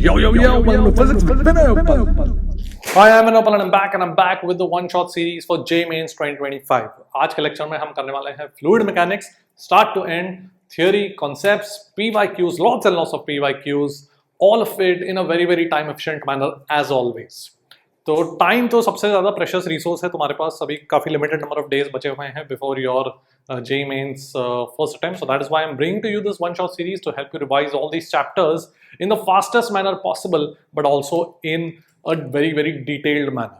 Yo, welcome to Physics with Vinay. Hi, I'm Vinay and I'm back with the one-shot series for J Mains 2025. आज के lecture में हम करने वाले हैं fluid mechanics, start to end, theory, concepts, PYQs, lots and lots of PYQs, all of it in a very time efficient manner as always. तो time तो सबसे ज़्यादा प्रेशियस रिसोर्स है तुम्हारे पास, अभी काफ़ी लिमिटेड नंबर ऑफ डेज बचे हुए हैं before your J Mains first attempt. So that is why I'm bringing to you this one-shot series to help you revise all these chapters in the fastest manner possible, but also in a very detailed manner.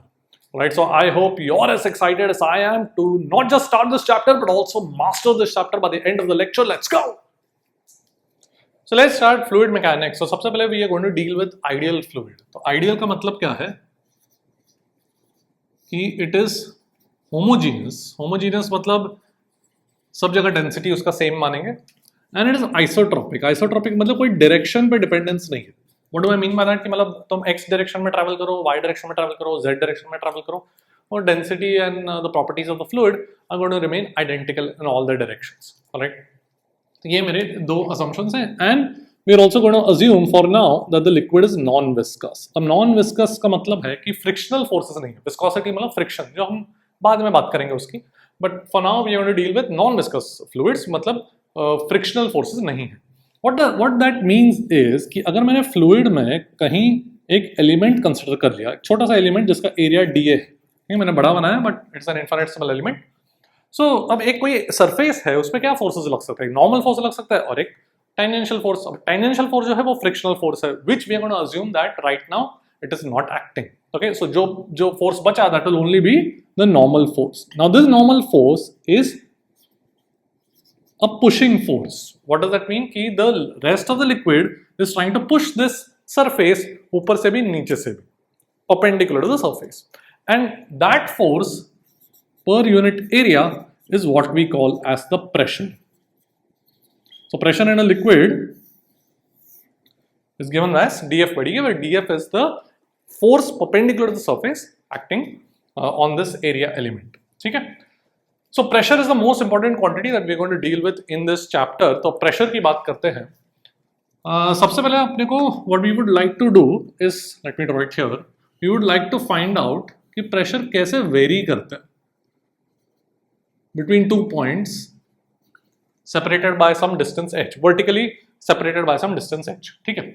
Right? So I hope you're as excited as I am to not just start this chapter, but also master this chapter by the end of the lecture. Let's go! So let's start fluid mechanics. So सबसे पहले we are going to deal with ideal fluid. तो ideal का मतलब क्या है? कि it is homogeneous. Homogeneous मतलब सब जगह डेंसिटी उसका सेम मानेंगे, and it is isotropic. Isotropic मतलब कोई डायरेक्शन पे डिपेंडेंस नहीं है. What do I mean by that कि मतलब तुम एक्स डायरेक्शन में ट्रैवल करो, वाई डायरेक्शन में ट्रैवल करो, जेड डायरेक्शन में ट्रैवल करो, और density and the properties of the fluid are going to remain identical in all the directions. Alright, तो ये मेरे दो असम्पशंस हैं, and we are also going to assume for now that the liquid is non viscous. अब non viscous का मतलब है कि फ्रिक्शनल फोर्सेस नहीं है. विस्कोसिटी मतलब फ्रिक्शन, जो हम बाद में बात करेंगे उसकी. But for now we are going to deal with non-viscous fluids, मतलब frictional forces नहीं है. What that means is कि अगर मैंने fluid में कहीं एक element consider कर लिया, एक छोटा सा element जिसका area dA है, नहीं मैंने बड़ा बनाया but it's an infinitesimal element. So अब एक कोई surface है, उसमें क्या forces लग सकते हैं? Normal force लग सकता है और एक tangential force. अब tangential force जो है वो frictional force है, which we are going to assume that right now it is not acting. Okay, so जो force बचा, that will only be the normal force. Now this normal force is a pushing force. What does that mean? कि the rest of the liquid is trying to push this surface ऊपर से भी नीचे से भी perpendicular to the surface, and that force per unit area is what we call as the pressure. So pressure in a liquid is given as dF by dA, where dF is the force perpendicular to the surface acting on this area element. ठीक है? So pressure is the most important quantity that we are going to deal with in this chapter. तो pressure की बात करते हैं. सबसे पहले अपने को what we would like to do is, let me draw it here. We would like to find out कि pressure कैसे vary करता है between two points separated by some distance h, vertically separated by some distance h. ठीक है?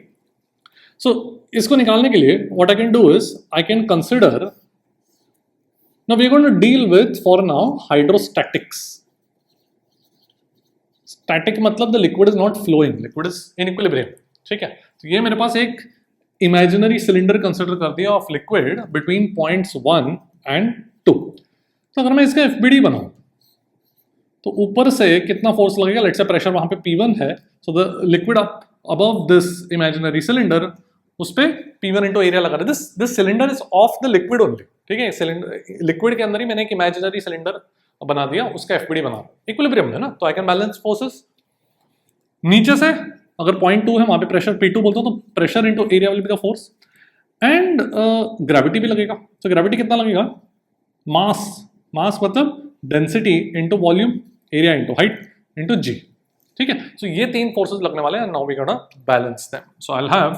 So इसको निकालने के लिए what I can do is I can consider. Now we are going to deal with for now hydrostatics. Static मतलब the liquid is not flowing, liquid is in equilibrium. ठीक है? तो ये मेरे पास एक imaginary cylinder consider कर दिया of liquid between points 1 and 2. तो अगर मैं इसका FBD बनाऊं तो ऊपर से कितना फोर्स लगेगा? लेट्स से प्रेशर वहां पे P1 है, so the liquid up above this imaginary cylinder उस पे P1 into एरिया लगा रहे हैं. This cylinder is of the liquid only. ठीक है, सिलेंडर लिक्विड के अंदर ही मैंने एक इमेजिनरी सिलेंडर बना दिया, उसका एफबीडी बना, इक्विलिब्रियम है ना, तो आई कैन बैलेंस फोर्सेस. नीचे से अगर पॉइंट 2 है वहां पे प्रेशर P2 बोलते हो, तो pressure into area will be the force, and gravity भी लगेगा. तो ग्रेविटी कितना लगेगा? मास मतलब density into volume, area into height into g. ठीक है, सो ये तीन फोर्सेस लगने वाले हैं. Now we gonna balance them. So I will have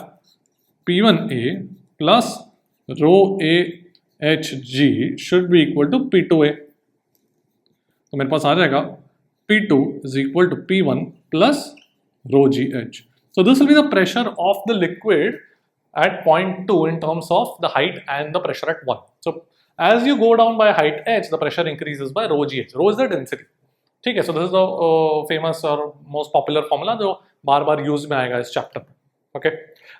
P1A plus rho A Hg should be equal to P2A. तो मेरे पास आ जाएगा P2 is equal to P1 plus rho GH. So this will be the pressure of the liquid at point 2 in terms of the height and the pressure at 1. So as you go down by height h, the pressure increases by rho GH. Rho is the density. ठीक है, so this is the famous or most popular formula जो बार बार use में आएगा इस chapter में. Okay,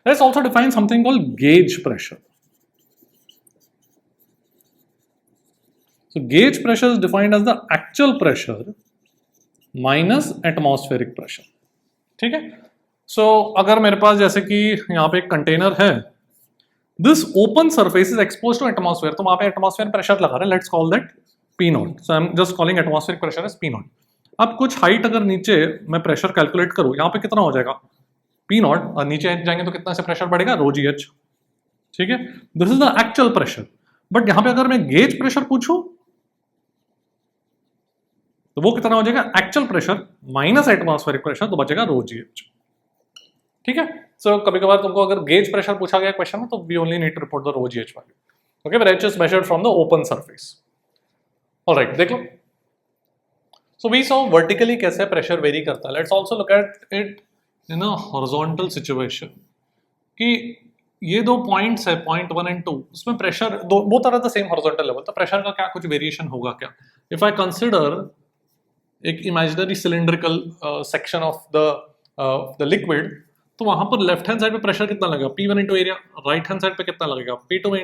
let's also define something called gauge pressure. So gauge pressure is defined as the actual pressure minus atmospheric pressure. ठीक है? So अगर मेरे पास जैसे कि यहाँ पे एक कंटेनर है, this open surface is exposed to atmosphere, तो वहाँ पे atmosphere pressure लगा रहे हैं, let's call that P0. So I'm just calling atmospheric pressure as P0. अब कुछ हाइट अगर नीचे मैं प्रेशर कैलकुलेट करूँ, यहाँ पे कितना हो जाएगा? P0, और नीचे जाएंगे तो कितना से प्रेशर बढ़ेगा? रो GH. ठीक है, this is the actual pressure. But यहाँ पे अगर मैं गेज प्रेशर पूछूं तो वो कितना हो जाएगा? Actual pressure minus atmospheric pressure, तो बचेगा रो GH. ठीक है। सो कभी कभार तुमको अगर गेज प्रेशर पूछा गया क्वेश्चन में तो we only need to report the rho g h value, okay, where h is measured from the open surface. Alright, देख लो। सो वी सॉ वर्टिकली कैसे प्रेशर वेरी करता है। Let's also look at it in a horizontal situation कि ये दो points है, point 1 and 2, उसमें प्रेशर दो both are the same horizontal level, तो प्रेशर का क्या कुछ वेरिएशन होगा क्या? इफ आई कंसिडर एक imaginary cylindrical section of the liquid, तो वहां पर लेफ्ट हैंड साइड पे प्रेशर कितना लगेगा? P1 into area, right hand side पे कितना लगेगा? P2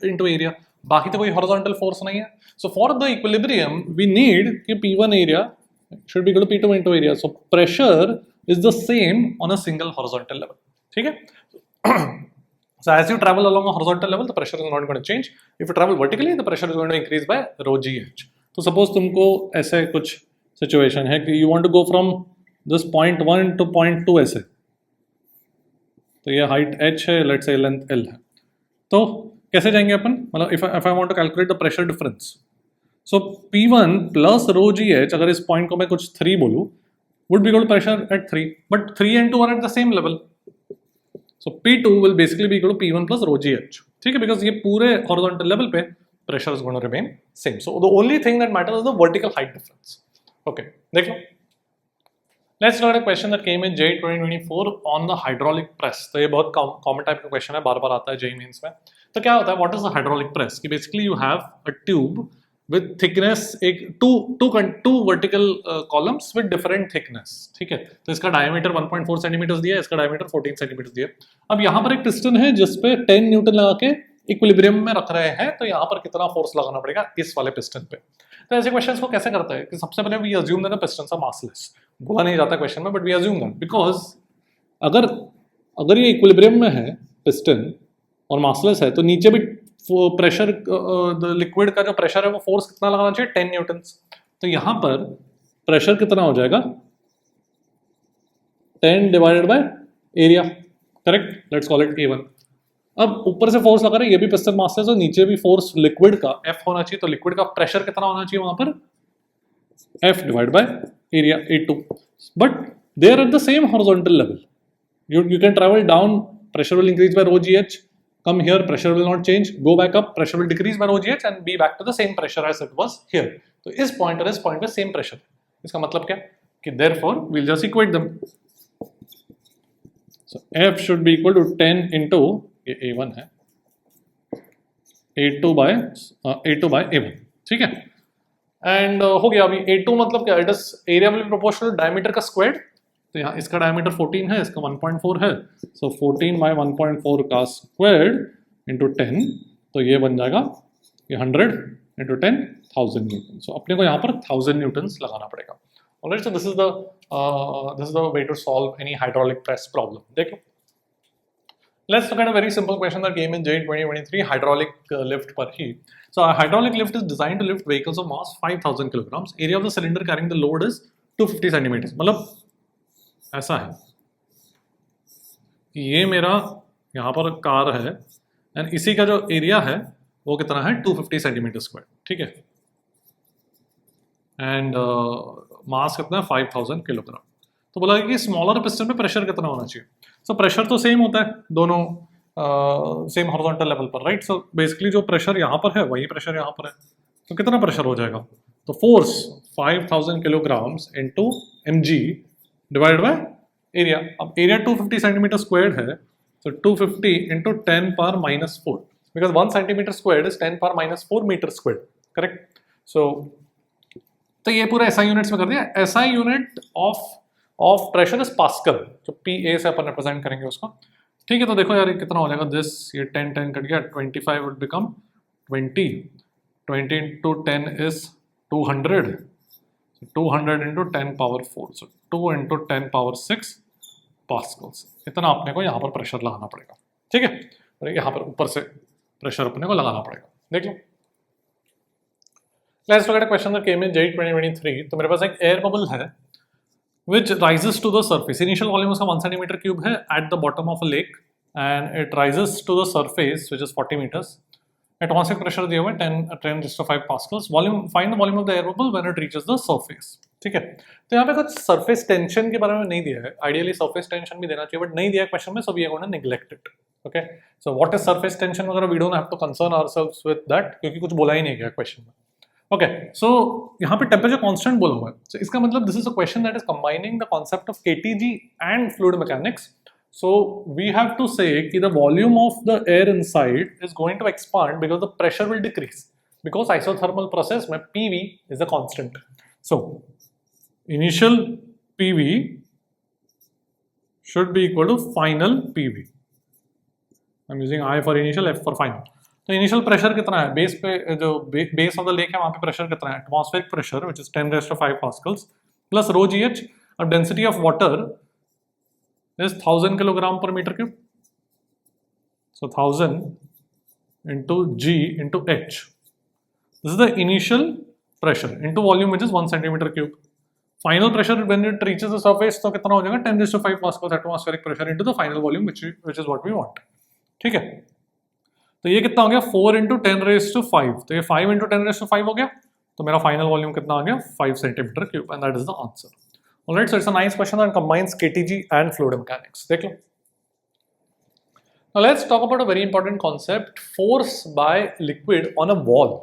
इंटू एरिया, बाकी तो कोई हॉरिजॉन्टल फोर्स नहीं है। So for the equilibrium we need कि P1 area should be equal to P2 into area, so pressure is the same on a single horizontal level, ठीक है। So as you travel along a horizontal level, the pressure is not going to change. If you travel vertically, the pressure is going to increase by rho gh. तो suppose तुमको ऐसे कुछ situation है कि you want to go from this point 1 to point 2 ऐसे, तो ये height h है, let's say length l है, तो कैसे जाएंगे अपन? मतलब if I want to calculate the pressure difference, so P1 plus rho gh, अगर इस point को मैं कुछ 3 बोलूँ, would be equal to pressure at 3, but 3 and 2 are at the same level. So P2 will basically be equal to P1 plus rho gh, ठीक है, because ये पूरे horizontal level पे pressure is going to remain same. So the only thing that matters is the vertical height difference. Okay, देख लो। Let's look at a question that came in JEE 2024 on the hydraulic press. तो ये बहुत common type का question है, बार बार आता है JEE mains में। तो क्या होता है, what is the hydraulic press? कि basically you have a tube with thickness, एक two vertical columns with different thickness, ठीक है। तो इसका diameter 1.4 सेंटीमीटर दिया है, इसका diameter 14 सेंटीमीटर दिया है। अब यहाँ पर एक पिस्टन है जिसपे 10 न्यूटन लगा के इक्विलिब्रियम में रख रहे हैं, तो यहाँ पर कितना फोर्स लगाना पड़ेगा इस वाले पिस्टन पे? तो ऐसे क्वेश्चंस को कैसे करता है कि सबसे पहले we assume that the pistons are massless, बोला नहीं जाता क्वेश्चन में, but we assume that because अगर ये इक्विलिब्रियम में है पिस्टन और मासलेस है, तो नीचे भी प्रेशर लिक्विड का जो प्रेशर है वो फोर्स कितना लगाना चाहिए? 10 न्यूटन। तो यहां पर प्रेशर कितना हो जाएगा? 10 divided by area, correct, let's call it A1। अब ऊपर से फोर्स लगा रहे हैं, ये भी पिस्टन मास है, तो नीचे भी फोर्स लिक्विड का F होना चाहिए, तो लिक्विड का प्रेशर कितना होना चाहिए वहां पर? F divide by area A2, but they are at the same horizontal level. You can travel down, pressure will increase by rho gh, come here, pressure will not change, go back up, pressure will decrease by rho gh and be back to the same pressure as it was here. तो इस point और इस point पे same pressure, इसका मतलब क्या कि therefore we'll just equate them. So F should be equal to 10 into ये A1 है, A2 by A1, ठीक है। एंड हो गया। अभी A2 मतलब क्या? It is area will be proportional diameter का स्क्वायर्ड, तो यहाँ इसका डायमीटर 14 है, इसका 1.4 है, सो 14 बाय 1.4 का स्क्वायर्ड इंटू 10, तो ये बन जाएगा ये 100 इंटू 10 1000 न्यूटन। सो अपने को यहाँ पर 1000 न्यूटन लगाना पड़ेगा। Alright, so this is the way to solve any hydraulic press problem. देखो, let's look at a very simple question that came in JEE 2023, hydraulic lift per heat. So a hydraulic lift is designed to lift vehicles of mass 5000 kilograms. Area of the cylinder carrying the load is 250 centimeters. मतलब ऐसा है कि ये मेरा यहाँ पर car है and इसी का जो एरिया है वो कितना है? 250 सेंटीमीटर स्क्वायर, ठीक है, एंड मास कितना है? 5000 किलोग्राम। तो बोला कि स्मॉलर पिस्टन में प्रेशर कितना होना चाहिए? सो प्रेशर तो सेम होता है दोनों सेम हॉरिजॉन्टल लेवल पर, राइट। सो बेसिकली जो प्रेशर यहाँ पर है वही प्रेशर यहाँ पर है, तो कितना प्रेशर हो जाएगा? तो force 5000 kilograms into mg divide by area. अब एरिया 250 सेंटीमीटर स्क्वायर्ड है, तो 250 into 10 power minus 4, because 1 centimetre squared is 10 power minus 4 metre squared, correct. So तो ये पूरा SI यूनिट्स में कर दिया। SI unit of pressure is pascal, जो PA से अपन रिप्रेजेंट करेंगे उसको, ठीक है। तो देखो यार, ये कितना हो जाएगा? दिस ये 10 10 कट गया, 25 would become 20 into 10 is 200, 200 into 10 power 4, so 2 into 10 power 6 pascals. इतना अपने को यहाँ पर प्रेशर लगाना पड़ेगा, ठीक है, और यहाँ पर ऊपर से प्रेशर अपने को लगाना पड़ेगा। देख लो, let's look at a question that came in JEE 2023। तो मेरे पास एक एयर बबल है which rises to the surface. Initial volume उसका 1 centimeter cube है at the bottom of a lake and it rises to the surface which is 40 meters atmospheric pressure दिया हुआ है 10⁵ pascals, volume, find the volume of the air bubble when it reaches the surface. ठीक है, तो यहाँ पे कुछ surface tension के बारे में नहीं दिया है, आइडियली सरफेस टेंशन भी देना चाहिए बट नहीं दिया है क्वेश्चन में, so we are going to neglect it. Okay, so what is surface tension वगैरह we don't have to concern ourselves with that, क्योंकि कुछ बोला ही नहीं गया क्वेश्चन में। ओके, सो यहाँ पे टेम्परेचर कांस्टेंट बोला हुआ है, so इसका मतलब this is a question that is combining the concept of KTG and fluid mechanics. So we have to say कि the volume of the air inside is going to expand because the pressure will decrease, because isothermal process में PV is a constant. So initial PV should be equal to final PV. I'm using I for initial, F for final. तो initial pressure कितना है, base पे जो base of the lake है वहाँ पे pressure कितना है, atmospheric pressure which is 10⁵ pascals plus rho GH, और density of water is 1000 kilogram per meter cube. So 1000 into G into H. This is the initial pressure into volume which is 1 centimeter cube. Final pressure when it reaches the surface तो कितना हो जाएगा 10⁵ pascals atmospheric pressure into the final volume which is what we want. ठीक है, तो ये कितना हो गया 4 into 10⁵, तो ये 5 into 10⁵ हो गया, तो मेरा फाइनल वॉल्यूम कितना आ गया 5 centimeter cube, and that is the answer. Alright, so it's a nice question that combines KTG and fluid mechanics. देख लो. Now let's talk about a very important concept, force by liquid on a wall.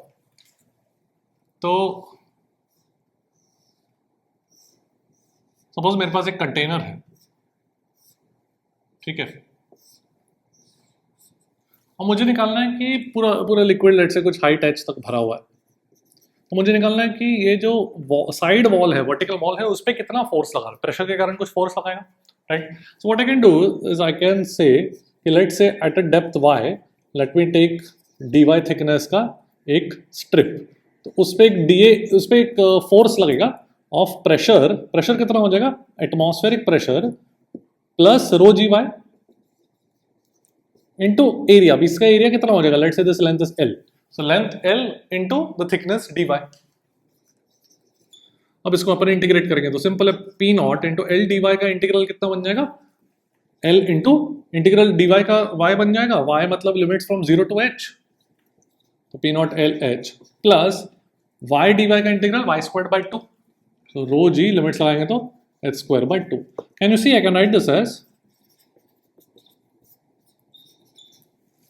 तो suppose मेरे पास एक container है, ठीक है, और मुझे निकालना है कि पूरा लिक्विड लेट से कुछ हाइट एच तक भरा हुआ है, तो मुझे निकालना है कि ये जो साइड वॉल है, वर्टिकल वॉल है, उस पर कितना फोर्स लगा, प्रेशर के कारण कुछ फोर्स लगाएगा, right. So what I can do is I can say कि let say at a depth y, let me take dy thickness का एक स्ट्रिप, तो उस पर एक फोर्स लगेगा ऑफ प्रेशर कितना हो जाएगा, एटमॉस्फेरिक प्रेशर प्लस रो GY इनटू एरिया। अब इसका एरिया कितना हो जाएगा, लेट से this length is L, so length L into the thickness dy। अब इसको अपन इंटीग्रेट करेंगे तो सिंपल है, P naught into L dy का इंटीग्रल कितना बन जाएगा, L इंटू इंटीग्रल dy का y बन जाएगा, y मतलब लिमिट्स फ्रॉम 0 to h, तो P naught L h plus y dy का integral y² by 2, so rho g limits लगाएंगे तो h² by 2। Can you see, I can write this as,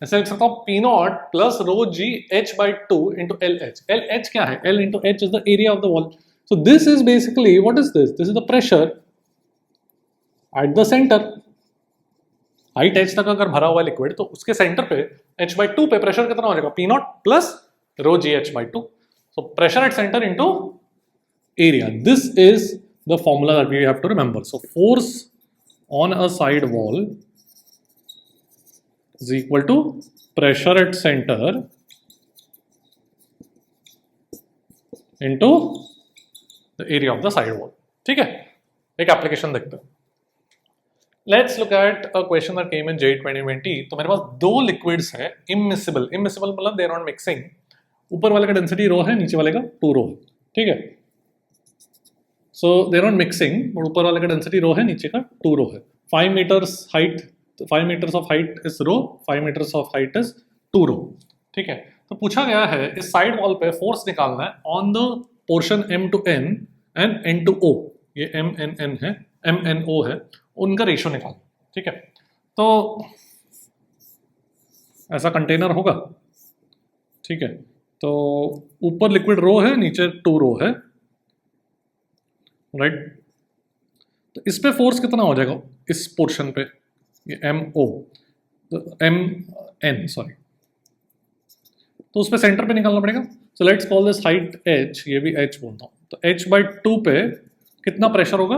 ऐसे लिख सकता हूँ P naught plus rho G H by 2 into LH। LH क्या है, L into H is the area of the wall। So this is basically, what is this? This is the pressure at the center। Height H तक अगर भरा हुआ है liquid, तो उसके centre पे H by 2 पे प्रेशर कितना हो जाएगा, P naught plus rho G H by 2। So pressure at center into area। This is the formula that we have to remember। So force on a side wall is equal to pressure at center into the area of the side wall। ठीक है, एक application देखते हैं। Let's look at a question that came in JEE 2020। तो मेरे पास दो liquids है, immiscible मतलब they are not mixing, ऊपर वाले का डेंसिटी रो है, नीचे वाले का 2 रो है, ठीक है। So they are not mixing, और ऊपर वाले का डेंसिटी रो है, नीचे का 2 रो है, 5 meters height, 5 meters of height is row, 5 meters of height is 2 रो, ठीक है। तो पूछा गया है इस साइड वॉल पे फोर्स निकालना है on the portion M to N and N to O, ये MNN है, MNO है, उनका रेशियो निकालना, ठीक है। तो ऐसा कंटेनर होगा, ठीक है, तो ऊपर लिक्विड रो है, नीचे 2 रो है, राइट। तो इस पे फोर्स कितना हो जाएगा, इस पोर्शन पे, ये MO, तो MN सॉरी, तो उस पे सेंटर पे निकालना पड़ेगा। So let's call this height H, ये भी H बोलता हूँ, तो H by 2 पे कितना प्रेशर होगा,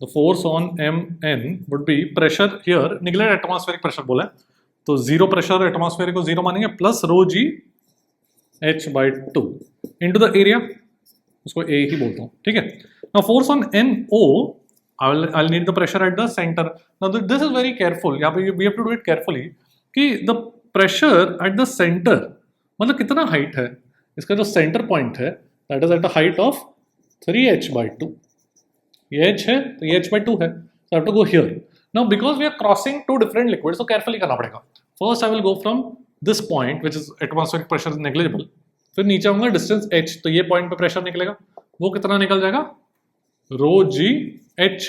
the force on MN would be pressure here, neglect atmospheric pressure बोला है, तो 0 प्रेशर, एटमॉस्फेरिक को 0 मानेंगे, plus rho G H by 2 into the area, उसको A ही बोलता हूँ, ठीक है। Now force on NO, I'll need the pressure at the center। Now this is very careful, यहाँ पे we have to do it carefully कि the pressure at the center मतलब कितना हाइट है, इसका जो सेंटर पॉइंट है that is at a height of 3h by 2, ये h है तो ये h by 2 है, so I have to go here। Now because we are crossing two different liquids, so carefully करना पड़ेगा। First I will go from this point which is atmospheric pressure is negligible, फिर नीचे आऊंगा distance h, तो ये point पे pressure निकलेगा, वो कितना निकल जाएगा, rho g h,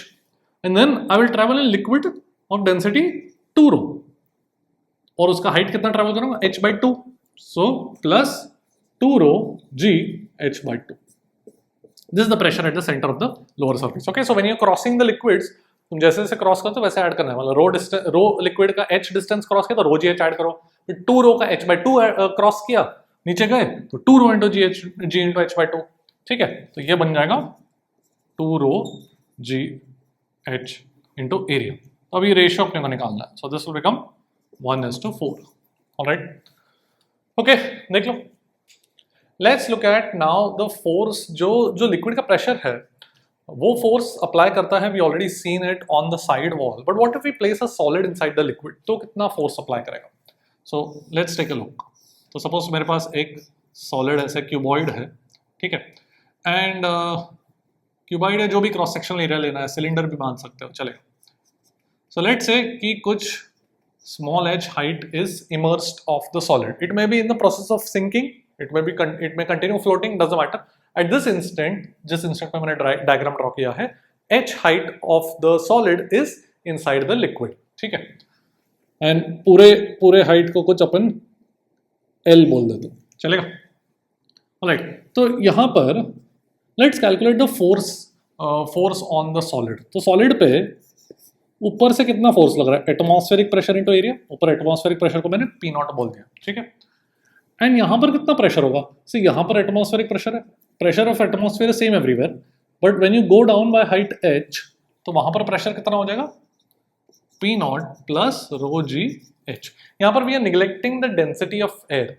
and then I will travel in liquid of density 2 rho, और उसका हाइट कितना ट्रेवल करूंगा, h by 2, so plus 2 rho g h by 2. This is the pressure at the center of the lower surface. Okay, so when you're crossing the liquids, तुम जैसे जैसे cross करते हो वैसे ऐड करना है, मतलब रो लिक्विड का h डिस्टेंस क्रॉस किया तो रो जी एच ऐड करो, फिर 2 रो का h by 2 क्रॉस किया, नीचे गए तो 2 rho into g into h by 2. ठीक है, तो ये बन जाएगा 2 rho g h into area. तो अभी रेशियो अपने को निकालना है, so this will become 1:4. Alright, okay, देख लो. Let's look at now the force. जो लिक्विड का प्रेशर है वो फोर्स अप्लाई करता है, we already seen it on the side wall, but what if we place a solid inside the liquid, तो कितना फोर्स अप्लाई करेगा. So let's take a look. तो सपोज मेरे पास एक सॉलिड ऐसे क्यूबॉइड है, ठीक है, एंड क्यूबॉइड है, जो भी क्रॉस सेक्शनल एरिया लेना है, सिलेंडर भी मान सकते हो, चलेगा. सो लेट्स से कि कुछ small h height is immersed of the solid. It may be in the process of sinking, it may continue floating, doesn't matter. At this instant, जिस instant में मैंने diagram draw किया है, h height of the solid is inside the liquid. ठीक है, and पूरे height को कुछ अपन L बोल देते हैं, चलेगा. Alright, तो यहाँ पर let's calculate the force on the solid. तो solid पे ऊपर से कितना फोर्स लग रहा है, एटमॉस्फेरिक प्रेशर इनटू एरिया. ऊपर एटमॉस्फेरिक प्रेशर को मैंने पी नॉट बोल दिया, ठीक है. एंड यहाँ पर कितना प्रेशर होगा, सो यहाँ पर एटमॉस्फेरिक प्रेशर है, pressure of atmosphere same everywhere, but when you go down by height h, तो वहां पर प्रेशर कितना हो जाएगा, P not plus rho g h. यहाँ पर we are neglecting the density of air,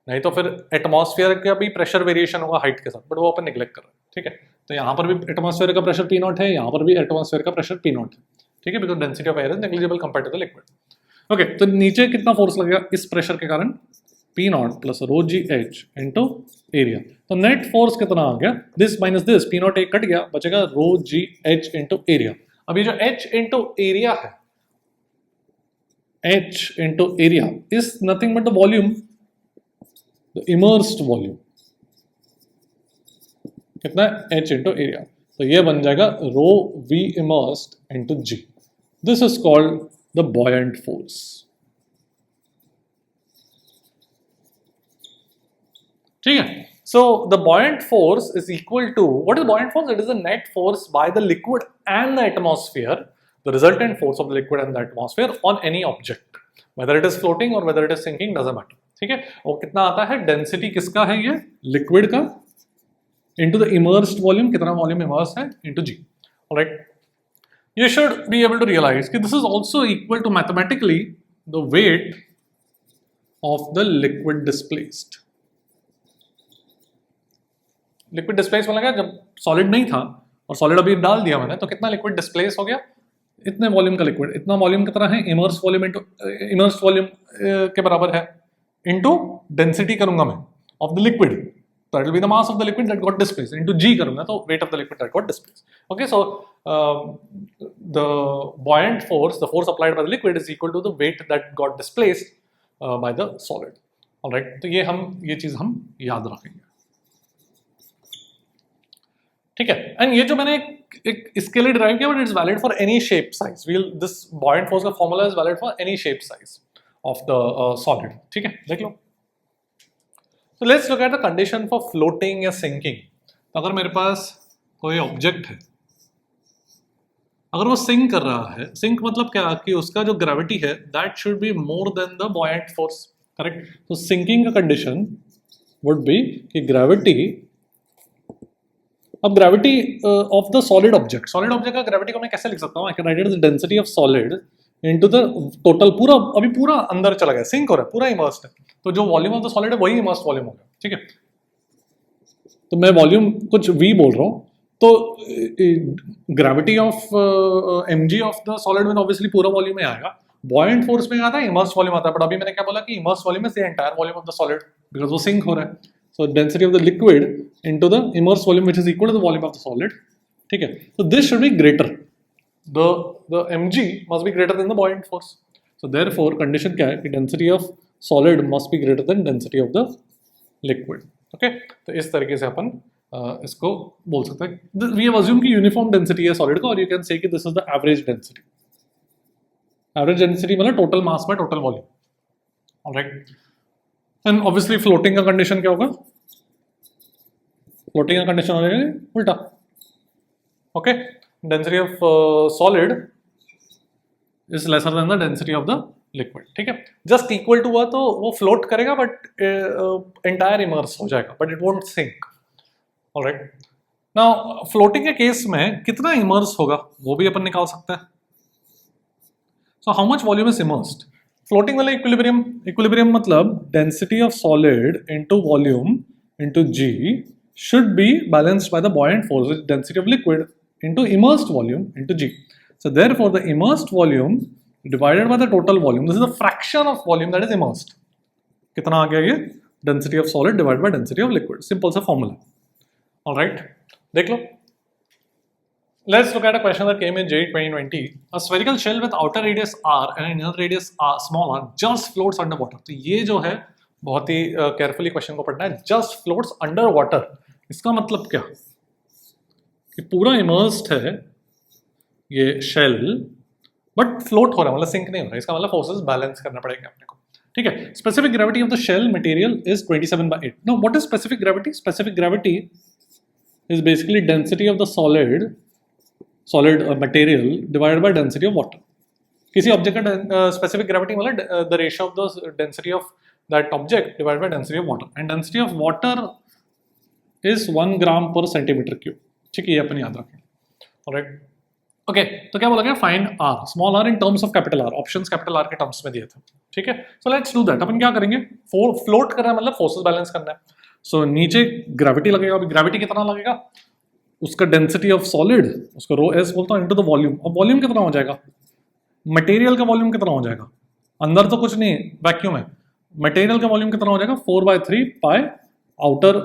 नहीं तो फिर एटमॉस्फेयर का भी प्रेशर वेरिएशन होगा हाइट के साथ, बट वो अपन निग्लेक्ट कर रहे हैं. ठीक है, तो यहाँ पर भी एटमॉस्फेयर का प्रेशर पी नॉट है, यहाँ पर भी एटमॉस्फेयर का प्रेशर पी नॉट है. ठीक है, because density of air is negligible compared to the liquid. Okay, तो नीचे कितना फोर्स लगेगा इस प्रेशर के कारण, P not plus rho g h into area. तो नेट फोर्स कितना आ गया, this minus this, P naught एक कट गया, बचेगा rho g h into area. अब ये जो एच इंटू एरिया है, h into area is nothing but the volume, the immersed volume. कितना, एच इंटू एरिया. तो ये बन जाएगा rho V immersed into g. This is called the buoyant force. ठीक है, so the buoyant force is equal to, what is buoyant force? It is the net force by the liquid and the atmosphere, the resultant force of the liquid and the atmosphere on any object, whether it is floating or whether it is sinking, doesn't matter. ठीक है, और कितना आता है, density किसका है, ये liquid का, into the immersed volume, कितना वॉल्यूम इमर्स है, into G. Alright, you should be able to realize कि this is also equal to mathematically the weight of the liquid displaced. Liquid displace वाला, जब solid नहीं था और solid अभी डाल दिया मैंने, तो कितना लिक्विड डिस्प्लेस हो गया, इतने वॉल्यूम का लिक्विड. इतना वॉल्यूम कितना है, immersed volume into immersed volume के बराबर है, इनटू डेंसिटी करूंगा मैं ऑफ द लिक्विड, तो it will be the mass of the liquid that got displaced, into g करूंगा तो weight of the liquid that got displaced. Okay, so the buoyant force, the force applied by the liquid is equal to the weight that got displaced by the solid. Alright, तो ये चीज हम याद रखेंगे. ठीक है, एंड ये जो मैंने एक इसके लिए डिराइव किया, but it's valid for any shape size. This buoyant force का formula is valid for any shape size of the solid. ठीक है, देख लो. So let's look at the condition for floating या सिंकिंग. अगर मेरे पास कोई ऑब्जेक्ट है, अगर वो सिंक कर रहा है, सिंक मतलब क्या, कि उसका जो ग्रेविटी है that should be more than the buoyant force. Correct, तो सिंकिंग का कंडीशन वुड बी कि ग्रेविटी, अब gravity of the solid object, solid object का ग्रेविटी को मैं कैसे लिख सकता हूँ, आई can right it the density of solid into the total, पूरा अभी पूरा अंदर चला गया, सिंक हो रहा है, पूरा इमर्स्ड है, तो जो वॉल्यूम ऑफ द सॉलिड है वही इमर्स्ड वॉल्यूम हो गया. ठीक है, तो मैं वॉल्यूम कुछ v बोल रहा हूँ, तो gravity of mg of the solid में ऑब्वियसली पूरा वॉल्यूम में आएगा. बॉयंट फोर्स में आता है इमर्स्ड वॉल्यूम आता है, बट अभी मैंने क्या बोला कि immersed volume is the entire volume of the solid, because वो सिंक हो रहा है. So density of the liquid into the immersed volume, which is equal to the volume of the solid. ठीक है, so this should be greater. The mg must be greater than the buoyant force. So therefore condition क्या है कि density of solid must be greater than density of the liquid. Okay, तो इस तरीके से अपन इसको बोल सकते हैं. वी हैव अज्यूम कि यूनिफॉर्म डेंसिटी है सॉलिड का, और यू कैन से कि this is the average density. Average density मतलब total mass by total volume. Alright, and obviously floating का कंडीशन क्या होगा? फ्लोटिंग का कंडीशन हो जाएगा उल्टा. Okay, density of solid is lesser than the density of the liquid. ठीक है, जस्ट इक्वल टू हुआ तो वो फ्लोट करेगा बट एंटायर इमर्स हो जाएगा, but it won't sink. Alright, now floating के केस में कितना इमर्स होगा वो भी अपन निकाल सकते हैं. So how much volume is immersed? Floating वाला इक्विलिब्रियम. इक्विलिब्रियम मतलब density of solid into volume into g should be balanced by the buoyant force with density of liquid into immersed volume into G. So therefore the immersed volume divided by the total volume, this is the fraction of volume that is immersed. कितना आ गया ये? Density of solid divided by density of liquid. Simple सा formula. All right, देख लो. Let's look at a question that came in JEE 2020. A spherical shell with outer radius R and inner radius R, small r just floats under water. तो ये जो है बहुत ही carefully question को पढ़ना है. जस्ट फ्लोट्स अंडर वाटर, इसका मतलब क्या? कि पूरा इमर्स्ड है ये शेल बट फ्लोट हो रहा है, मतलब सिंक नहीं हो रहा है. इसका मतलब फोर्सेस बैलेंस करना पड़ेगा अपने को. ठीक है, specific gravity of the shell material is 27/8. Now what is specific gravity? Specific gravity is basically density of the solid material divided by density of water. किसी ऑब्जेक्ट का स्पेसिफिक ग्रेविटी मतलब the ratio of the density of that object divided by density of water, and density of water is 1 gram per centimeter cube. ठीक है, ये अपन याद रखें. Alright, okay, तो क्या बोला गया? Find r, small r in terms of capital R. Options capital R के टर्म्स में दिए थे. ठीक है, सो लेट्स डू दैट. अपन क्या करेंगे? फ्लोट करना है मतलब फोर्सेस बैलेंस करना है. सो नीचे ग्रेविटी लगेगा. अभी ग्रेविटी कितना लगेगा? उसका डेंसिटी ऑफ सॉलिड, उसको रो एस बोलता हूँ, इनटू द वॉल्यूम. अब वॉल्यूम कितना हो जाएगा? मटेरियल का वॉल्यूम कितना हो जाएगा? अंदर तो कुछ नहीं, वैक्यूम है. मटेरियल का वॉल्यूम कितना हो जाएगा? 4/3 पाई आउटर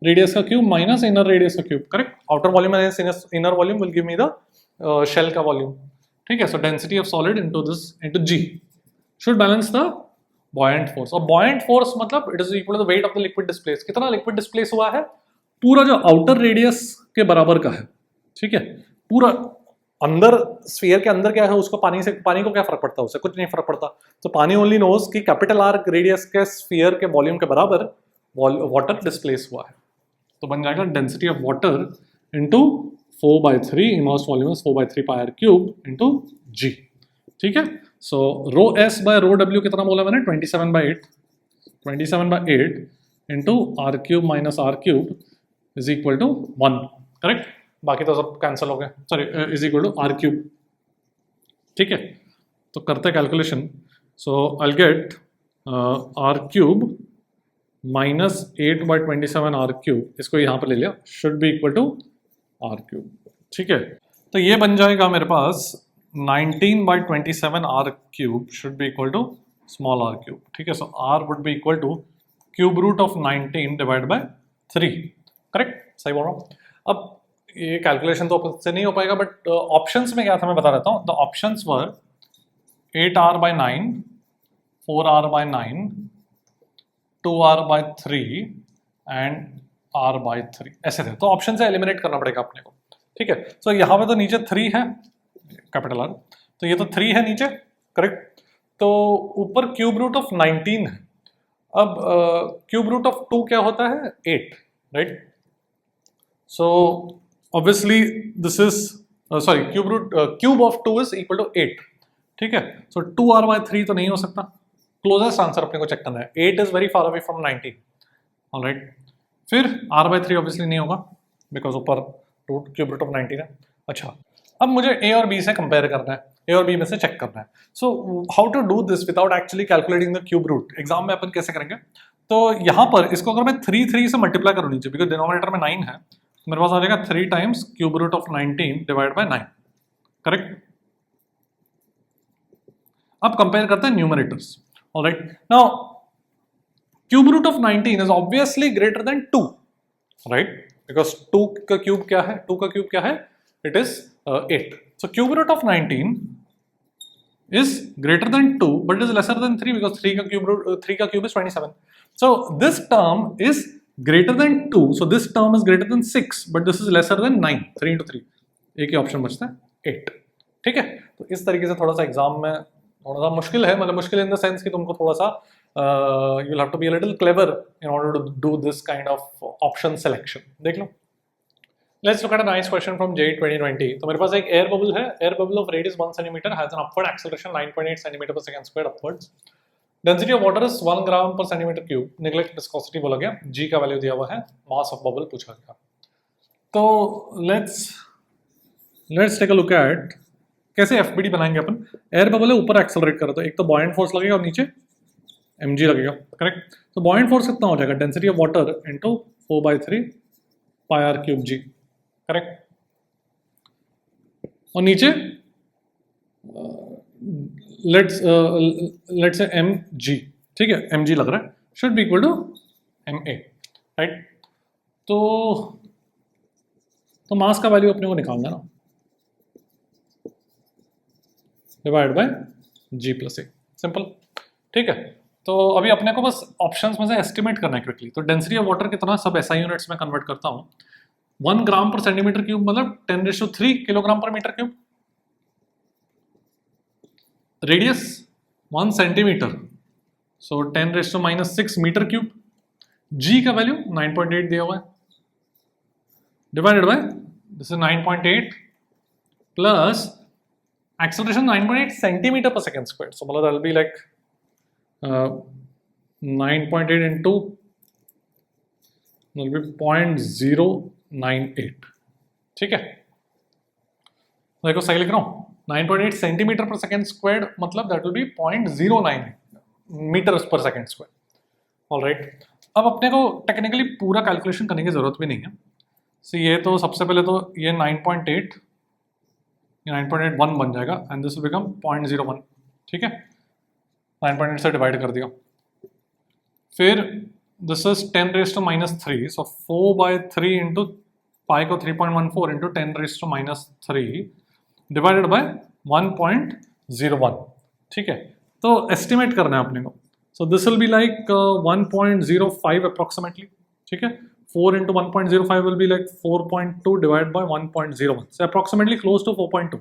रेडियस का क्यूब माइनस इनर रेडियस का cube. Correct, outer volume minus inner volume will give me the shell का वॉल्यूम. ठीक है, so density of solid into this into g should balance the buoyant force. और buoyant force मतलब it is equal to the weight of the liquid displace. कितना liquid displace हुआ है? पूरा जो आउटर रेडियस के बराबर का है. ठीक है, पूरा अंदर स्फीयर के अंदर क्या है उसको पानी को क्या फर्क पड़ता है? उससे कुछ नहीं फर्क पड़ता. तो पानी ओनली नोज कि कैपिटल आर रेडियस के स्फीयर के वॉल्यूम के बराबर वाटर डिस्प्लेस हुआ है. तो बन जाएगा density of water into 4/3 immersed volume 4/3 pi are cube into g. ठीक है, so rho s by rho डब्ल्यू कितना बोला मैंने? 27/8. 27/8 into R cube minus r cube is equal to 1. Correct, बाकी तो सब कैंसिल हो गए. Sorry, is equal to R cube. ठीक है, तो करते हैं calculation. So I get R cube minus 8/27 R cube, इसको यहाँ पर ले लिया, should be equal to R cube. ठीक है, तो ये बन जाएगा मेरे पास 19/27 R cube should be equal to small r cube. ठीक है, so R would be equal to cube root of 19 divide by 3. Correct, सही बोल रहा हूँ. अब ये कैलकुलेशन तो से नहीं हो पाएगा, बट ऑप्शंस में क्या था मैं बता देता हूँ. The options were 8r/9, 4r/9, 2r/3 and r/3 ऐसे थे. तो ऑप्शन से एलिमिनेट करना पड़ेगा अपने को. ठीक है, सो यहाँ पे तो नीचे 3 है कैपिटल आर, तो ये तो 3 है नीचे. करेक्ट, तो ऊपर क्यूब रूट ऑफ 19 है. अब क्यूब रूट ऑफ 2 क्या होता है? 8. Right, so obviously this is sorry cube of 2 is equal to 8. ठीक है, so 2r/3 तो नहीं हो सकता. क्लोजेस्ट आंसर अपने को चेक करना है. 8 is very far away from 19. Alright, फिर r/3 ऑब्वियसली नहीं होगा बिकॉज ऊपर क्यूब रूट ऑफ 19 है. अच्छा, अब मुझे a और b से कंपेयर करना है, a और b में से चेक करना है. So how to do this without actually calculating the cube root? Exam में अपन कैसे करेंगे? तो यहाँ पर इसको अगर मैं 3 से मल्टीप्लाई करूँ नीचे, बिकॉज डिनोमिनेटर में 9 है, मेरे पास आ जाएगा 3 times cube root of 19 divide by 9. Correct, अब कंपेयर करते हैं numerators. Alright, now cube root of 19 is obviously greater than 2. Right, because 2 का क्यूब क्या है? 2 का क्यूब क्या है? It is 8. So cube root of 19 is greater than 2 but it is lesser than 3 because 3 का cube is 27. So this term is greater than 2, so this term is greater than 6 but this is lesser than 9. 3 into 3 एक ही option बचता है 8. ठीक है, तो इस तरीके से थोड़ा सा एग्जाम में थोड़ा सा मुश्किल है, मतलब मुश्किल इन द सेंस कि तुमको थोड़ा सा you have to be a little clever in order to do this kind of option selection. देख लो, Let's look at a nice question from JEE 2020. तो मेरे पास एक एयर बबल है. Air bubble of radius 1 cm has an upward acceleration 9.8 cm per second squared upwards. Density of water is 1 gram per centimeter cube. Neglect viscosity बोला गया. G का value दिया हुआ है. Mass of bubble पूछा गया. तो let's take a look at कैसे FBD बनाएंगे अपन. एयर बबल है, ऊपर एक्सेलरेट कर रहा था. एक तो बॉयंट फोर्स लगेगा और नीचे mg लगेगा. करेक्ट. तो बॉयंट फोर्स कितना हो जाएगा? Density of water into 4/3 pi r cube g. Correct. और नीचे लेट्स से mg. ठीक है, mg लग रहा है, should be equal to ma. Right. तो मास का वैल्यू अपने को निकालना ना, divide by g plus a. Simple. ठीक है, तो अभी अपने को बस ऑप्शंस में से एस्टिमेट करना है क्विकली. तो डेंसिटी ऑफ वाटर कितना, सब SI यूनिट्स में कन्वर्ट करता हूँ. 1 ग्राम पर सेंटीमीटर क्यूब मतलब 10⁻³ किलोग्राम पर मीटर क्यूब. रेडियस 1 सेंटीमीटर, सो 10⁻⁻6 मीटर क्यूब. जी का वैल्यू 9.8 दिया हुआ है, divided by this is 9.8 plus acceleration 9.8 centimetre पर सेकेंड स्क्वायर. सो मतलब that will be like 9.8 into will be 0.098. ठीक है, देखो सही लिख रहा हूँ. 9.8 सेंटीमीटर पर सेकेंड स्क्वायर मतलब दैट विल बी 0.098 मीटर्स पर सेकेंड स्क्वायर. ऑलराइट, अब अपने को टेक्निकली पूरा कैलकुलेशन करने की जरूरत भी नहीं है. सो ये तो सबसे पहले तो ये 9.8 9.81 बन जाएगा एंड दिस विल बिकम 0.01. ठीक है, 9.8 से डिवाइड कर दिया. फिर this is 10⁻³ so 4/3 into pi को 3.14 इंटू 10⁻³ डिवाइडेड बाय 1.01. ठीक है, तो एस्टिमेट करना है अपने को. सो this will be like 1.05 approximately. ठीक है, 4 into 1.05 will be like 4.2 divided by 1.01. So approximately close to 4.2.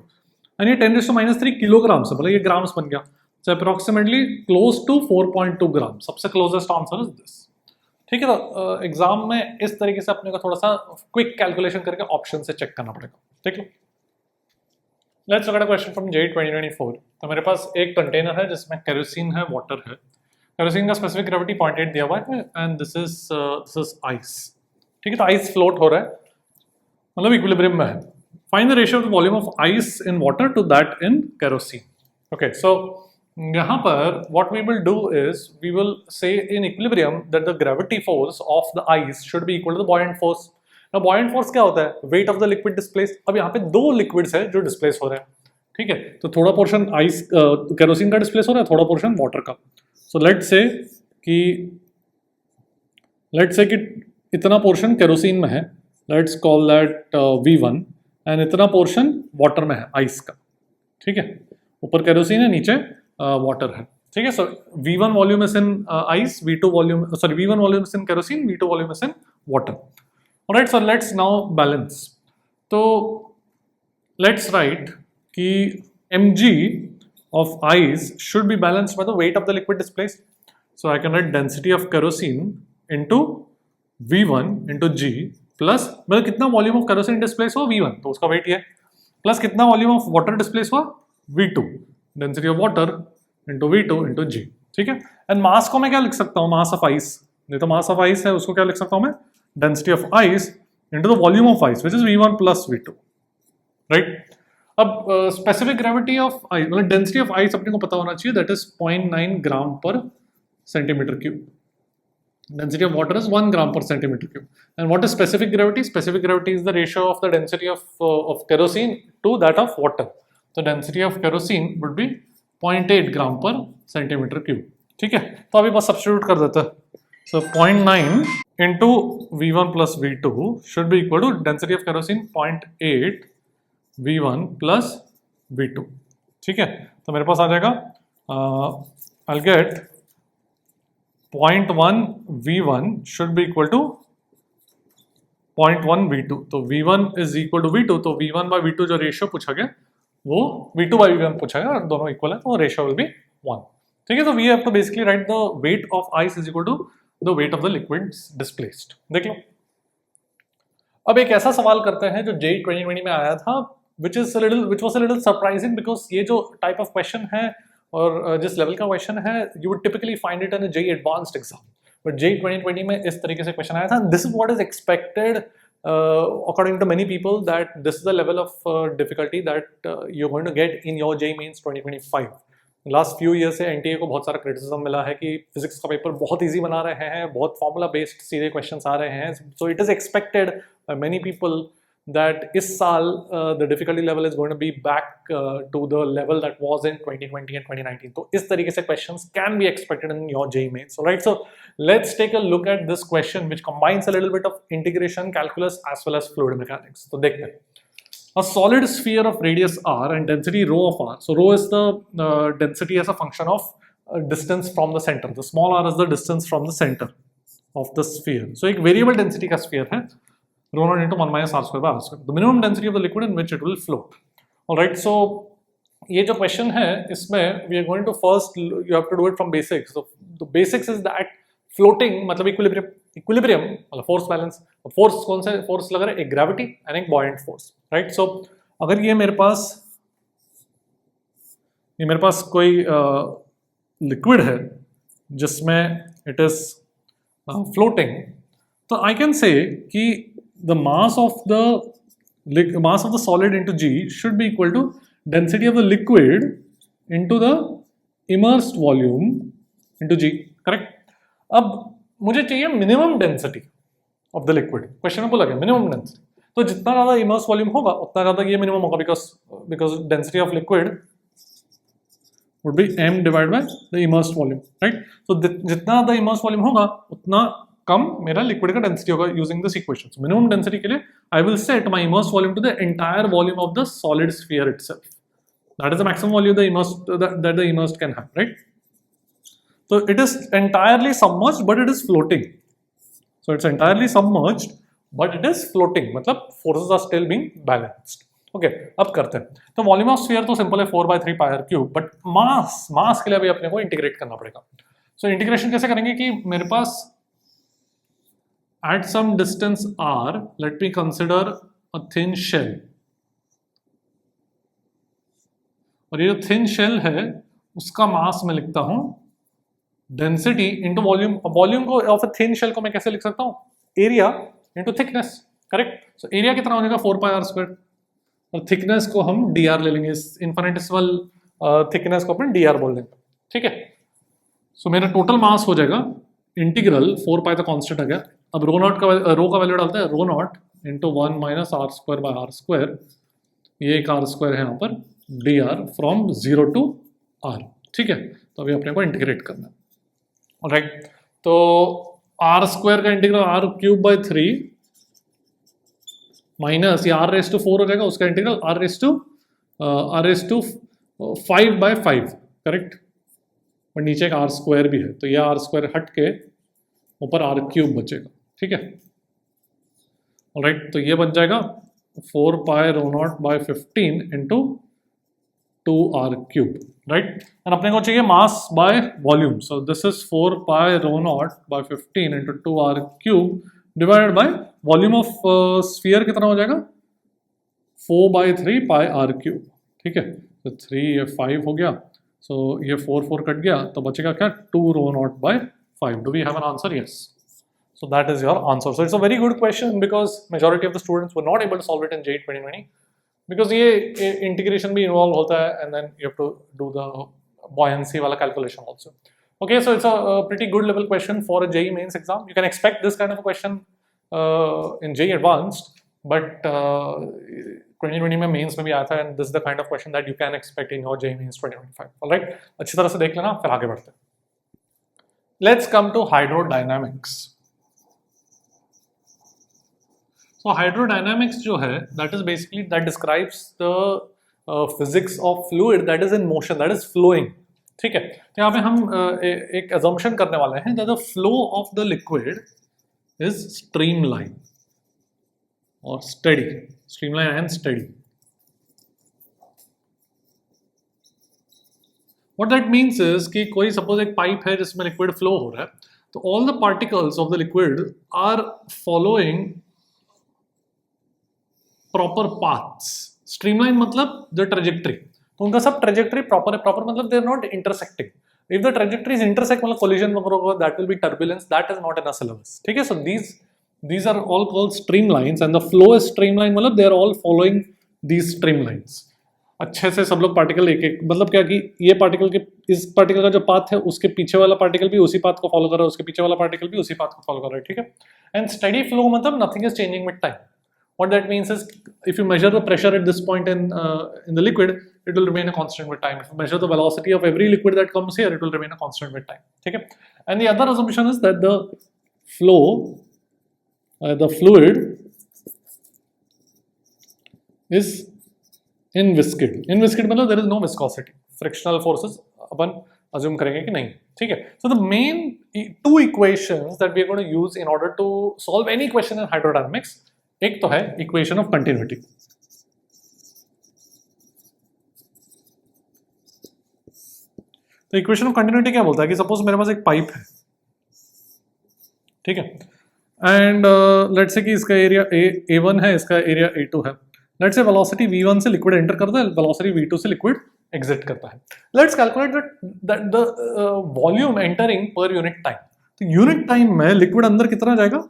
And ये 10⁻³ किलोग्राम से, मतलब ये ग्राम्स बन गया. So approximately close to 4.2 ग्राम. सबसे closest answer is this. ठीक है, तो एग्जाम में इस तरीके से अपने को थोड़ा सा क्विक कैलकुलेशन करके ऑप्शन से चेक करना पड़ेगा. ठीक है, let's look at a question from JEE 2024. तो मेरे पास एक कंटेनर है जिसमें केरोसिन है, वाटर है. केरोसिन का स्पेसिफिक ग्रेविटी 0.8 दिया हुआ है एंड दिस इज आइस. ठीक है, तो आइस फ्लोट हो रहा है, मतलब इक्विलिब्रियम में है. Find the ratio of the volume of ice in water to that in kerosene. Okay, so यहाँ पर what we will do is we will say in equilibrium that the gravity force of the ice should be equal to the buoyant force. Now buoyant force क्या होता है? Weight of the liquid displaced. अब यहाँ पे दो liquids है जो displace हो रहे हैं. ठीक है, तो थोड़ा पोर्शन आइस केरोसिन का डिस्प्लेस हो रहा है, थोड़ा पोर्शन वाटर का. सो लेट्स से कि इतना पोर्शन केरोसिन में है, let's call that V1, and इतना पोर्शन वाटर में है, आइस का. ठीक है, ऊपर केरोसिन है, नीचे वाटर है. ठीक है, सो V1 volume is in ice, V1 volume is in kerosene, V2 volume is in water. Alright, so let's now balance. तो लेट्स राइट कि mg of ice should be balanced by the weight of the liquid displaced. So I can write density of kerosene into V1 into G plus मतलब कितना volume of kerosene displace हुआ V1, तो उसका wait ये है, plus कितना volume of water displace हुआ V2, density of water into V2 into G. ठीक है, एंड मास को मैं क्या लिख सकता हूँ? Mass of ice. नहीं तो मास ऑफ आइस है, उसको क्या लिख सकता हूँ मैं? Density of ice into the volume of ice which is V1 plus V2. Right. अब स्पेसिफिक ग्रेविटी ऑफ आइस मतलब डेंसिटी ऑफ आइस अपने को पता होना चाहिए, दैट इज 0.9 ग्राम पर centimetre cube. Density of water is 1 gram per centimeter cube. And what is specific gravity? Specific gravity is the ratio of the density of kerosene to that of water. So density of kerosene would be 0.8 gram per centimeter cube. ठीक है, तो अभी बस substitute कर देते हैं. So 0.9 into V1 plus V2 should be equal to density of kerosene 0.8 V1 plus V2. ठीक है, तो मेरे पास आ जाएगा I will get 0.1 V1 should be equal to 0.1 V2, तो V1 is equal to V2, तो V1 बाय V2 जो रेशियो पूछा गया वो V2 बाय V1 पूछा गया और दोनों इक्वल है, तो रेशियो विल बी 1. ठीक है, तो we have to basically write the weight of ice is equal to the weight of the liquids displaced. देख लो, अब एक ऐसा सवाल करते हैं जो JEE 2020 में आया था, which was a little surprising because ये जो टाइप ऑफ क्वेश्चन है और जिस लेवल का क्वेश्चन है, you would typically find it in a JEE advanced exam, but JEE 2020 में इस तरीके से क्वेश्चन आया था. This is what is expected according to many people, that this is the level of difficulty that you're going to get in your JEE Mains 2025. Last few year से NTA को बहुत सारा क्रिटिसिज्म मिला है कि physics का paper बहुत easy बना रहे हैं, बहुत फॉर्मूला बेस्ड सीधे क्वेश्चंस आ रहे हैं. सो it is expected by many people that इस साल the difficulty level is going to be back to the level that was in 2020 and 2019. तो इस तरीके से questions can be expected in your JEE Mains. So right, so let's take a look at this question which combines a little bit of integration, calculus as well as fluid mechanics. तो देखते हैं. A solid sphere of radius r and density rho of r. So rho is the density as a function of distance from the center. The small r is the distance from the center of the sphere. So एक variable density का sphere है, rho naught into 1 minus r square by r square. The minimum density of the liquid in which it will float. All right. So ये जो question है, इसमें we are going to first you have to do it from basics. So the basics is that floating मतलब equilibrium मतलब force balance. Force कौन सा force लग रहा है? एक ग्रेविटी एंड एक बॉयंट फोर्स. राइट. सो अगर ये मेरे पास कोई लिक्विड है जिसमें इट इज फ्लोटिंग, तो आई कैन से कि the mass of the solid into G should be equal to density of the liquid into the immersed volume into G. Correct. अब मुझे चाहिए minimum density of the liquid. Question में बोला गया minimum density, तो जितना ज्यादा इमर्स वॉल्यूम होगा उतना ज्यादा ये मिनिमम होगा, because density of liquid would be m divide by the immersed volume. Right. तो जितना ज्यादा इमर्स वॉल्यूम होगा उतना कम मेरा लिक्विड का डेंसिटी होगा using this equation. Minimum density के लिए I will set my immerse volume to the entire volume of the solid sphere itself. That is the maximum volume that the immersed can have. Right. So it is entirely submerged but it is floating. So it's entirely submerged but it is floating, मतलब forces are still being balanced. Okay, अब करते हैं. तो volume of sphere तो simple है 4/3 pi are cube, but mass के लिए भी अपने को इंटीग्रेट करना पड़ेगा. सो इंटीग्रेशन कैसे करेंगे कि मेरे पास at some distance r, let me consider a thin shell, और ये जो थिन शेल है उसका मास मैं लिखता हूं डेंसिटी इंटू वॉल्यूम. वॉल्यूम को ऑफ अ थिन शेल को मैं कैसे लिख सकता हूं? Area into thickness. Correct. So area कितना हो जाएगा 4πr², और थिकनेस को हम dr ले लेंगे. इन्फिनिटेसिमल थिकनेस को अपन dr बोल देंगे. ठीक है. सो मेरा टोटल मास हो जाएगा इंटीग्रल 4π तो कांस्टेंट आ गया. अब रो का वैल्यू डालते हैं, रो नॉट इंटू 1 माइनस r²/r². ये एक r² है यहाँ पर, dr फ्रॉम 0 to r. ठीक है. तो अभी अपने को इंटीग्रेट करना है. राइट. तो r² का इंटीग्रल r³/3 माइनस ये r⁴ हो जाएगा, उसका इंटीग्रल r⁵5/5. करेक्ट. और नीचे एक r² भी है, तो ये r² हट के ऊपर r³ बचेगा. ठीक है. राइट. तो ये बन जाएगा 4π ρ0/15 इंटू 2r³. राइट. एंड अपने को चाहिए mass by volume. So this is 4π ρ0/15 into 2r³ divided by volume of sphere कितना हो जाएगा 4/3 पाई r³. ठीक है. तो 3 ये 5 हो गया. सो ये 4 कट गया, तो बचेगा क्या 2 ρ0/5. Do we have an answer? Yes. So that is your answer. So it's a very good question because majority of the students were not able to solve it in JEE 2020 because ये integration भी involve होता है and then you have to do the buoyancy वाला calculation also. Okay, so it's a pretty good level question for a JEE mains exam. You can expect this kind of a question in JEE advanced, but 2020 में mains में भी आया था and this is the kind of question that you can expect in your JEE mains 2025. All right, अच्छी तरह से देख लेना, फिर आगे बढ़ते हैं. Let's come to hydrodynamics. So hydrodynamics जो है that is basically that describes the physics of fluid that is in motion, that is flowing, ठीक है। तो यहाँ पे हम एक अजम्पशन करने वाले हैं that the flow of the liquid is streamline और steady, streamline and steady. What that means is कि कोई सपोज एक पाइप है जिसमें लिक्विड फ्लो हो रहा है, तो all the particles of the liquid are following proper paths. Streamline मतलब द ट्रेजेक्टरी, तो उनका सब ट्रेजेक्टरी प्रॉपर है। प्रॉपर मतलब they are not intersecting. If the trajectory is intersect मतलब कोलिजन वगैरह होगा, that will be turbulence, that is not in a syllabus, ठीक है। सो these are all called streamlines and the flow is streamline मतलब they are all following these streamlines। अच्छे से सब लोग पार्टिकल एक एक, मतलब क्या कि ये पार्टिकल के, इस पार्टिकल का जो पाथ है उसके पीछे वाला पार्टिकल भी उसी पाथ को फॉलो कर रहा है, उसके पीछे वाला पार्टिकल भी उसी पाथ को फॉलो कर रहा है, ठीक है। एंड स्टेडी फ्लो मतलब nothing is changing with time. What that means is if you measure the pressure at this point in the liquid, it will remain a constant with time. If you measure the velocity of every liquid that comes here, it will remain a constant with time, okay? And the other assumption is that the flow, the fluid is inviscid. Inviscid मतलब there is no viscosity. Frictional forces upon assume करेंगे कि नहीं, ठीक है। So the main two equations that we are going to use in order to solve any question in hydrodynamics, एक तो है equation of continuity. तो इक्वेशन ऑफ कंटिन्यूटी क्या बोलता है कि सपोज मेरे पास एक पाइप है, ठीक है, एंड लेट्स से कि इसका एरिया A1 है, इसका एरिया A2 है। लेट्स से वेलोसिटी V1 से लिक्विड एंटर करता है, वेलोसिटी V2 से लिक्विड एग्जिट करता है। Let's calculate the volume entering पर यूनिट टाइम। तो यूनिट टाइम में लिक्विड अंदर कितना जाएगा,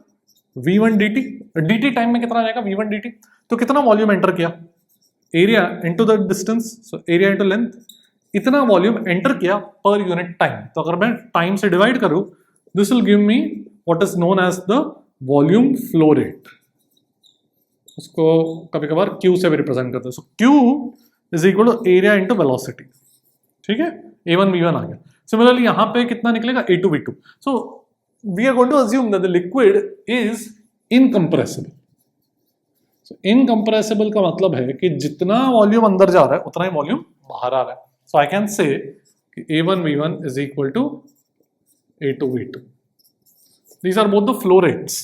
V1 dt, dt टाइम में कितना जाएगा V1 dt। तो कितना वॉल्यूम एंटर किया, area into the distance, so area into length, इतना वॉल्यूम एंटर किया पर यूनिट टाइम। तो अगर मैं टाइम से डिवाइड करूं, this will give me what is known as the volume flow rate. उसको कभी कभार Q से भी रिप्रेजेंट करते हैं। So Q is equal to area into velocity, ठीक है। A1 V1 आ गया। सिमिलरली यहां पे कितना निकलेगा A2 V2। So we are going to assume that the liquid is incompressible. So incompressible का मतलब है कि जितना वॉल्यूम अंदर जा रहा है उतना ही वॉल्यूम बाहर आ रहा है। So I can say कि A1 V1 is equal to A2 V2. These are both the flow rates.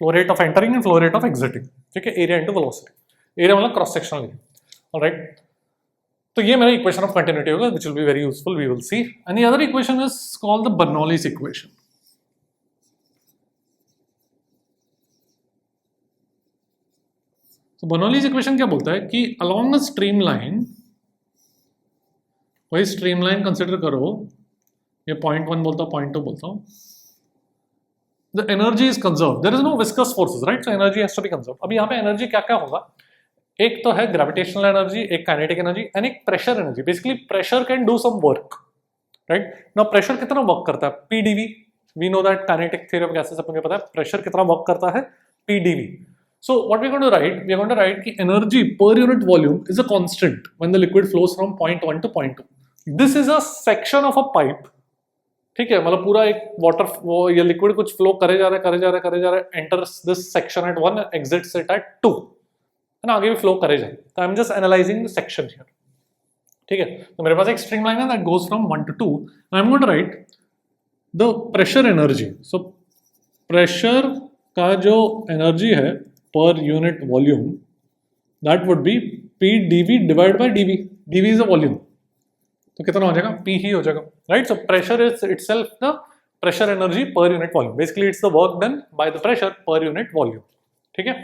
Flow rate of entering and flow rate of exiting. ठीक है, area into velocity. Area मतलब cross sectional area. All right. तो ये मेरा equation of continuity होगा, which will be very useful. We will see. And the other equation is called the Bernoulli's equation. तो Bernoulli's equation क्या बोलता है कि अलोंग अ स्ट्रीमलाइन, वही स्ट्रीमलाइन कंसिडर करो, ये पॉइंट 1 बोलता हूँ, पॉइंट 2 बोलता हूँ, the energy is conserve, there is no viscous forces, right. So energy has to be conserve. अभी यहाँ पे एनर्जी क्या क्या होगा, एक तो है ग्रेविटेशनल एनर्जी, एक काइनेटिक एनर्जी एंड एक pressure energy. Basically pressure can do some work, right. Now pressure कितना वर्क करता है, PdV। We know that kinetic theory of gases अपन को पता है प्रेशर कितना वर्क करता है, PdV। So what we're going to write? We're going to write कि energy per unit volume is a constant when the liquid flows from point 1 to point 2. This is a section of a pipe, ठीक है। मतलब पूरा एक water, वो ये liquid कुछ flow करे जा रहा है, enters this section at 1, exits it at 2, है ना, आगे भी फ्लो करे जा रहा है। तो I'm just analyzing the section here, ठीक है। तो मेरे पास एक स्ट्रीमलाइन है that goes from 1 to 2, and I'm going to write the pressure energy. So pressure का जो energy है per unit volume, that would be PdV divided by dV. dV is a volume, तो कितना हो जाएगा, P ही हो जाएगा, right? So pressure is itself the pressure energy per unit volume. Basically it's the work done by the pressure per unit volume, ठीक है।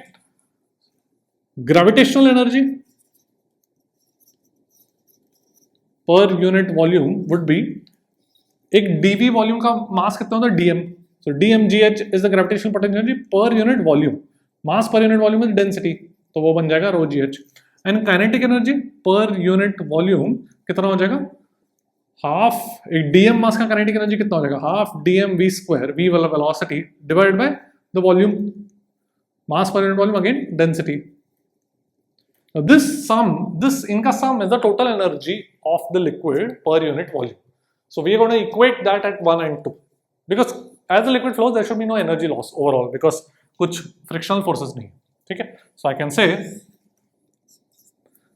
Gravitational energy per unit volume would be, एक dV volume का मास कितना होता है, dm. So dmgh is the gravitational potential energy per unit volume. मास पर unit volume is density, तो वो बन जाएगा ρgh। एंड काइनेटिक एनर्जी पर यूनिट वॉल्यूम कितना हो जाएगा, हाफ, एक डीएम मास का काइनेटिक एनर्जी कितना हो जाएगा, half dm v square, v वाला velocity divided by the volume, mass पर unit volume again density. this इनका sum is the total energy of the liquid per unit volume. So we are going to equate that at 1 and 2, because as the liquid flows there should be no energy loss overall because कुछ frictional forces नहीं, ठीक है। So I can say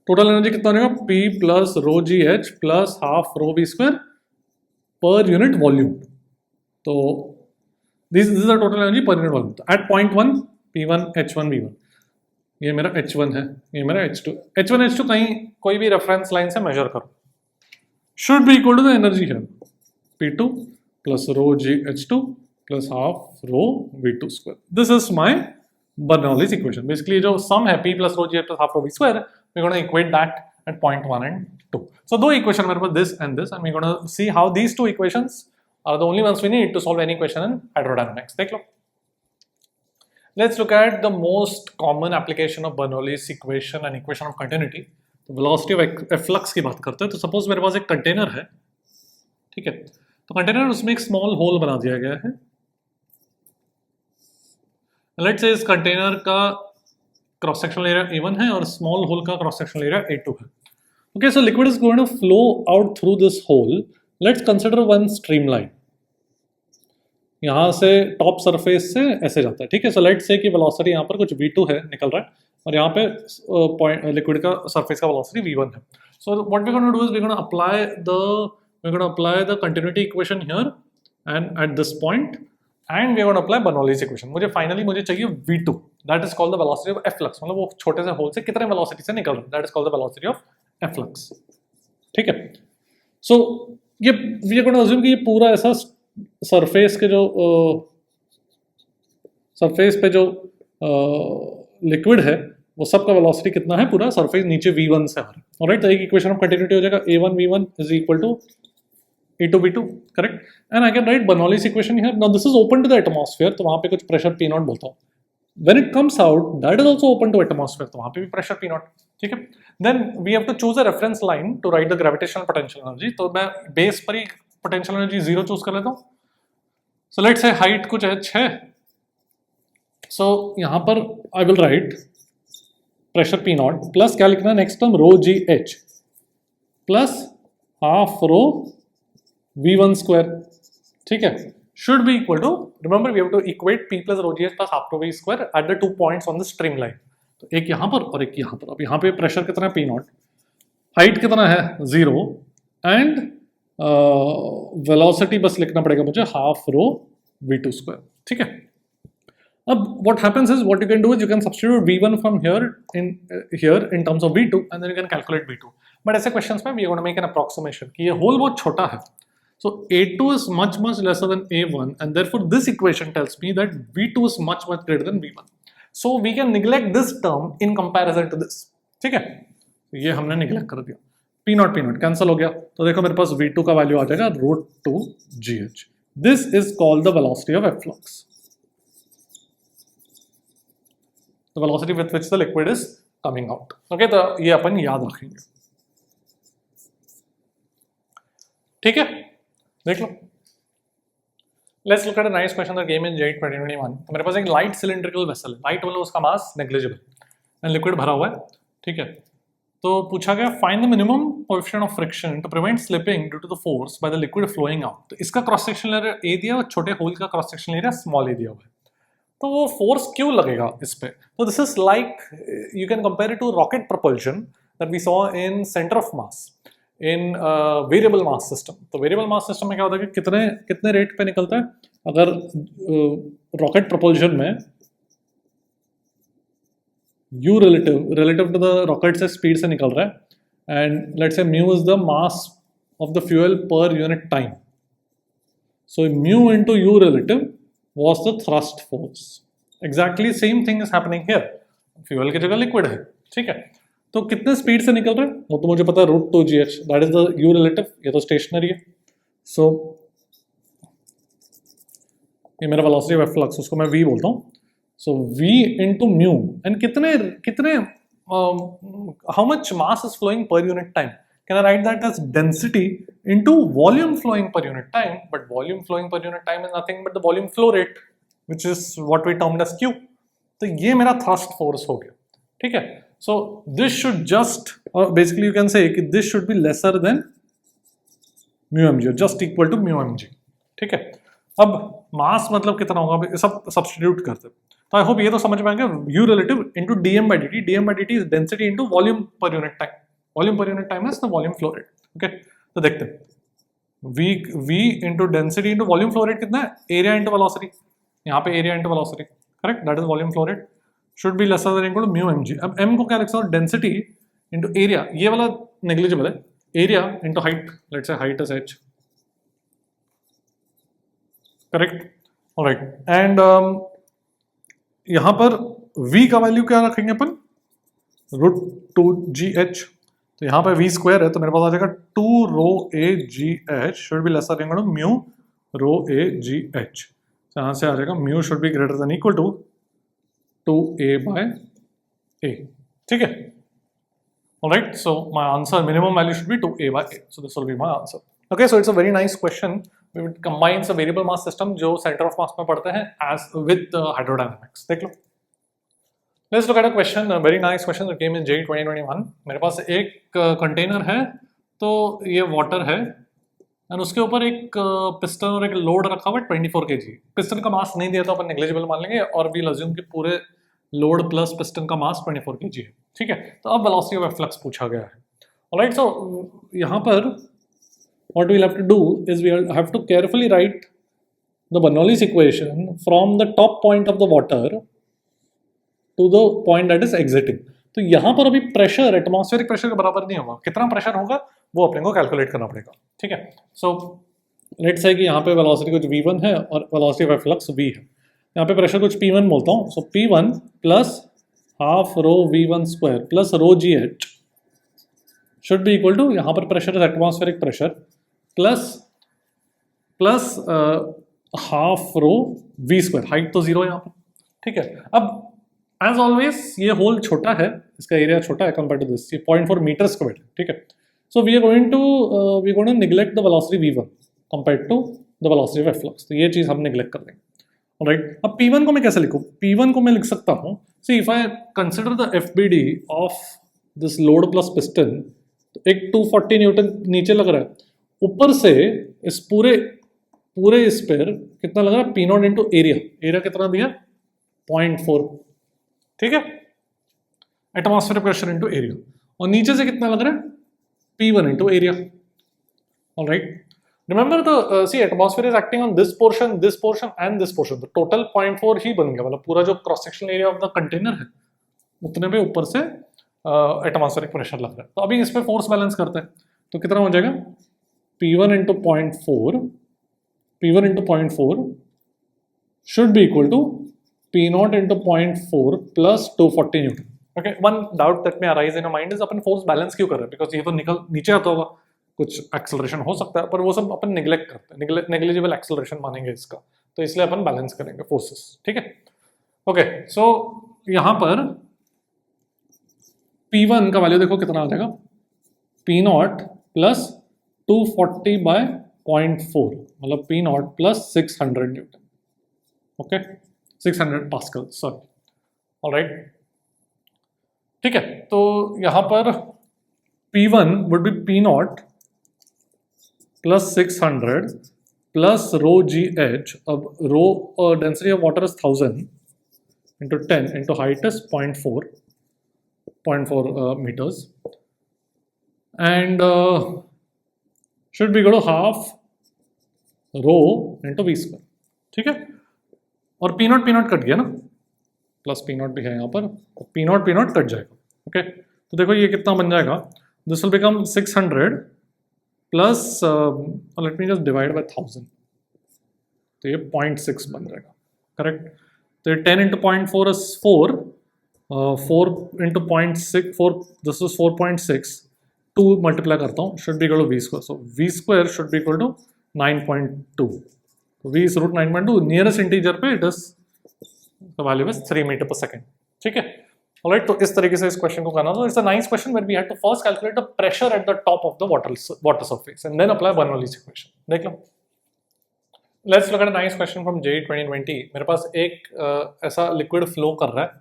total energy कितना बनेगा, P plus rho g h plus half rho v square पर unit volume. तो this is the total energy पर unit volume. At point 1 P1 H1 V1, ये मेरा H1 है, ये मेरा H2। H1 H2 कहीं कोई भी रेफरेंस लाइन से मेजर करो, should be equal to the energy है P2 plus rho g H2 plus half rho V2 square. This is my Bernoulli's equation. Basically जो सम है P plus rho g plus half rho V square, we're going to equate that at point 1 and 2. So दो equation मेरे पास, this and this, and we're going to see how these two equations are the only ones we need to solve any equation in hydrodynamics. देख लो। Let's look at the most common application of Bernoulli's equation and equation of continuity. तो velocity of efflux की बात करते हैं। तो suppose मेरे पास एक कंटेनर है, ठीक है, तो कंटेनर उसमें एक स्मॉल होल बना दिया गया है। Let's say इस कंटेनर का क्रॉस सेक्शनल एरिया A1 है और स्मॉल होल का क्रॉस सेक्शनल एरिया A2 है। Okay, so liquid is going to flow out through this hole. Let's consider one streamline. यहाँ से टॉप सरफेस से ऐसे जाता है, ठीक है। सो लेट्स से कि वेलोसिटी यहाँ पर कुछ V2 है, निकल रहा है, और यहाँ पे लिक्विड का सरफेस का वेलोसिटी V1 है। So what we gonna do is we gonna apply the continuity equation here and at this point, and we gonna apply Bernoulli's equation. मुझे चाहिए V2, that is called the velocity of efflux. मतलब वो छोटे से whole से कितने velocity से निकल रहा है, that is called the velocity of efflux, ठीक है। सो ये वी आर गोना अज्यूम कि ये पूरा ऐसा सरफेस के जो सरफेस पे जो लिक्विड है वो सबका वेलोसिटी कितना है, पूरा सरफेस नीचे V1 से आ रहा है, ऑलराइट। तो एक इक्वेशन ऑफ कंटिन्यूटी हो जाएगा A1 V1 is equal to E2 V2, correct. And I can write Bernoulli's equation here. Now this is open to the atmosphere, तो वहां पे कुछ प्रेशर P0 बोलता हूं। When it comes out, that is also open to atmosphere, तो वहां पे भी प्रेशर P0, ठीक है। Then we have to choose a reference line to write the gravitational potential energy। तो मैं बेस पर ही potential energy 0 चूज कर लेता हूँ। So let's say height कुछ h है, so यहाँ पर I will write pressure P0 plus क्या लिखना है next term, rho g h plus half rho V1 square, ठीक है, should be equal to, remember we have to equate P plus rho g h plus half rho v square at the 2 points on the streamline। तो एक यहाँ पर और एक यहाँ पर। अब यहाँ पे प्रेशर कितना है P0, हाइट कितना है 0, एंड वेलोसिटी बस लिखना पड़ेगा मुझे हाफ रो V2 स्क्वायर, ठीक है। अब what happens is, what you can do is you can substitute V1 from here in terms of V2 and then you can calculate V2। But ऐसे questions में we are going to make an approximation कि ये whole बहुत छोटा है, so A2 is much lesser than A1, and therefore this equation tells me that V2 is much greater than V1। So we can neglect this term in comparison to this, ठीक है। ये हमने neglect कर दिया, P0 cancel हो गया, तो देखो मेरे पास V2 का वैल्यू आ जाएगा √2gh। This is called the velocity of efflux, the velocity with which the liquid is coming out। Okay, तो ये अपन याद रखेंगे, ठीक है। देख लो, let's look at a nice question that came in JEE 2021। तो मेरे पास एक लाइट सिलिंड्रिकल वेसल है, लाइट मतलब उसका मास नेग्लिजिबल एंड लिक्विड भरा हुआ है, ठीक है। तो पूछा गया find the minimum coefficient of friction to prevent slipping due to the force by the liquid flowing out. तो इसका क्रॉस सेक्शनल एरिया A दिया और छोटे होल का cross sectional area small a दिया हुआ है, तो वो फोर्स क्यों लगेगा इस पे। तो this is like, you can compare it to rocket propulsion that we saw in centre of mass in variable mass system. तो वेरिएबल मास सिस्टम में क्या होता है कि कितने रेट पे निकलता है। अगर रॉकेट प्रोपल्शन में u relative to the rocket से स्पीड से निकल रहा है, and let's say mu is the mass of the fuel पर unit time, so mu into u relative was the thrust force। Exactly same thing is happening here, fuel की जगह liquid है, ठीक है। तो कितने स्पीड से निकल रहा है वो तो मुझे पता है √2gh, that is the u relative, ये तो स्टेशनरी है। सो ये मेरा वेलोसिटी ऑफ फ्लक्स, उसको मैं v बोलता हूँ। So v into mu, and कितने how much mass is flowing per unit time, can I write that as density into volume flowing per unit time, but volume flowing per unit time is nothing but the volume flow rate, which is what we termed as q। तो ये मेरा thrust force हो गया, ठीक है। So this should just, or basically you can say कि this should be lesser than mu mg, or just equal to mu mg, ठीक है। अब मास मतलब कितना होगा, सब सब्स्टिट्यूट करते हैं। तो आई होप ये तो समझ में आएगा, U relative into dm by dt, dm by dt is density into volume per unit time, volume per unit time is the volume flow rate. Okay, तो देखते हैं V into density into volume flow rate कितना है, area into velocity, यहाँ पे area into velocity, correct, that is volume flow rate, should be lesser than equal to mu mg. अब m को क्या लिख सकता हूँ, डेंसिटी into एरिया, ये वाला नेग्लिजिबल है, area into height, let's say height is h, correct, alright, and यहाँ पर v का वैल्यू क्या रखेंगे अपन, √2gh, तो यहाँ पे v स्क्वायर है तो मेरे पास आ जाएगा 2 rho a g h should be lesser than equal to mu rho a g h, तो यहाँ से आ जाएगा mu should be greater than equal to 2a by a, ठीक है, alright, so my answer minimum value should be 2a by a, so this will be my answer. Okay, so it's a very nice question, combines a variable mass system जो centre of mass में पढ़ते हैं as with hydrodynamics. देख लो, let's look at a question, very nice question that came in JEE 2021. मेरे पास एक container है, तो ये वाटर है एंड उसके ऊपर एक पिस्टन और एक लोड रखा हुआ है 24 kg. पिस्टन का मास नहीं दिया तो अपन नेग्लिजिबल मान लेंगे और वी अज्यूम कि पूरे लोड प्लस पिस्टन का मास 24 kg है, ठीक है. तो अब वेलोसिटी ऑफ फ्लक्स पूछा गया है. ऑलराइट, सो यहाँ पर what we'll have to do is we'll have to carefully write the Bernoulli's equation from the top point of the water to the point that is exiting. तो यहाँ पर अभी pressure atmospheric pressure के बराबर नहीं होगा, कितना प्रेशर होगा वो अपने को कैलकुलेट करना पड़ेगा, ठीक है. सो लेट्स से कि यहाँ पे वेलोसिटी कुछ v1 है और वेलोसिटी ऑफ फ्लक्स v है, यहाँ पे प्रेशर कुछ p1 बोलता हूँ, so p1 plus half rho v1 square plus rho gh should be equal to, यहाँ पर pressure is atmospheric pressure plus half rho v square, height तो जीरो यहाँ पर, ठीक है. अब एज ऑलवेज ये होल छोटा है, इसका एरिया छोटा है कंपेयर टू दिस, ये 0.4 मीटर स्क्वायर, ठीक है. So we are going to neglect the velocity v1 compare to the velocity of flux, तो ये चीज हम निगलेक्ट कर देंगे. ऑलराइट, अब p1 को मैं कैसे लिखूं, p1 को मैं लिख सकता हूं, see if I consider the FBD of this load plus piston, तो एक 240 न्यूटन नीचे लग रहा है, ऊपर से इस पूरे इस पर कितना लग रहा है, P0 इंटू एरिया कितना दिया 0.4, ठीक है, एटमॉस्फेरिक प्रेशर इंटू एरिया, और नीचे से कितना लग रहा है P1 into area. Alright, remember the see atmosphere is acting on this portion and this portion, तो टोटल 0.4 ही बन गया, मतलब पूरा जो cross sectional area of the container है उतने पे ऊपर से एटमॉस्फेरिक प्रेशर लग रहा है. तो अभी इस पे फोर्स बैलेंस करते हैं, तो कितना हो जाएगा P1 into 0.4 should be equal to P0 into 0.4 plus 240 Newton. Okay, one doubt that may arise in mind is upon force balance क्यों कर रहे हैं, बिकॉज ये तो नीचे आता होगा, कुछ एक्सेलरेशन हो सकता है, पर वो सब अपन निगलेक्ट करते हैं, नेग्लिजिबल एक्सेलरेशन मानेंगे इसका, तो इसलिए अपन बैलेंस करेंगे फोर्सेस, ठीक है. ओके, सो यहाँ पर P1 का वैल्यू देखो कितना आ जाएगा, P0 प्लस 240 बाय 0.4, मतलब P0 plus 600 Newton, okay, 600 pascal, sorry. Alright, ठीक है, तो यहाँ पर P1 would be P0 plus 600 plus rho GH. अब rho density of water is 1000 into 10 into height is 0.4 meters, and should be equal to half rho into v square, ठीक है. और P0 cut गया ना, प्लस P0 भी है यहाँ पर, तो P0 कट जाएगा. ओके, तो देखो ये कितना बन जाएगा, this will become 600 plus, let me just divide by 1000, तो ये 0.6 बन जाएगा, करेक्ट. तो ये 10 into 0.4 is 4, 4 into 0.6, 4, this is 4.6, 2 multiply करता हूँ, should be equal to v square, so v square should be equal to 9.2, तो v is root 9.2, nearest integer पे it is the value is 3 metre per second, ठीक है. Alright, तो इस तरीके से इस क्वेश्चन को करना. तो it's a nice question where we had to first calculate the pressure at the top of the water surface and then apply Bernoulli's equation. देख लो, let's look at a nice question from JEE 2020. मेरे पास एक ऐसा liquid flow कर रहा है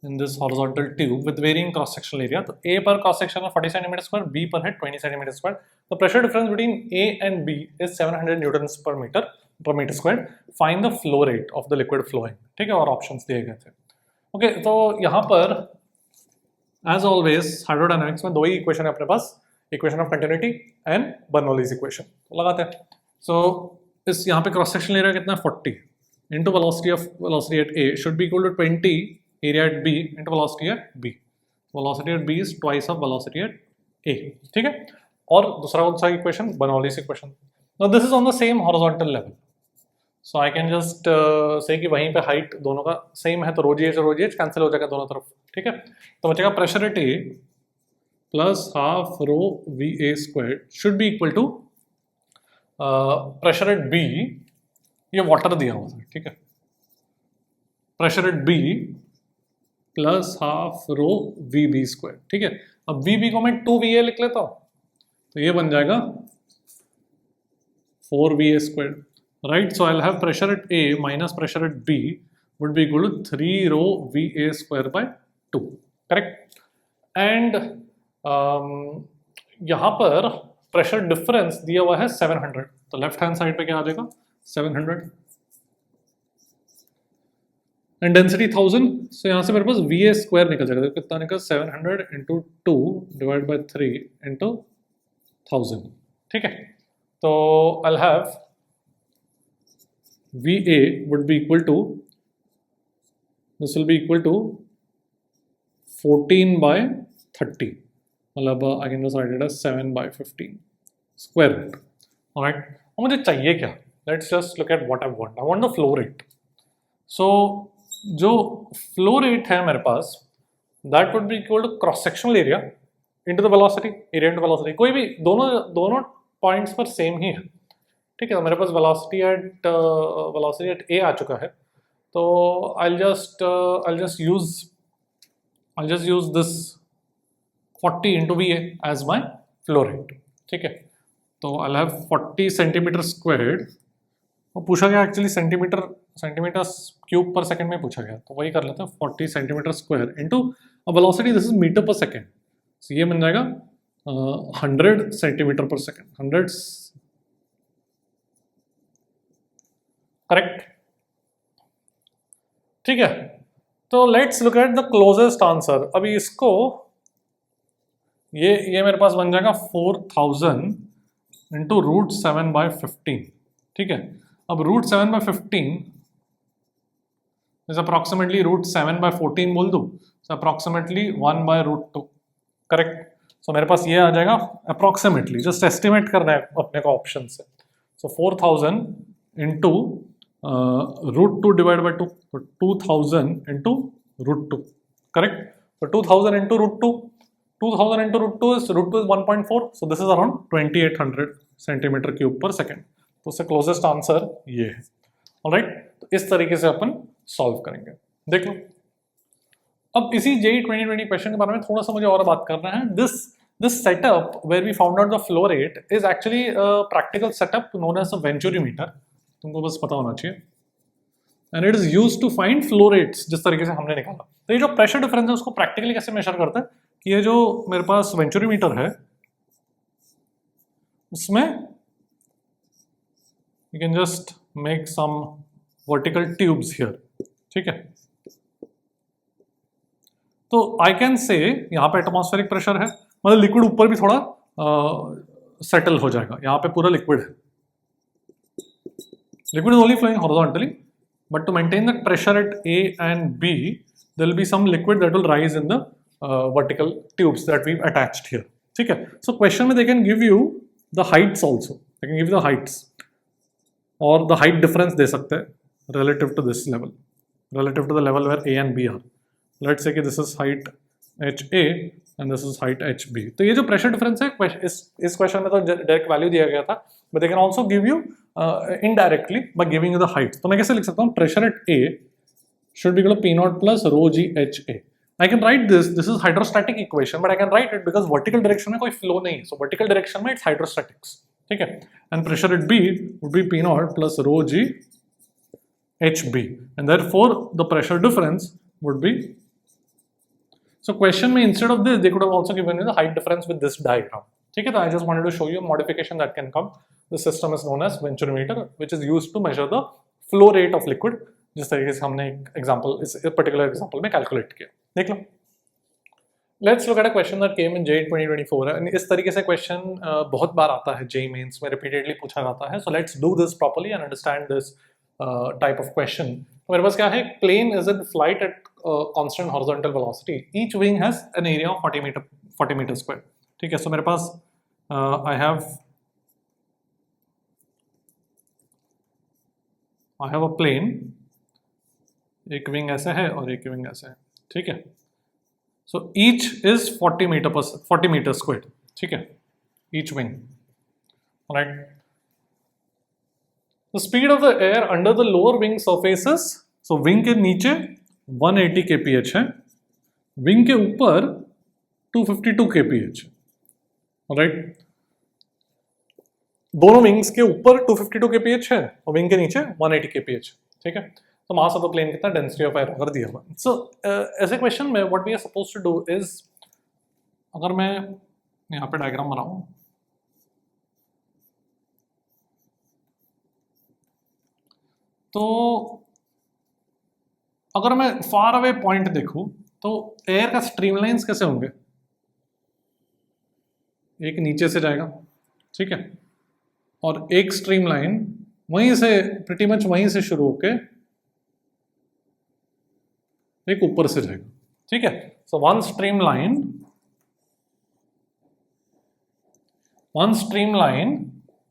in this horizontal tube with varying cross sectional area. तो A पर cross section है 40 cm square, B पर है 20 cm square. The pressure difference between A and B is 700 newtons per meter. per meter squared. Find the flow rate of the liquid flowing. ठीक है, और options दिए गए थे. ओके, तो यहाँ पर एज ऑलवेज हाइड्रोडायनामिक्स में दो ही इक्वेशन है अपने पास, equation of continuity and Bernoulli's equation. तो लगाते हैं. सो इस यहाँ पे क्रॉस सेक्शन एरिया कितना है 40 into velocity at A should be equal to 20 area at B into velocity at B. Velocity at B is twice of velocity at A. ठीक है, और दूसरा कौन सा equation, Bernoulli's equation. Now this is on the same horizontal level, so I can just say कि वहीं पे height दोनों का सेम है, तो रो जी एच कैंसिल हो जाएगा दोनों तरफ. ठीक है, तो बचेगा pressure at A plus half rho V A square should be equal to pressure at B, ये वाटर दिया हुआ है. ठीक है, pressure at B plus half rho V B square. ठीक है, अब वी बी को मैं 2va लिख लेता हूं, तो ये बन जाएगा 4va square. Right, so I will have pressure at A minus pressure at B would be equal to 3 rho va square by 2. Correct. And यहां पर प्रेशर डिफरेंस दिया हुआ है 700, तो लेफ्ट हैंड साइड पे क्या आ जाएगा 700 एंड डेंसिटी 1000. सो यहाँ से मेरे पास va स्क्वायर निकल जाएगा. तो कितना निकल 700 इंटू 2 डिवाइड बाई 3 इंटू 1000. ठीक है, तो आई will have va would be equal to, this will be equal to 14 by 30, मतलब I can just write it as 7 by 15 square root. Alright, और मुझे चाहिए क्या, let's just look at what I want. I want the flow rate. So जो flow rate है मेरे पास, that would be equal to cross sectional area into the velocity, area into velocity. कोई भी दोनों पॉइंट्स पर सेम ही है. ठीक है, तो मेरे पास वेलोसिटी एट ए आ चुका है, तो I'll just use this 40 into VA as my flow rate. ठीक है, तो I'll have 40 सेंटीमीटर स्क्वायर्ड, और पूछा गया actually centimetre cube per second में पूछा गया, तो वही कर लेते हैं 40 centimetre square into velocity, this is metre per second, so ये बन जाएगा 100 सेंटीमीटर पर सेकंड. 100, करेक्ट. ठीक है, तो let's look at the closest answer. अभी इसको ये मेरे पास बन जाएगा 4000 इंटू रूट 7 बाय 15. ठीक है, अब root 7 by 15 is approximately root 7 by 14 बोल दूं, so approximately 1 by root 2. Correct, so मेरे पास ये आ जाएगा अप्रॉक्सीमेटली, जस्ट एस्टिमेट करना है अपने को ऑप्शन से. So 4000 into root 2 divide by 2, तो 2000 इंटू रूट 2. करेक्ट, तो 2000 into root 2, 2000 into root 2 is 1.4, so this is around 2800 centimetre cube per second. तो उससे क्लोजेस्ट आंसर ये है. ऑलराइट, तो इस तरीके से अपन सॉल्व करेंगे. देख लो, अब इसी JEE 2020 क्वेश्चन के बारे में थोड़ा सा मुझे और बात करना है. This setup where we found out the flow rate is actually practical setup known as a venturimeter. तुमको बस पता होना चाहिए. And it is used to find flow rates, जिस तरीके से हमने निकाला. तो ये जो प्रेशर डिफरेंस है उसको प्रैक्टिकली कैसे मेजर करते हैं, कि ये जो मेरे पास वेंचुरीमीटर है उसमें you can just make some vertical tubes here. ठीक है, तो आई कैन से यहाँ पे एटमॉस्फेरिक प्रेशर है, मतलब लिक्विड ऊपर भी थोड़ा सेटल हो जाएगा. यहाँ पे पूरा लिक्विड है, liquid is only flowing horizontally, but to maintain the pressure at A and B, there will be some liquid that will rise in the vertical tubes that we've attached here. ठीक है, so question में they can give you the heights also. They can give you the heights or the height difference दे सकते हैं relative to this level, relative to the level where A and B are. Let's say कि this is height HA and this is height HB. तो ये जो pressure difference है इस question में तो डायरेक्ट वैल्यू दिया गया था, but they can also give you indirectly by giving you the height. तो मैं कैसे लिख सकता हूँ, pressure at A should be equal to P naught plus rho g H A. I can write this is hydrostatic equation, but I can write it because vertical direction में कोई flow नहीं है, so vertical direction में it's hydrostatics. ठीक है, and pressure at B would be P naught plus rho g H B, and therefore the pressure difference would be. So question में instead of this they could have also given you the height difference with this diagram. ठीक है, तो I just wanted to show you modification that can come. The system is known as venturimeter which is used to measure the flow rate of liquid, जिस तरीके से हमने एक example इस particular example में कैलकुलेट किया. देख लो. Let's look at a question that came in JEE 2024. इस तरीके से क्वेश्चन बहुत बार आता है JEE मेंस में, रिपीटेडली पूछा जाता है. So let's do this properly and understand this type of question. मेरे पास क्या है, plane is in flight at constant horizontal velocity, each wing has an area of 40 metre square. ठीक है, सो मेरे पास आई हैव अ प्लेन, एक wing ऐसे है और एक विंग ऐसे है. ठीक है, so each is 40 meter squared. ठीक है, each wing. Alright. The speed of the air under the lower wing surfaces, so wing के नीचे 180 kph है, wing के ऊपर 252 kph है. Alright. दोनों wings के ऊपर 252 kph है और wing के नीचे 180 kph. ठीक है, तो मास ऑफ द प्लेन कितना, डेंसिटी ऑफ एयर कर दिया हुआ. सो ऐसे क्वेश्चन में what we are supposed to do is, अगर मैं यहाँ पे डायग्राम बनाऊं, तो अगर मैं फार अवे पॉइंट देखूं तो एयर का स्ट्रीमलाइंस कैसे होंगे, एक नीचे से जाएगा. ठीक है, और एक स्ट्रीमलाइन वहीं से प्रीटी मच वहीं से शुरू होके एक ऊपर से जाएगा. ठीक है, so one streamline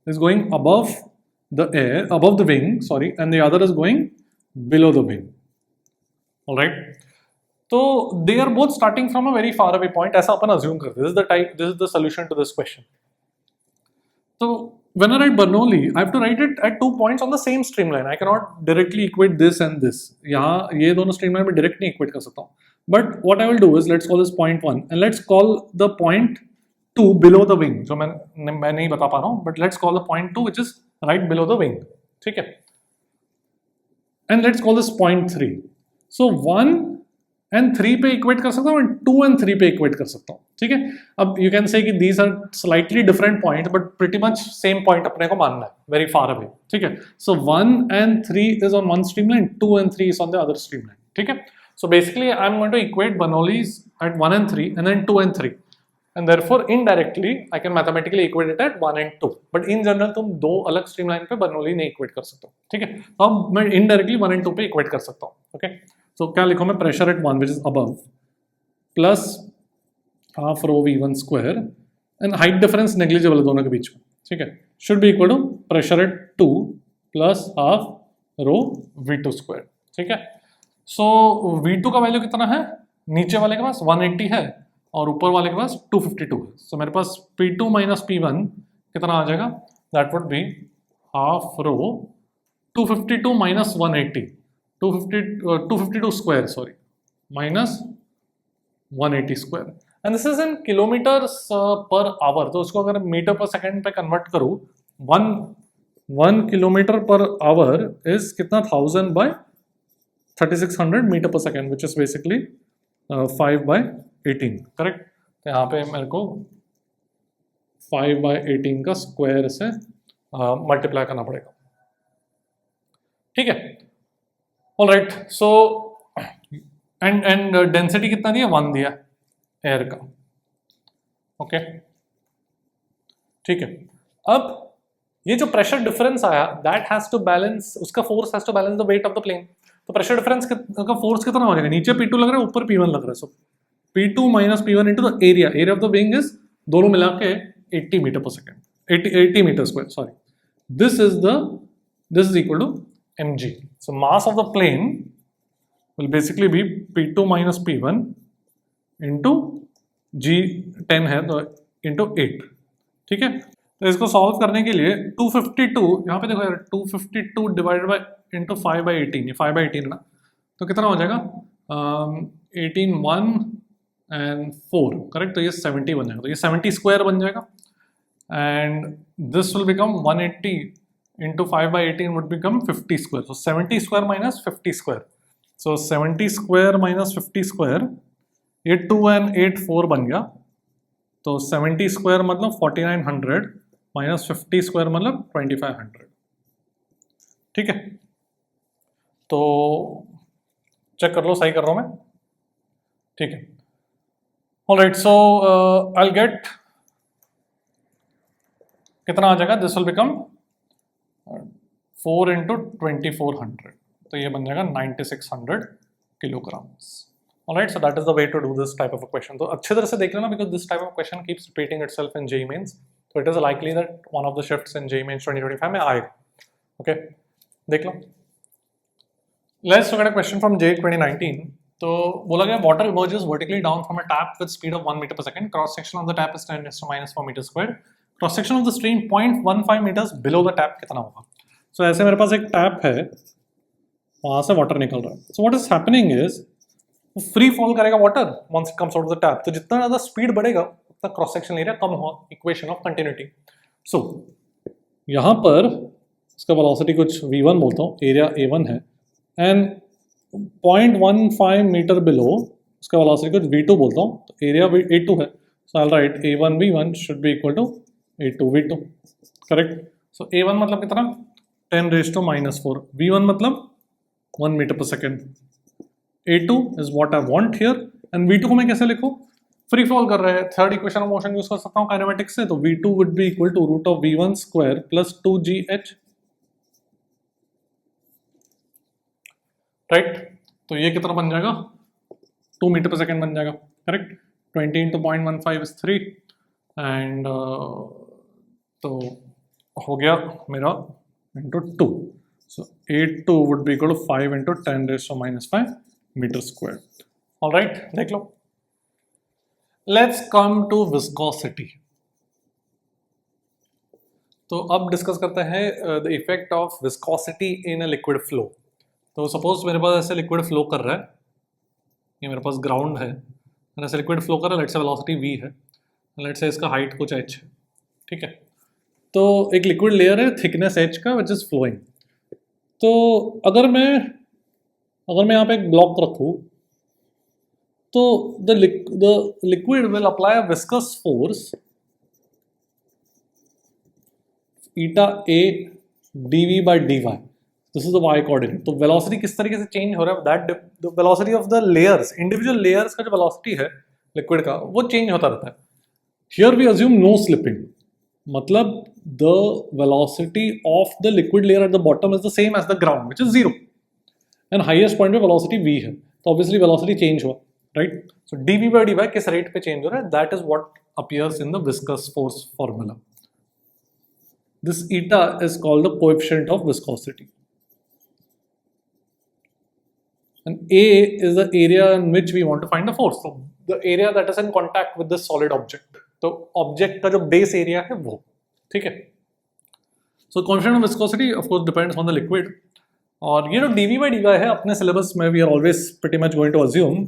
is going above the wing, sorry, and the other is going below the wing. All right, so they are both starting from a very far away point. ऐसा अपन assume करते हैं. This is the solution to this question. So when I write Bernoulli, I have to write it at 2 points on the same streamline. I cannot directly equate this and this. यहाँ ये दोनों streamline में direct नहीं equate कर सकता हूँ. But what I will do is let's call this point 1 and let's call the point 2 below the wing. जो मैं नहीं बता पा रहा हूँ, but let's call the point 2 which is right below the wing. ठीक है. And let's call this point 3. So 1 and 3 पे इक्वेट कर सकता हूँ और 2 and 3 पे इक्वेट कर सकता हूँ. ठीक है, अब यू कैन से कि these are slightly different point but pretty much same point अपने को मानना है, वेरी फार अवे. ठीक है, so 1 and 3 is on one streamline, 2 and 3 is on the other streamline. ठीक है, so basically I am going to equate Bernoulli's at 1 and 3 and then 2 and 3 and therefore indirectly I can mathematically equate it at 1 and 2. but in general तुम दो अलग streamline पे Bernoulli नहीं equate कर सकते हो. ठीक है, तो अब मैं indirectly 1 and 2 पे इक्वेट कर सकता हूँ. ओके, सो क्या लिखूँ मैं, pressure at 1 which is above plus half rho V1 square and height difference negligible है दोनों के बीच में. ठीक है, should be equal to pressure at 2 plus half rho V2 square. ठीक है, सो V2 का वैल्यू कितना है, नीचे वाले के पास 180 है और ऊपर वाले के पास 252 है. सो मेरे पास P2 माइनस P1 कितना आ जाएगा, that would be half rho 252 minus 180, 252 square sorry minus 180 square. And this is in kilometres per hour. तो उसको अगर मीटर पर सेकंड पे कन्वर्ट करूँ, 1 किलोमीटर पर आवर इज कितना, 1000 by 3600 metre per second which is basically 5/18. Correct, तो यहाँ पे मेरे को 5/18 का स्क्वायर से मल्टीप्लाई करना पड़ेगा. ठीक है, ऑलराइट. सो एंड डेंसिटी कितना दिया, 1 दिया एयर का. ओके, ठीक है. अब ये जो प्रेशर डिफरेंस आया, दैट हैज टू बैलेंस, उसका force has to balance the weight of the plane. तो प्रेशर डिफरेंस का फोर्स कितना हो जाएगा, नीचे P2 लग रहा है, ऊपर P1 लग रहा है. So P2 minus P1 into the area of the wing is, दोनों मिला के 80 metre per second, 80 metre square sorry. This is equal to mg. So mass of the plane will basically be P2 minus P1 into G10 है तो into 8. ठीक है, तो इसको solve करने के लिए 252, यहाँ पे देखो यार, 252 डिवाइडेड बाई इंटू 5/18, ये 5/18 ना, तो कितना हो जाएगा, 18 1 and 4 करेक्ट. तो ये 70 बन जाएगा, तो ये 70 स्क्वायर बन जाएगा. And this will become 180 into 5/18 would become 50 square. So 70 square minus 50 square. So 70 square minus 50 square, ये 2 and 8 4 बन गया. तो 70 स्क्वायर मतलब 4900 माइनस 50 स्क्वायर मतलब 2500। ठीक है, तो चेक कर लो, सही कर रहा हूं मैं? ठीक है, ऑलराइट। सो आई गेट कितना आ जाएगा, दिस विल बिकम 4 इंटू 2400, तो ये बन जाएगा 9600 kilograms. Alright, so that is the way to do this type of a question. तो अच्छे तरह से देख लेना, because this type of question keeps repeating itself in JEE Mains, so it is likely that one of the shifts in JEE Mains 2025 में आएगा. Okay, देख लो. Let's look at a question from JEE 2019. तो बोला गया water emerges vertically down from a tap with speed of 1 meter per second. Cross section of the tap is 10 raised to minus 4 meters squared. Cross section of the stream 0.15 meters below the tap कितना होगा? So ऐसे मेरे पास एक tap है, वहां से water निकल रहा है. So what is happening is free fall करेगा water once it comes out of the tap. तो जितना ज्यादा स्पीड बढ़ेगा उतना क्रॉस सेक्शन एरिया कम होगा. Equation of continuity. सो यहाँ पर इसका वेलोसिटी कुछ v1 बोलता हूँ, एरिया a1 है, एंड 0.15 मीटर बिलो उसका वेलोसिटी कुछ v2 बोलता हूँ, तो एरिया a2 है. So I write a1 v1 should be equal to a2 v2. Correct. So a1 मतलब कितना, 10 raised to minus 4. v1 मतलब 1 meter per second. a2 is what I want here, and v2 को मैं कैसे लिखूं, free fall कर रहे हैं, third equation of motion use कर सकता हूं काइनेमेटिक्स से. तो v2 would be equal to root of v1 square plus 2gh. Right, तो ये कितना बन जाएगा, 2 मीटर पर सेकेंड बन जाएगा. करेक्ट. 20 into 0.15 is 3, एंड तो हो गया मेरा into 2. So a2 would be equal to 5 into 10 raised to minus 5 meter square. All right, देख लो. Let's come to viscosity. तो अब डिस्कस करते हैं the effect of viscosity in a liquid flow. तो सपोज मेरे पास ऐसे लिक्विड फ्लो कर रहा है, ये मेरे पास ग्राउंड है, ऐसे लिक्विड फ्लो कर रहा है, लेट्स से वेलोसिटी v है, लेट्स से इसका हाइट कुछ h है. ठीक है, तो एक लिक्विड लेयर है, थिकनेस h का, विच इज फ्लोइंग. तो अगर मैं यहाँ पे एक ब्लॉक रखूं, तो the liquid will apply a viscous force eta a dv by dy. This is the y coordinate. तो वेलोसिटी किस तरीके से चेंज हो रहा है, that the velocity of the layers, individual layers का जो वेलोसिटी है लिक्विड का, वो चेंज होता रहता है. Here we assume no slipping, मतलब the velocity of the liquid layer at the bottom is the same as the ground, which is 0, and highest point पे velocity v है, तो obviously velocity change हुआ, right? So dv by dy किस rate पे change हो रहा है, that is what appears in the viscous force formula. This eta is called the coefficient of viscosity, and a is the area in which we want to find the force. So the area that is in contact with the solid object, तो object का जो base area है वो. ठीक है. सो confidence of viscosity of course depends on the liquid, और ये जो dv by dy है अपने सिलेबस में we are always pretty much going to assume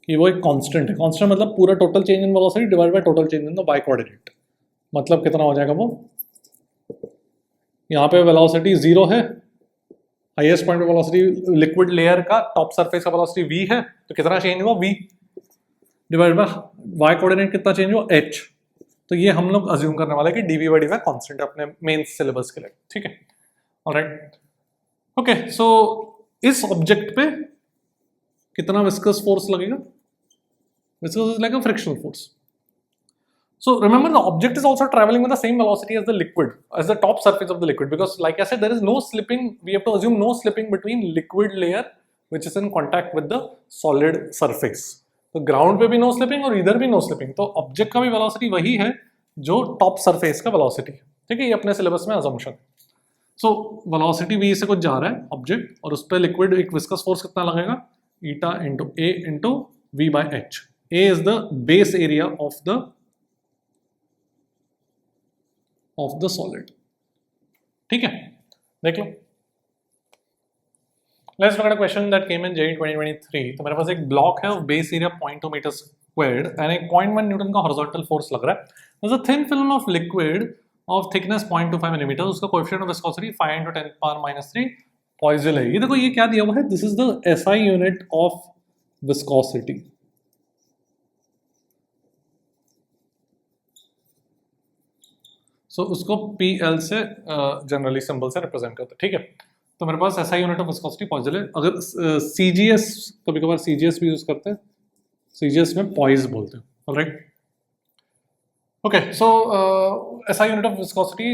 कि वो एक कांस्टेंट है. कांस्टेंट मतलब पूरा total change in velocity divide by total change in the y coordinate. मतलब कितना हो जाएगा वो, यहाँ पे वेलोसिटी 0 है, हाईएस्ट पॉइंट पे वेलोसिटी लिक्विड लेयर का टॉप सरफेस का वेलोसिटी v है, तो कितना चेंज हुआ, v divide by y coordinate कितना चेंज हुआ, h. तो ये हम लोग अज्यूम करने वाले कि dv by dy कांस्टेंट है अपने मेन सिलेबस के लिए. ठीक है, ऑलराइट. ओके, सो इस ऑब्जेक्ट पे कितना विस्कस फोर्स लगेगा, viscous is like a frictional force. So remember, the object is also traveling with the same velocity as the liquid, as the top surface of the liquid, because like I said, there is no slipping. We have to assume no slipping between liquid layer which is in contact with the solid surface. तो ground पे भी no slipping और इधर भी no slipping, तो object का भी velocity वही है जो टॉप सरफेस का वेलोसिटी है. ठीक है, ये अपने सिलेबस में अजम्पशन. सो वेलोसिटी v से कुछ जा रहा है ऑब्जेक्ट, और उस पर लिक्विड एक विस्कस फोर्स कितना लगेगा, eta into a into v by h. a is the base area of the solid. ठीक है, देख लो. Let's look at a question that came in JEE 2023. तो मेरे पास एक ब्लॉक है of base area 0.2 metre squared and एक 0.1 न्यूटन का हॉरिजॉन्टल फोर्स लग रहा है. There's a thin film of liquid of thickness 0.25 millimetre, उसका coefficient of viscosity 5 into 10 power -3 poiseuille है. ये देखो ये क्या दिया हुआ है, this is the SI unit of viscosity. So उसको PL से जनरली सिंबल से रिप्रेजेंट करते हैं, ठीक है। तो मेरे पास SI unit of viscosity poiseuille है। अगर CGS, कभी कभार CGS भी यूज करते हैं, CGS में पॉइज बोलते हैं, alright. Okay, so SI unit of viscosity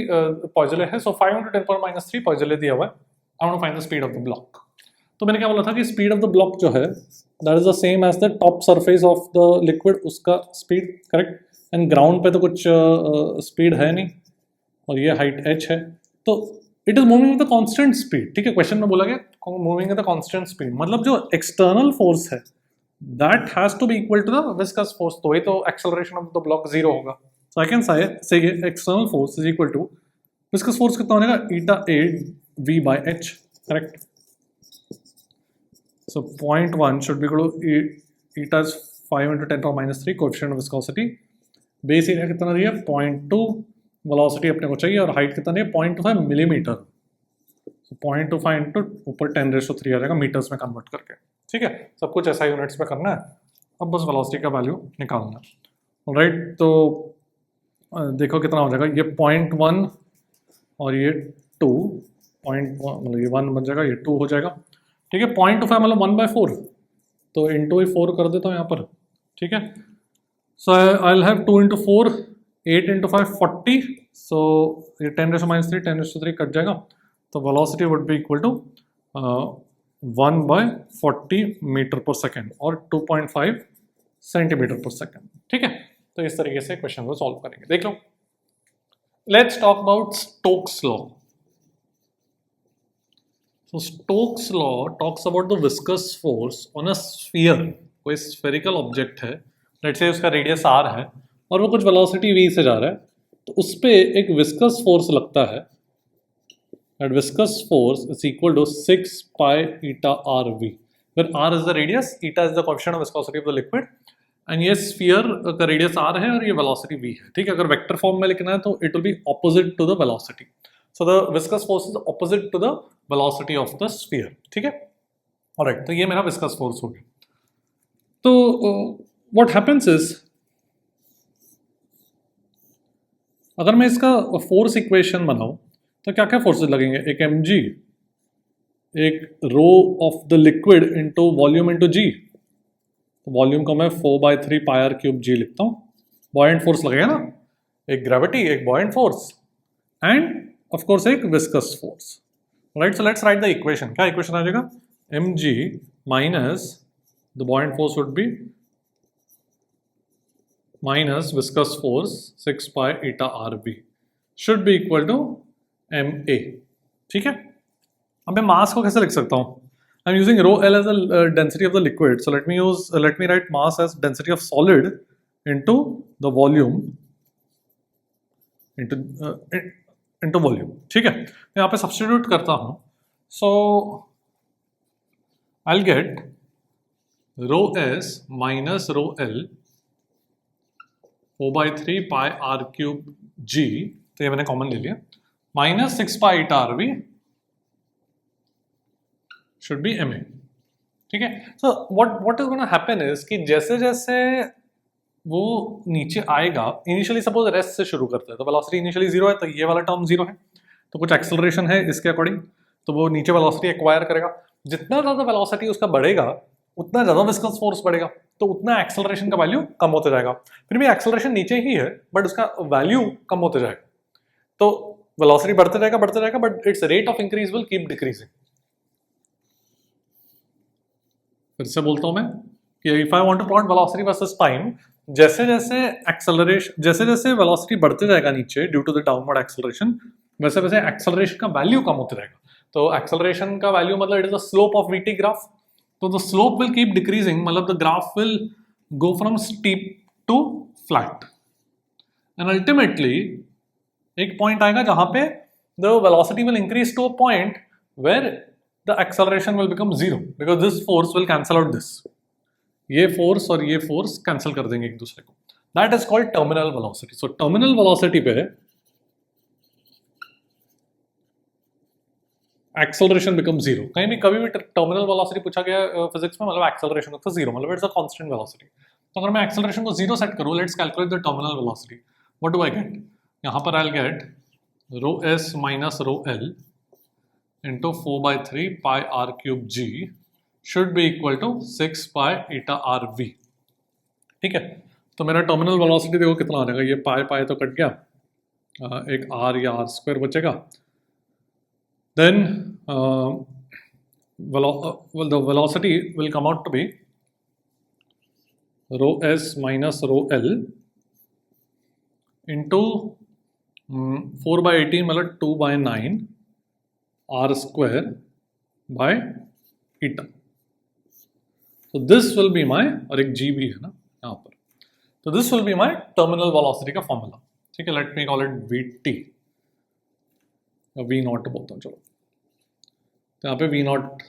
poiseuille है, सो 5 × 10⁻³ पॉइजल दिया हुआ है। I want to find the speed of the block. तो मैंने क्या बोला था कि स्पीड ऑफ द ब्लॉक जो है that is the same as the top surface of the liquid, उसका स्पीड, करेक्ट। एंड ग्राउंड पे तो कुछ स्पीड है नहीं, और ये हाइट h है, तो it is moving with the constant speed, ठीक है। क्वेश्चन में बोला गया moving with the constant speed, मतलब जो एक्सटर्नल फोर्स है that has to be equal to the viscous force, तो ये तो acceleration of the block zero होगा। So I can say external force is equal to viscous force कितना हो जाएगा, eta A V/h, correct. So 0.1 should be equal to eta is 5 × 10⁻³ coefficient of viscosity. Base area कितना दिया 0.2, velocity अपने को चाहिए, और हाइट कितना दिया 0.25 मिलीमीटर। so 0.25 इंटू ऊपर 10⁻³ आ जाएगा मीटर्स में कन्वर्ट करके, ठीक है। सब कुछ ऐसा यूनिट्स में करना है, अब बस वेलोसिटी का वैल्यू निकालना है, ऑलराइट। तो देखो कितना हो जाएगा, ये 0.1 और ये 2, 0.1 मतलब ये 1 बन जाएगा, ये 2 हो जाएगा, ठीक है। 0.25 मतलब 1/4, तो इंटू 4 कर देता हूँ यहाँ पर, ठीक है। सो आई विल हैव 2 × 4, 8 × 5 40, सो ये 10⁻³ 10⁻³ कट जाएगा, तो velocity would be equal to 1/40 metre per second और 2.5 सेंटीमीटर पर सेकेंड, ठीक है। तो इस तरीके से क्वेश्चन को सॉल्व करेंगे, देख लो। Let's talk about Stokes law. So Stokes law talks about the viscous force on a sphere। कोई spherical object है, let's say उसका रेडियस r है और वो कुछ वेलोसिटी v से जा रहा है, तो उस पे एक विस्कस फोर्स लगता है। That viscous force is equal to 6 pi eta rv, where r is the radius, eta is the coefficient of viscosity of the liquid, and ये sphere का रेडियस r है और ये वेलोसिटी v है, ठीक है। अगर वेक्टर फॉर्म में लिखना है तो it will be opposite to the velocity। So the viscous force is opposite to the velocity of the sphere, ठीक है। Alright, तो ये मेरा viscous force हो गया। तो what happens is, अगर मैं इसका फोर्स इक्वेशन बनाऊं तो क्या क्या फोर्सेस लगेंगे, एक mg, एक rho of the liquid into volume into g, volume को मैं 4/3 πr³ g लिखता हूं। बॉयंट फोर्स लगेगा ना, एक ग्रेविटी, एक buoyant force, and of course एक viscous force, right. So let's write the equation. क्या इक्वेशन आ जाएगा, mg minus the buoyant force would be minus viscous force 6 pi eta rb should be equal to ma, ठीक है। अब मैं मास को कैसे लिख सकता हूं, I am using ρl as the density of the liquid, so let me write mass as density of solid into the volume into volume, ठीक है। यहाँ पे सब्स्टिट्यूट करता हूँ, so I will get ρs minus ρl 4/3 πr³ g, तो ये मैंने common ले लिया, minus 6 pi eta rv should be ma, ठीक है। So what is gonna happen is कि जैसे जैसे वो नीचे आएगा, इनिशियली सपोज रेस्ट से शुरू करते हैं तो वेलोसिटी इनिशियली 0 है, तो ये वाला टर्म 0 है, तो कुछ एक्सेलरेशन है इसके अकॉर्डिंग, तो वो नीचे वेलोसिटी एक्वायर करेगा। जितना ज़्यादा वेलोसिटी उसका बढ़ेगा उतना ज़्यादा विस्कस फोर्स बढ़ेगा, तो उतना एक्सेलरेशन का वैल्यू कम होते जाएगा। फिर भी एक्सेलरेशन नीचे ही है बट उसका वैल्यू कम होते जाएगा, तो वेलोसिटी बढ़ते जाएगा but it's rate of increase will keep decreasing. फिर से बोलता हूँ मैं कि if I want to plot velocity versus time, जैसे जैसे वेलोसिटी बढ़ते जाएगा नीचे due to the downward acceleration, वैसे वैसे एक्सेलरेशन का वैल्यू कम होते जाएगा। तो एक्सेलरेशन का वैल्यू मतलब it is the slope of VT graph, तो the slope will keep decreasing, मतलब the graph will go from steep to flat, and ultimately एक पॉइंट आएगा जहां पे the velocity will increase to a point where the acceleration will become 0 because this force will cancel out this, ये force और ये force cancel कर देंगे एक दूसरे को, that is called terminal velocity. So terminal velocity पे एक्सेलरेशन बिकम 0। कहीं भी कभी भी टर्मिनल वेलोसिटी पूछा गया फिजिक्स में, मतलब एक्सेलरेशन उसका 0, मतलब इट्स अ कांस्टेंट वेलोसिटी। तो अगर मैं एक्सेलरेशन को 0 सेट करूं, let's calculate the terminal velocity, what do I get, यहाँ पर I will get rho s minus rho l into 4/3 pi are cube g should be equal to 6 pi eta are v. ठीक है, तो मेरा terminal velocity देखो कितना आ जाएगा, ये पाई पाई तो कट गया, एक आर या आर स्क्वायर बचेगा, then the velocity will come out to be rho s minus rho l into 4/18 मतलब 2/9 r square by eta। So this will be my, और एक g भी है ना यहाँ पर, तो this will be my terminal velocity का फॉर्मूला। ठीक है, let me call it vt, v not बोलता हूँ, चलो तो यहाँ पे v not,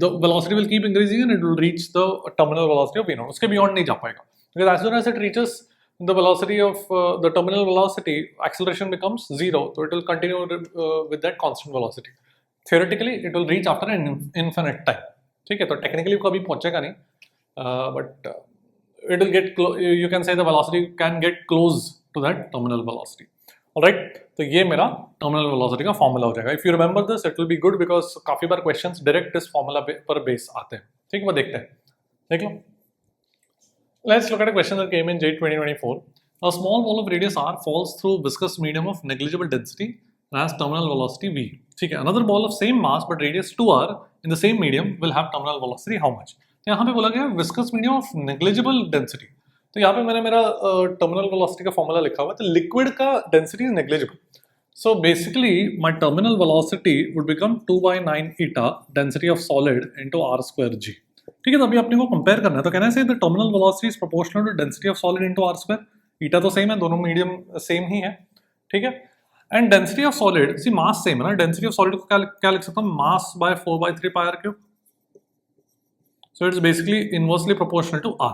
the velocity will keep increasing and it will reach the terminal velocity of v naught, उसके beyond नहीं जा पाएगा, because as soon as it reaches the velocity of the terminal velocity, acceleration becomes zero, so it will continue with that constant velocity. Theoretically it will reach after an infinite time। ठीक है, तो technically कभी पहुंचेगा नहीं, but it will get, you can say the velocity can get close to that terminal velocity। Alright, तो ये मेरा terminal velocity का फॉर्मूला हो जाएगा। If you remember this it will be good, because काफी बार क्वेश्चंस डायरेक्ट इस formula पर बेस आते हैं। ठीक है, वो देखते हैं, देख लो। Let's look at a question that came in JEE 2024। A small ball of radius r falls through viscous medium of negligible density and has terminal velocity v। ठीक है, another ball of same mass but radius 2r in the same medium will have terminal velocity how much। तो यहाँ पे बोला गया viscous medium of negligible density, तो यहाँ पे मैंने मेरा टर्मिनल वेलोसिटी का फॉर्मूला लिखा हुआ है, तो लिक्विड का density is negligible, so basically my terminal velocity would become 2/9 eta density of solid into r square g। ठीक है, तो अभी अपने को कंपेयर करना है, तो कहना है the terminal velocity is proportional to density of solid into r square. Eta तो सेम है, दोनों मीडियम सेम ही है। ठीक है, and density of solid, see mass same है ना, डेंसिटी ऑफ सॉलिड को क्या लिख सकता हूँ, mass by 4/3 pi r cube, so it's basically inversely proportional to r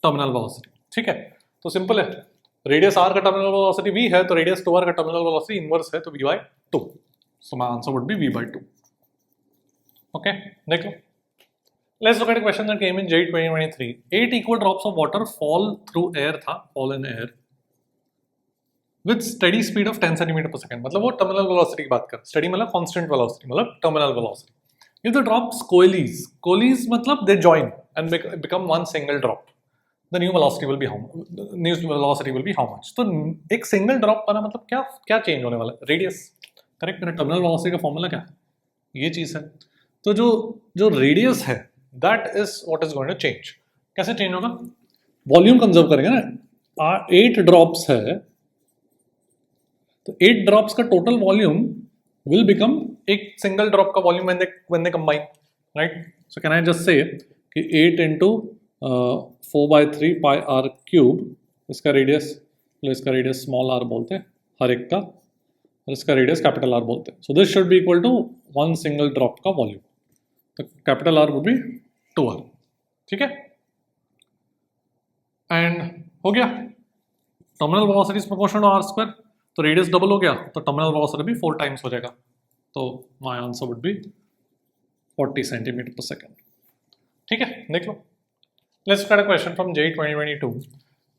terminal velocity. ठीक है, तो सिंपल है, रेडियस r का टर्मिनल वेलोसिटी v है, तो रेडियस 2r का टर्मिनल वेलोसिटी इनवर्स है, तो v/2, so my answer would be v/2। Okay, देख लो। Let's look at a question that came in JEE 2023। 8 equal drops of water fall through air था, fall in air with steady speed of 10 centimetre per second, मतलब वो terminal velocity की बात कर, steady मतलब constant velocity, मतलब terminal velocity. If the drops coalesce मतलब they join and become one single drop, the new velocity will be how much। तो एक सिंगल ड्रॉप बना मतलब क्या चेंज होने वाला है, रेडियस। करेक्ट, मेरा टर्मिनल वेलोसिटी का फॉर्मूला क्या है, ये चीज है। तो जो रेडियस है that is what is going to change. कैसे चेंज होगा, वॉल्यूम कंजर्व करेंगे ना, 8 ड्रॉप्स है, तो 8 ड्रॉप्स का टोटल वॉल्यूम विल बिकम एक सिंगल ड्रॉप का volume when they combine, right. So can I just say कि 8 इंटू 4/3 पाई r क्यूब, इसका रेडियस, मतलब इसका रेडियस स्मॉल r बोलते हैं हर एक का, और इसका रेडियस कैपिटल R बोलते हैं। So this should be equal to one single drop का वॉल्यूम, तो capital R would be 2r। ठीक है, एंड हो गया, terminal velocity is proportional to r square, तो रेडियस डबल हो गया, तो टर्मिनल वेलोसिटी भी 4 टाइम्स हो जाएगा, तो my answer would B 40 centimetre पर सेकेंड। ठीक है, देख लो। Let's look at a question from JEE 2022.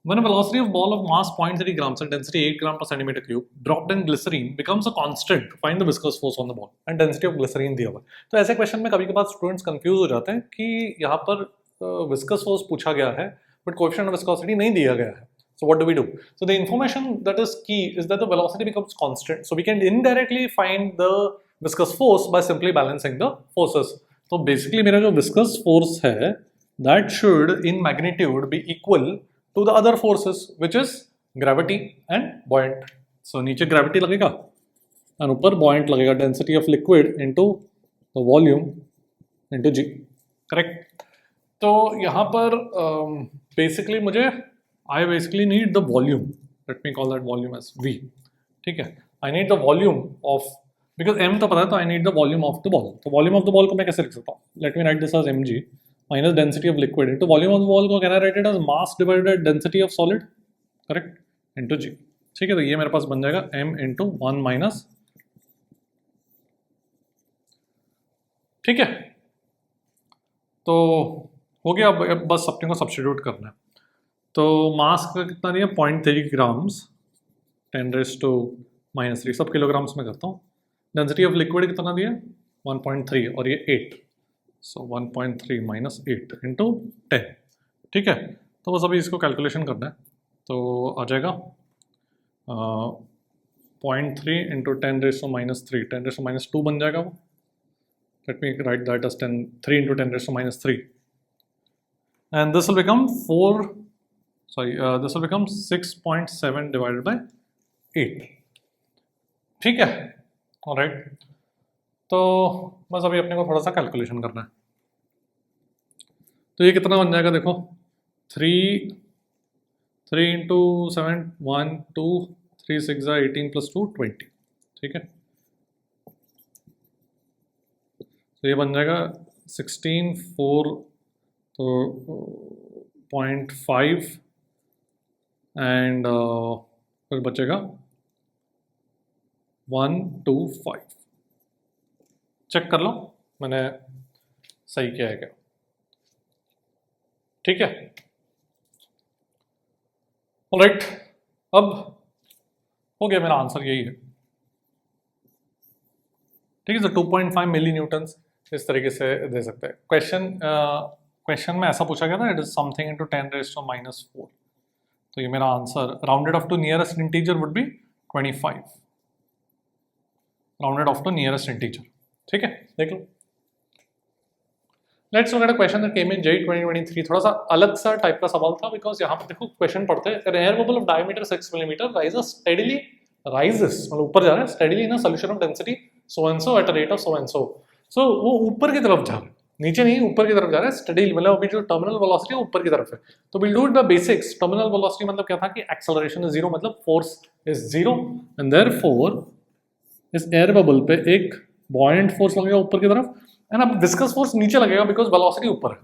When a velocity of ball of mass 0.3 grams and density 8 gram per centimeter cube dropped in glycerine becomes a constant, find the viscous force on the ball and density of glycerine दिया हुआ है। तो ऐसे question में कभी कभार students confuse हो जाते हैं कि यहाँ पर विस्कस फोर्स पूछा गया है बट कोएफिशिएंट ऑफ विस्कोसिटी नहीं दिया गया है। So what do we do? So the information that is key is that the velocity becomes constant. So we can indirectly find the viscous force by simply balancing the forces. तो basically मेरा जो viscous force है that should in magnitude be equal to the other forces which is gravity and buoyant। so नीचे gravity लगेगा और ऊपर buoyant लगेगा, density of liquid into the volume into g। correct, तो यहाँ पर basically मुझे I basically need the volume, let me call that volume as v। ठीक है, I need the volume of, because m तो पता है, तो I need the volume of the ball। तो volume of the ball को मैं कैसे लिख सकता हूँ, let me write this as mg minus density of liquid into volume of the ball को can I write it as mass divided density of solid, correct, into g। ठीक है, तो ये मेरे पास बन जाएगा m into 1 minus, ठीक है, तो हो गया। अब बस अपने को सब्स्टिट्यूट करना है, तो मास का कितना दिया 0.3 ग्राम्स 10⁻⁻⁴ -3, सब किलोग्राम्स में करता हूँ। डेंसिटी ऑफ लिक्विड कितना दिया? 1.3 और ये 8, सो 1.3 - 8 × 10, ठीक है। तो बस अभी इसको कैलकुलेशन करना है, तो आ जाएगा 0.3 × 10⁻³ 10⁻² बन जाएगा वो। Let me write that as 3 × 10⁻³ and this will become 6.7 divided by 8, ठीक है, ऑलराइट। तो बस अभी अपने को थोड़ा सा कैलकुलेशन करना है। तो ये कितना बन जाएगा देखो, 3 × 7 1 2 3 6 18 + 2 20, ठीक है। तो ये बन जाएगा 16 4 तो 0.5 एंड फिर बचेगा 125। चेक कर लो मैंने सही किया है क्या, ठीक है। ऑलराइट, अब हो गया, मेरा आंसर यही है, ठीक है। तो 2.5 मिली न्यूटन्स इस तरीके से दे सकते हैं। क्वेश्चन में ऐसा पूछा गया था, इट इज समथिंग × 10⁻⁴। तो ये मेरा answer rounded off to nearest integer would be 25, rounded off to nearest integer, ठीक है। देख लो, let's look at a question that came in JEE 2023। थोड़ा सा अलग सा टाइप का सवाल था, बिकॉज यहाँ पे देखो क्वेश्चन पढ़ते हैं, air bubble of diameter 6 millimetre rises steadily, rises मतलब ऊपर जा रहा है, steadily in a solution of density so and so at a rate of so and so. So वो ऊपर की तरफ जा रहा है, नीचे नहीं, ऊपर की तरफ जा रहा है, स्टेडीली मतलब अभी जो टर्मिनल वेलोसिटी है ऊपर की तरफ है। तो will do it by basics. Terminal velocity मतलब क्या था कि एक्सेलरेशन इज 0, मतलब फोर्स इज 0, एंड देयरफॉर इस एयर बबल पे एक बॉयंट फोर्स लगेगा ऊपर की तरफ, एंड अब विस्कस फोर्स नीचे लगेगा बिकॉज वेलोसिटी ऊपर है,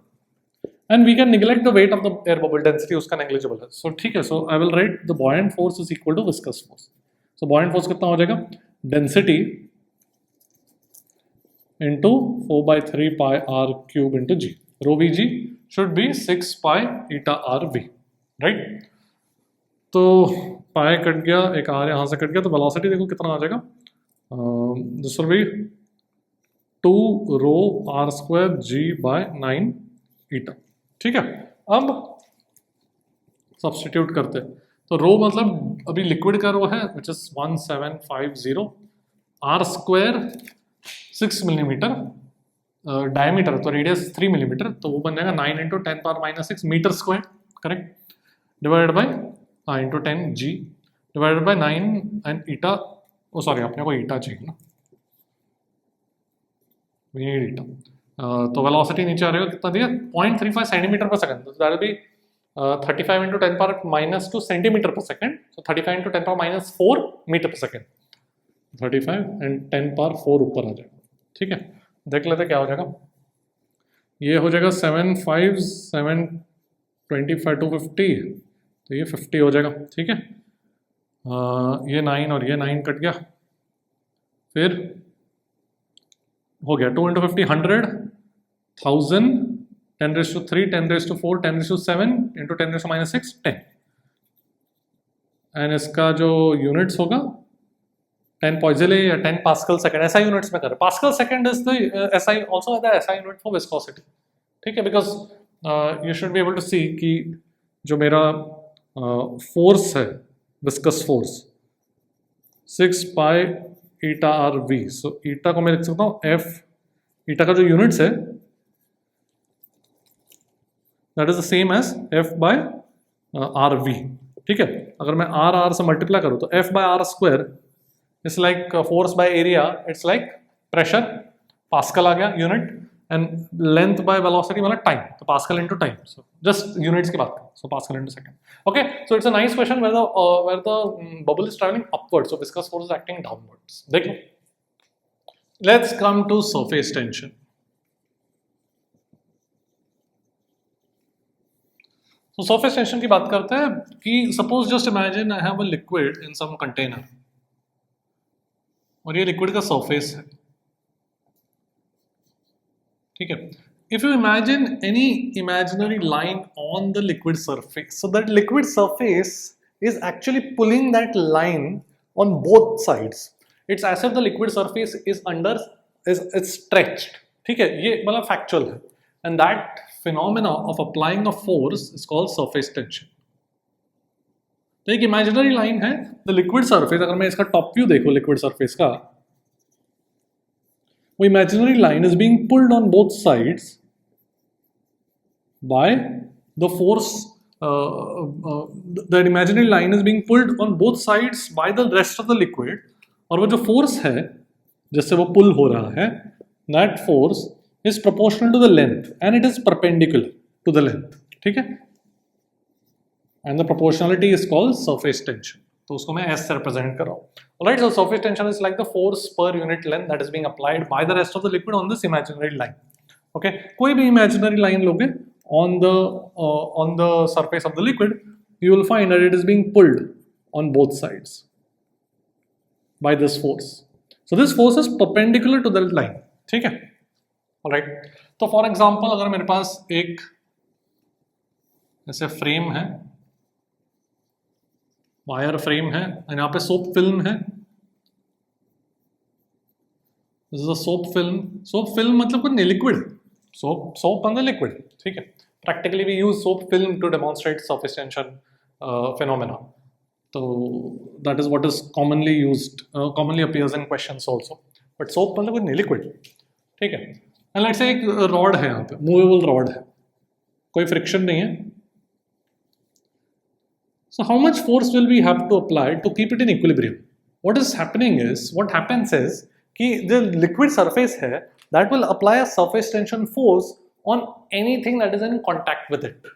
and we can neglect the weight of the air bubble, density उसका नेग्लिजिबल है। सो ठीक है, so I will write the buoyant force is equal to viscous force. So buoyant force कितना हो जाएगा? Density into 4/3 pi r³ into g, rho vg should be 6 pi eta rv, right. तो pi cut गया, एक r यहाँ से cut गया, तो वेलोसिटी देखो कितना आ जाएगा, this will B 2 rho r² g/9 eta, ठीक है। अब सब्स्टिट्यूट करते हैं, तो रो मतलब अभी लिक्विड का रो है which is 1750, r² 6 millimetre diameter, तो रेडियस 3 मिलीमीटर, तो वो बन जाएगा 9 × 10⁻⁶ metre square, correct, divided by into 10 g divided by 9 and eta, oh sorry अपने को ईटा चाहिए ना, वी नीड ईटा। तो वेलोसिटी नीचे आ रहेगा, कितना दिया? 0.35 सेंटीमीटर पर सेकंड, तो that will B 35 × 10⁻⁻² centimetre per second, so 35 × 10⁻⁴ metre per second, 35 and 10⁻⁴ ऊपर आ जाएगा, ठीक है। देख लेते क्या हो जाएगा, ये हो जाएगा 7 5 7 25 250, तो ये 50 हो जाएगा, ठीक है। ये 9 और ये 9 कट गया, फिर हो गया 2 × 50 100 1000 10⁻³ 10⁻⁴ 10⁻7 × 10⁻�6 10, एंड इसका जो यूनिट्स होगा 10 पॉइजले या 10 पास्कल सेकंड, ऐसा यूनिट्स में कर, pascal second is the SI, also the SI unit for viscosity, ठीक है। Because you should be able to see कि जो मेरा फोर्स है, viscous force 6 pi eta are V, so eta को मैं लिख सकता हूँ एफ, ईटा का जो यूनिट्स है that is the same as F by r v, ठीक है। अगर मैं आर आर से मल्टीप्लाई करूँ तो F by R square it's like force by area, it's like pressure, pascal आ गया unit, and length by velocity मतलब टाइम, तो pascal into time, so just units की बात करें, so pascal into second, okay. So it's a nice question where the bubble is travelling upward, so viscous force is acting downwards. देख लो, let's come to surface tension. तो surface tension की बात करते हैं कि suppose just imagine I have a liquid in some container, और ये लिक्विड का सरफेस है, ठीक है। If you imagine any imaginary line on the liquid surface, so that liquid surface is actually pulling that line on both sides. It's as if the liquid surface is is stretched. ठीक है, ये मतलब factual है. And that phenomena of applying a force is called surface tension. तो एक imaginary line है, the liquid surface. अगर मैं इसका top view देखूं liquid surface का, वो imaginary line is being pulled on both sides by the force. The imaginary line is being pulled on both sides by the rest of the liquid. और वो जो force है जिससे वो pull हो रहा है, that force is proportional to the length and it is perpendicular to the length. ठीक है, and the proportionality is called surface tension. तो उसको मैं S से represent कर रहा हूँ. Alright, so surface tension is like the force per unit length that is being applied by the rest of the liquid on this imaginary line. Okay, कोई भी imaginary line लोगे on the surface of the liquid, you will find that it is being pulled on both sides by this force. So this force is perpendicular to the line. ठीक है, alright. तो for example अगर मेरे पास एक ऐसे frame है, wire frame है, और यहाँ पे सोप फिल्म है. This is a soap film. Soap film मतलब कुछ नहीं, लिक्विड. सोप मतलब लिक्विड. ठीक है, practically we use soap film to demonstrate surface tension phenomena. तो that is what is commonly used, commonly appears in questions also. But soap मतलब कुछ नहीं, लिक्विड. ठीक है, एंड लेट्स से एक रॉड है, यहाँ पे मूवेबल रॉड है, कोई फ्रिक्शन नहीं है. So how much force will we have to apply to keep it in equilibrium? What happens is कि the liquid surface है, that will apply a surface tension force on anything that is in contact with it.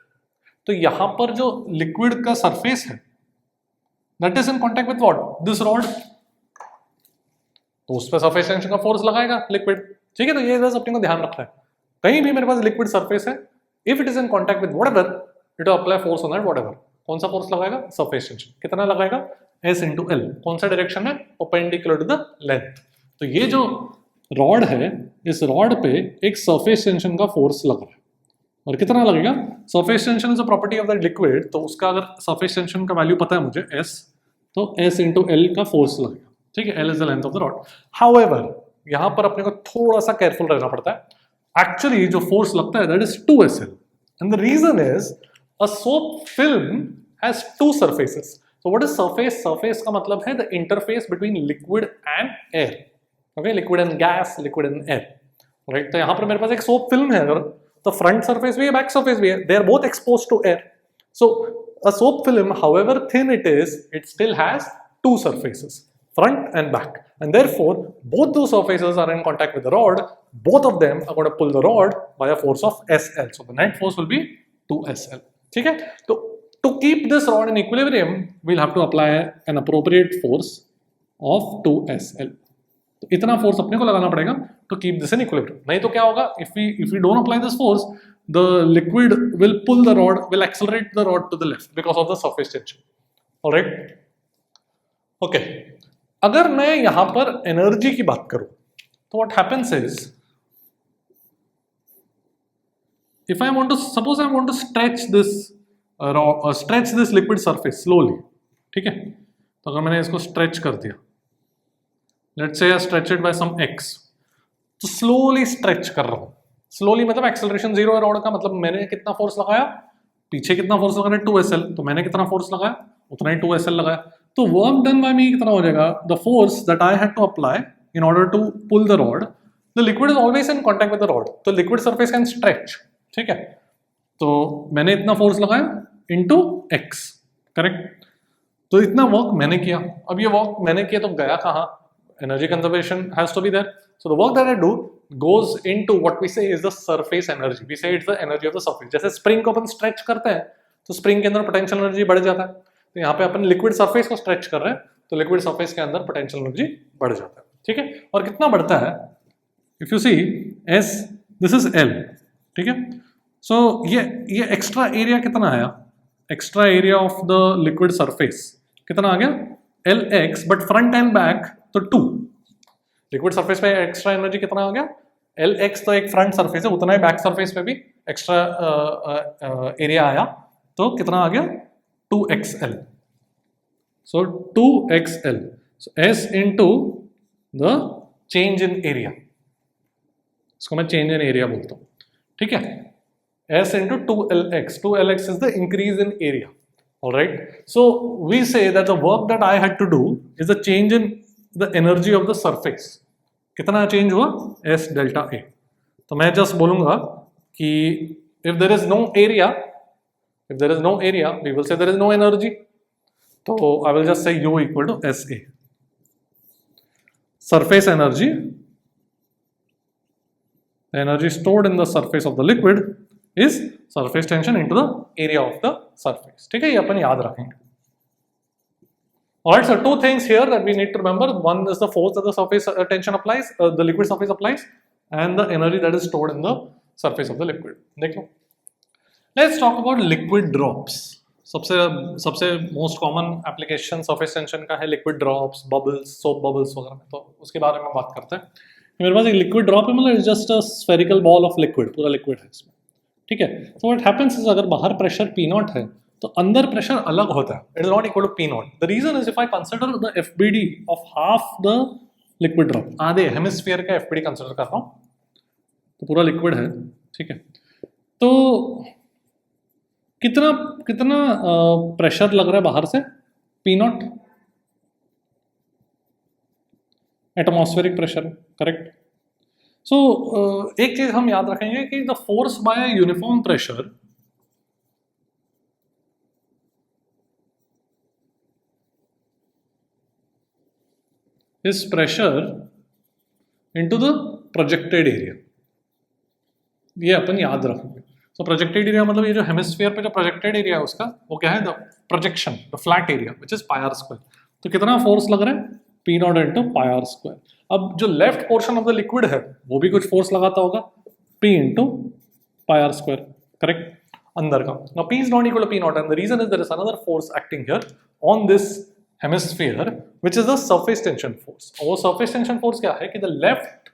तो यहाँ पर जो liquid का surface है, that is in contact with what? This rod. तो उस पर surface tension का force लगाएगा liquid. ठीक है, तो ये बस अपने को ध्यान रखना है. कहीं भी मेरे पास liquid surface है, if it is in contact with whatever, it will apply force on that whatever. कौन सा फोर्स लगाएगा? Surface tension. कितना लगाएगा? S into L. कौन सा डायरेक्शन है? Perpendicular to the length. तो ये जो रॉड है, इस रॉड पे एक सरफेस टेंशन का फोर्स लग रहा है. और कितना लगेगा? Surface tension is a property of the liquid. तो उसका अगर सरफेस टेंशन का वैल्यू पता है मुझे S, तो S into L का फोर्स लगेगा. ठीक है, L is the length of the rod. However यहाँ पर अपने को थोड़ा सा केयरफुल रहना पड़ता है. एक्चुअली जो फोर्स लगता है that is 2SL. And the reason is a soap film has two surfaces. So what is surface? Surface का मतलब है the interface between liquid and air. Okay, liquid and gas, liquid and air. Right? तो यहाँ पर मेरे पास एक soap film है, अगर तो front surface भी है, back surface भी है. They are both exposed to air. So a soap film, however thin it is, it still has two surfaces, front and back. And therefore, both those surfaces are in contact with the rod. Both of them are going to pull the rod by a force of SL. So the net force will be 2SL. ठीक है, तो to keep this rod in equilibrium, we'll have to apply an appropriate force of 2SL. तो इतना force अपने को लगाना पड़ेगा to keep this in equilibrium. नहीं तो क्या होगा? If we don't apply this force, the liquid will pull the rod, will accelerate the rod to the left because of the surface tension. All right? Okay. अगर मैं यहाँ पर energy की बात करूँ, तो what happens is, if I want to, suppose I want to stretch this liquid surface slowly. ठीक है, तो अगर मैंने इसको stretch कर दिया, let's say I stretch it by some x, तो slowly stretch कर रहा हूँ. slowly मतलब acceleration 0 है रॉड का, मतलब मैंने कितना फोर्स लगाया, पीछे कितना फोर्स लगा रहा है 2SL, तो मैंने कितना फोर्स लगाया, उतना ही 2SL लगाया. तो वर्क डन बाय मी कितना हो जाएगा? The force that I had to apply in order to pull the rod, the liquid is always in contact with the rod, तो लिक्विड सरफेस कैन स्ट्रेच. ठीक है, तो मैंने इतना फोर्स लगाया इनटू x, करेक्ट. तो इतना वर्क मैंने किया. अब ये वर्क मैंने किया तो गया कहाँ? Energy conservation has to be there. So the work that I do goes into what we say is the surface energy. We say it's the energy of the surface. जैसे स्प्रिंग को अपन stretch करते हैं तो spring के अंदर potential energy बढ़ जाता है. तो यहाँ पे अपन लिक्विड सरफेस को स्ट्रेच कर रहे हैं, तो लिक्विड सरफेस के अंदर पोटेंशियल एनर्जी बढ़ जाता है. ठीक है, और कितना बढ़ता है? If you see S, this is L. ठीक है, सो ये एक्स्ट्रा एरिया कितना आया? Extra area of the liquid surface कितना आ गया? LX, but front and back तो 2. लिक्विड सरफेस पे एक्स्ट्रा एनर्जी कितना आ गया? LX तो एक फ्रंट सरफेस है, उतना ही बैक सरफेस पे भी एक्स्ट्रा एरिया आया, तो कितना आ गया? 2XL. So 2XL. So S into the change in area, इसको मैं चेंज इन एरिया बोलता हूँ, ठीक है। S into 2Lx, 2Lx is the increase in area. All right. So we say that the work that I had to do is the change in the energy of the surface. कितना change हुआ? S delta A. तो मैं just बोलूंगा कि if there is no area, we will say there is no energy. तो I will just say U equal to SA. Surface energy, the energy stored in the surface of the liquid is surface tension into the area of the surface. ठीक है, ये अपन याद रखेंगे. Alright, so two things here that we need to remember. One is the force that the surface tension applies, the liquid surface applies, and the energy that is stored in the surface of the liquid. देख लो. Let's talk about liquid drops. सबसे most common application surface tension का है liquid drops, bubbles, soap bubbles वगैरह में. तो उसके बारे में बात करते हैं. मेरे पास एक liquid drop है, मतलब it's just a spherical ball of liquid, पूरा liquid है इसमें. ठीक है. So what happens is अगर बाहर प्रेशर P0 है तो अंदर प्रेशर अलग होता है. It is not equal to P0. The reason is if I consider the FBD of half the liquid drop, आधे हेमिस्फीयर का FBD कंसिडर कर रहा हूँ, तो पूरा लिक्विड है, ठीक है. तो कितना प्रेशर लग रहा है बाहर से? P0 atmospheric pressure, correct. सो एक चीज हम याद रखेंगे कि the force bye uniform pressure is pressure into the projected area. ये अपन याद रखेंगे. सो प्रोजेक्टेड एरिया मतलब ये जो हेमिस्फीयर पे जो प्रोजेक्टेड एरिया है उसका वो क्या है? The projection, the flat area which is pi r square. तो कितना फोर्स लग रहा है? P0 into pi r square. अब जो left portion of the liquid है वो भी कुछ फोर्स लगाता होगा, P into pi r square, correct, अंदर का. Now P is not equal to P0 and the reason is there is another force acting here on this hemisphere which is the surface tension force. और वो surface tension force क्या है कि the left,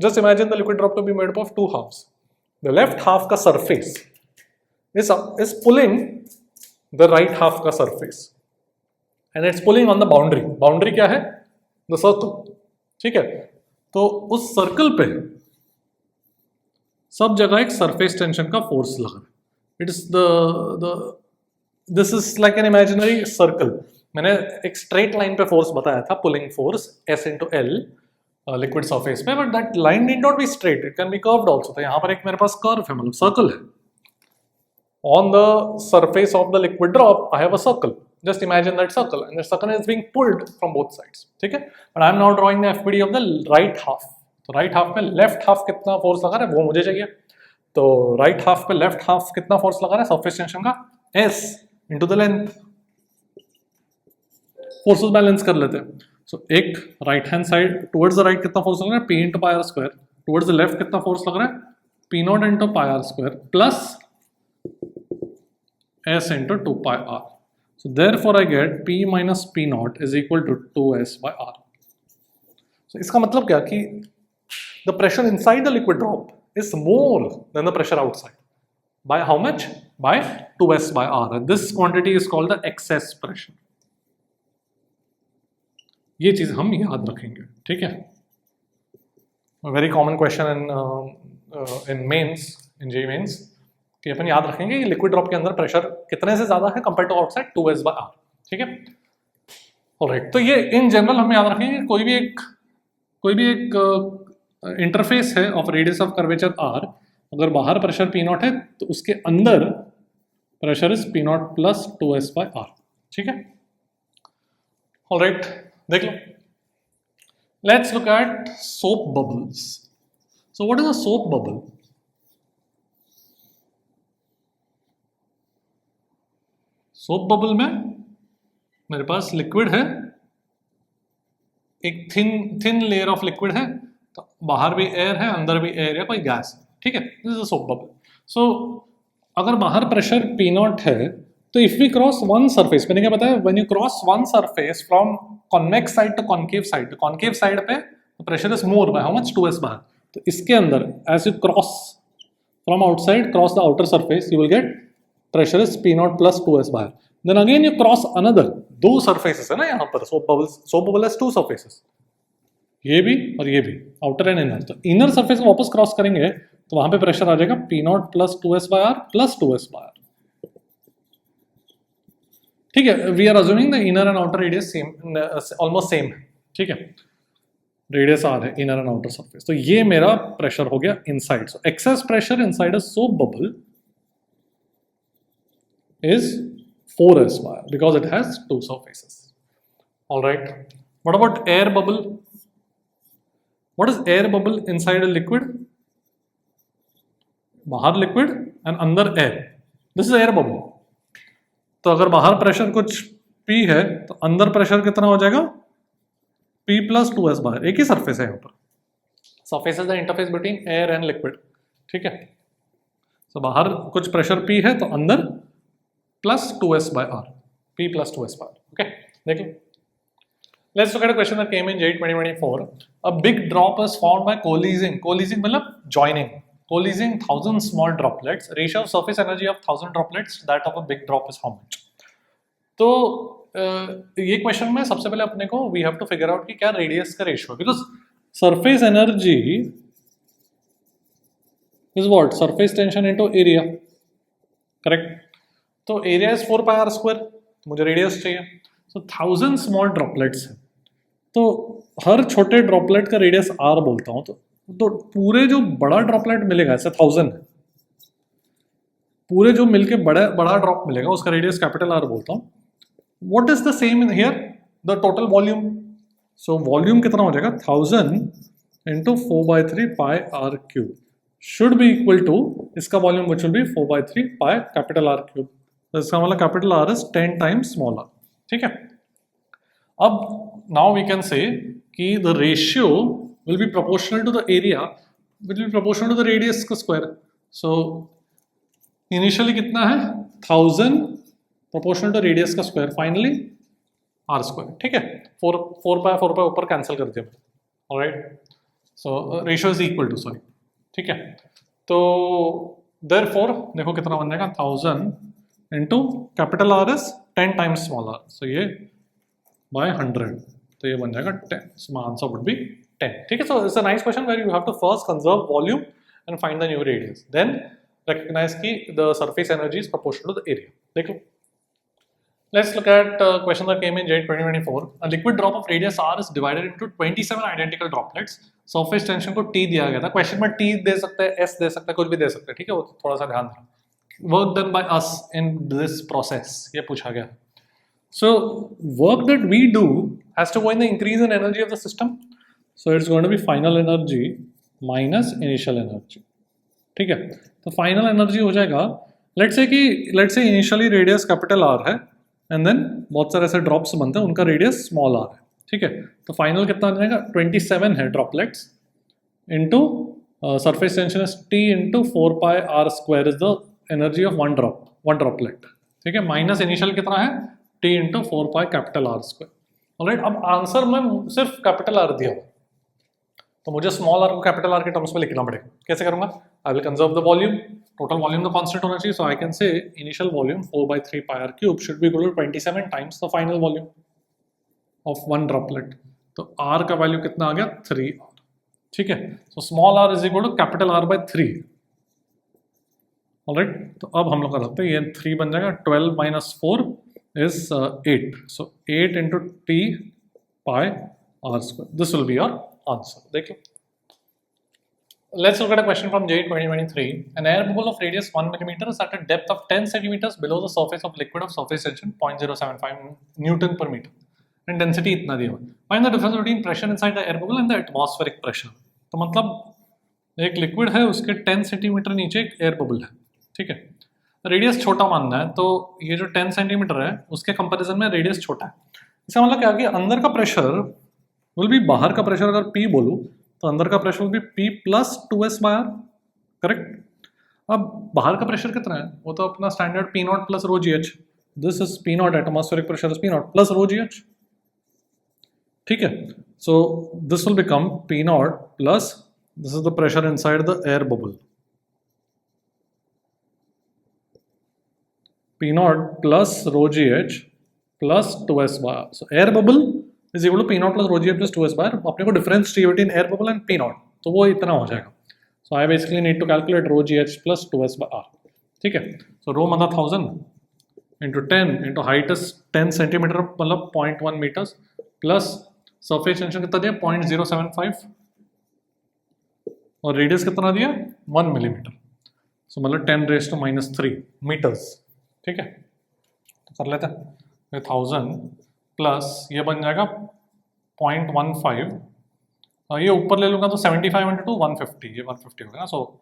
just imagine the liquid drop to be made up of two halves. The left half का surface is pulling the right half का surface and it's pulling on the boundary. Boundary क्या है? The circle. ठीक है. तो उस circle पे सब जगह एक सरफेस टेंशन का फोर्स लग रहा है. It's this is like an imaginary circle. मैंने एक स्ट्रेट लाइन पे फोर्स बताया था, pulling force S into L liquid surface पे, but that line need not be straight, it can be curved also. तो यहाँ पर एक मेरे पास कर्व है, मतलब सर्कल है. On the surface of the liquid drop, I have a circle. Just imagine that circle, and the circle is being pulled from both sides. ठीक है? But I am now drawing the FBD of the right half. तो right half में left half कितना force लगा रहा है वो मुझे चाहिए. तो right half पे left half कितना force लगा रहा है surface tension का? S into the length. Forces balance कर लेते हैं. So एक right hand side towards the right कितना force लग रहा है? P into pi r square. Towards the left कितना force लग रहा है? P0 into pi r square plus S into 2 pi r. So therefore I get P minus P0 is equal to 2S by r. So इसका मतलब क्या कि the pressure inside the liquid drop is more than the pressure outside. By how much? By 2S by r. And this quantity is called the excess pressure. ये चीज हम याद रखेंगे, ठीक है. A very common question in mains, in JEE mains, कि अपन याद रखेंगे कि लिक्विड ड्रॉप के अंदर प्रेशर कितने से ज्यादा है compare to outside? 2S by r. ठीक है. ऑलराइट. तो ये इन जनरल हम याद रखेंगे. कोई भी एक इंटरफेस है of radius of curvature r, अगर बाहर प्रेशर P0 है तो उसके अंदर pressure is P0 plus 2S by r. ठीक है. ऑलराइट, देख लो. Let's look at soap bubbles. So what is a soap bubble? Soap bubble में मेरे पास लिक्विड है, एक थिन लेयर ऑफ लिक्विड है, तो बाहर भी एयर है, अंदर भी एयर या कोई गैस है. ठीक है. This is a soap bubble. So अगर बाहर प्रेशर P0 है तो if we cross one surface, मैंने क्या बताया, when you cross one surface from convex side to concave side, concave side पे pressure is more by how much? 2S बाहर. तो इसके अंदर as you cross from outside, cross the outer surface, you will get pressure is P0 plus 2S बाहर. Then again you cross another, दो surfaces है ना यहाँ पर, soap bubble has to surfaces, ये भी और ये भी, आउटर एंड इनर। तो इनर सरफेस को वापस क्रॉस करेंगे तो वहां पे प्रेशर आ जाएगा P naught plus 2s/r plus 2s/r। ठीक है, we are assuming the inner and outer radius same, almost same है। ठीक है, रेडियस r है, इनर एंड आउटर सरफेस। तो ये मेरा प्रेशर हो गया inside. So excess pressure inside a soap bubble is 4s/r because it has two surfaces. All right. What about air bubble? What is air bubble inside a liquid? बाहर liquid and अंदर air, this is air bubble. तो अगर बाहर pressure कुछ P है तो अंदर pressure कितना हो जाएगा P प्लस 2s बाहर, एक ही सरफेस है यहाँ पर। Surface is the interface between air and liquid. ठीक है, तो बाहर कुछ प्रेशर P है तो अंदर plus 2s/r, P plus 2s/r. Okay, देखो. Let's look at a question that came in JEE 2024. A big drop is formed by coalescing. Coalescing मतलब joining. Coalescing 1000 small droplets. Ratio of surface energy of 1000 droplets that of a big drop is how much? तो ये question में सबसे पहले अपने को we have to figure out कि क्या रेडियस का रेशियो है, because surface energy is what? Surface tension into area. Correct? तो एरिया इज 4πr², मुझे रेडियस चाहिए। सो 1000 स्मॉल ड्रॉपलेट्स है, तो हर छोटे ड्रॉपलेट का रेडियस r बोलता हूँ। तो पूरे जो बड़ा ड्रॉपलेट मिलेगा, ऐसे 1000 है, पूरे जो मिलके बड़ा ड्रॉप मिलेगा उसका रेडियस कैपिटल R बोलता हूँ। What is the same in here? The total volume. So volume कितना हो जाएगा 1000 into 4/3 pi r³ should be equal to, इसका volume which will be 4/3 pi capital R³। तो इसका मतलब capital R is 10 times smaller. ठीक है, अब नाउ वी कैन से कि the ratio will be proportional to the area will be proportional to the radius का square. So initially कितना है 1000 प्रोपोर्शनल टू रेडियस का स्क्वायर, फाइनली r²। ठीक है, 4 ऊपर कैंसिल कर दिया। Alright, so ratio is equal to, sorry. ठीक है, तो देयरफॉर देखो कितना बन जाएगा 1000 into capital R is 10 times smaller, so ये बाय 100, तो ये बन जाएगा 10। So my answer would be 10। ठीक है, so it's a nice question where you have to first conserve volume and find the new radius, then recognize कि the surface energy is proportional to the area. देखो, let's look at question that came in JEE 2024. A liquid drop of radius r is divided into 27 identical droplets. Surface tension को T दिया गया था, question में T दे सकते हैं, S दे सकते हैं, कुछ भी दे सकते हैं। ठीक है, वो थोड़ा सा ध्यान रखना। Work done by us in this process, ये पूछा गया। So work that we do has to go in the increase in energy of the system. So it's going to be final energy minus initial energy. ठीक है, तो final energy हो जाएगा, let's say initially radius capital R है and then बहुत सारे ऐसे drops बनते हैं, उनका रेडियस स्मॉल r है। ठीक है, तो फाइनल कितना आ जाएगा 27 है droplets into surface tension is T into 4πr² is the energy of one droplet. ठीक है, माइनस इनिशियल कितना है T into 4π capital R²। Alright, अब आंसर में सिर्फ कैपिटल R दिया हुआ, तो मुझे स्मॉल r को कैपिटल R के टर्म्स में लिखना पड़ेगा। कैसे करूंगा? I will conserve the volume, total volume तो कांस्टेंट होना चाहिए, so I can say initial volume 4/3 pi r³ should be equal to 27 times the final volume of one droplet. तो r का वैल्यू कितना आ गया 3r। ठीक है, so small r is equal to capital R/3। Alright, तो अब हम लोग कर सकते हैं, ये 3 बन जाएगा, 12 minus 4 is 8, so 8 into T pi r²। This will be our answer. देख लो। Let's look at a question from JEE 2023. An air bubble of radius 1 millimeter is at a depth of 10 centimeters below the surface of liquid of surface tension 0.075 Newton per meter and density इतना दिया हुआ। Find the difference between pressure inside the air bubble and the atmospheric pressure। तो मतलब एक liquid है, उसके 10 centimetre नीचे एक एयर बबल है। ठीक है, रेडियस छोटा मानना है, तो ये जो 10 सेंटीमीटर है उसके कंपैरिजन में रेडियस छोटा है। इसका मतलब क्या कि अंदर का प्रेशर विल बी, बाहर का प्रेशर अगर P बोलूँ तो अंदर का pressure will be P plus 2s/r। Correct. अब बाहर का प्रेशर कितना है, वो तो अपना standard P0 plus ρgh। This is P0, atmospheric pressure is P0 plus ρgh। ठीक है, so this will become P0 plus, this is the pressure inside the air bubble, P0 plus ρgh plus 2s by r. So air bubble is equal to P not plus rho g plus 2s by are. अपने को difference चाहिए between air bubble and P nought, तो वो इतना हो जाएगा. So I basically need to calculate rho g h plus 2s by R. ठीक है. सो रो मतलब 1000 into 10 into height is 10 centimetre मतलब 0.1 मीटर्स प्लस सरफेस टेंशन कितना दिया 0.075 और रेडियस कितना दिया 1 मिलीमीटर. सो मतलब 10⁻³ मीटर्स. ठीक है. तो कर लेते हैं 1000 प्लस ये बन जाएगा 0.15. ये ऊपर ले लूँगा तो 75 इंटू 150, ये 150 हो गया ना. सो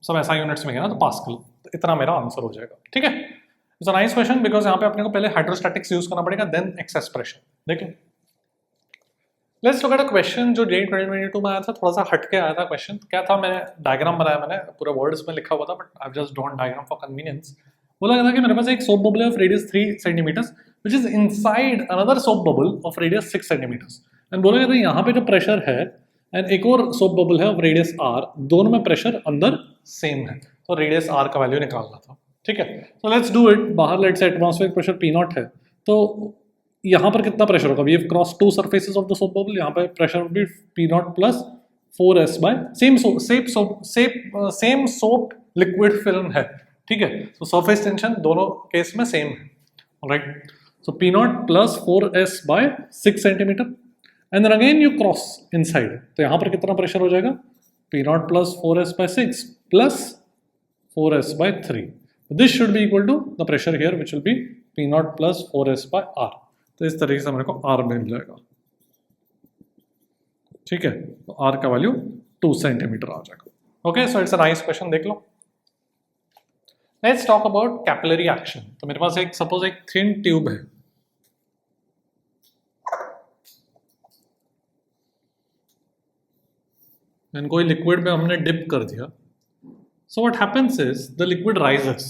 सब ऐसा यूनिट्स में है ना, तो पास्कल. तो इतना मेरा आंसर हो जाएगा. ठीक है. It's a nice question because यहाँ पे अपने को पहले हाइड्रोस्टैटिक्स यूज करना पड़ेगा देन एक्सेस प्रेशर. देख लो. Let's look at a question जो जेई 2022 में आया था. थोड़ा सा हटके आया था क्वेश्चन. क्या था, मैंने डायग्राम बनाया, मैंने पूरे वर्ड्स में लिखा हुआ था but I just drawn diagram for convenience. बोला गया था कि मेरे पास एक सोप बबल है of radius 3 centimeters which is inside another soap bubble of radius 6 centimeters. And बोला गया था यहाँ पे जो प्रेशर है एंड एक और सोप बबल है ऑफ रेडियस r, दोनों में प्रेशर अंदर सेम है. तो रेडियस r का वैल्यू निकालना था. ठीक है. So let's do it. बाहर लेट्स से एटमॉस्फेरिक प्रेशर पी नॉट है, तो यहाँ पर कितना प्रेशर होगा. We have cross two surfaces of the soap bubble. यहाँ पे प्रेशर भी P not plus 4s by same soap liquid film है. ठीक है. सो सरफेस टेंशन दोनों केस में सेम है. Right. So P not plus 4s by 6 centimetre and then again you cross inside. तो यहाँ पर कितना प्रेशर हो जाएगा P not plus 4s by 6 plus 4s by 3. This should be equal to the pressure here which will be P not plus 4s by r. तो इस तरीके से मेरे को r मिल जाएगा. ठीक है. तो r का वैल्यू 2 सेंटीमीटर आ जाएगा. Okay. So it's a nice question. देख लो. Let's talk about capillary action. तो मेरे पास एक सपोज एक थिन ट्यूब है. एंड कोई लिक्विड में हमने डिप कर दिया. So what happens is the liquid rises.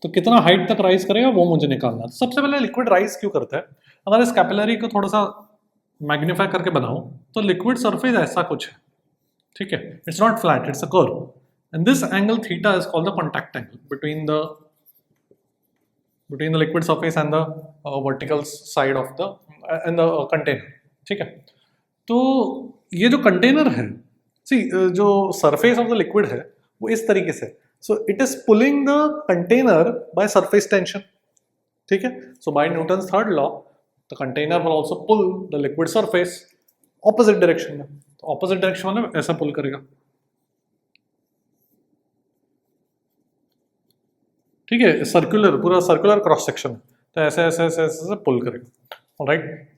तो कितना हाइट तक राइज करेगा वो मुझे निकालना है. सबसे पहले लिक्विड राइज क्यों करता है. अगर इस कैपिलरी को थोड़ा सा मैग्नीफाई करके बनाओ तो लिक्विड सरफेस ऐसा कुछ है. ठीक है. It's not flat, it's a curve and this angle theta is called the contact angle between the liquid surface and the vertical side of the end the container. ठीक है. तो ये जो कंटेनर है, जो सरफेस ऑफ द लिक्विड है वो इस तरीके से. So it is pulling the container by surface tension. ठीक है. So by Newton's third law the container will also pull the liquid surface opposite direction में. तो ऑपोजिट डायरेक्शन में ऐसा पुल करेगा. ठीक है. सर्कुलर, पूरा सर्कुलर क्रॉस सेक्शन. तो ऐसे ऐसे ऐसे ऐसे पुल करेगा. ऑलराइट.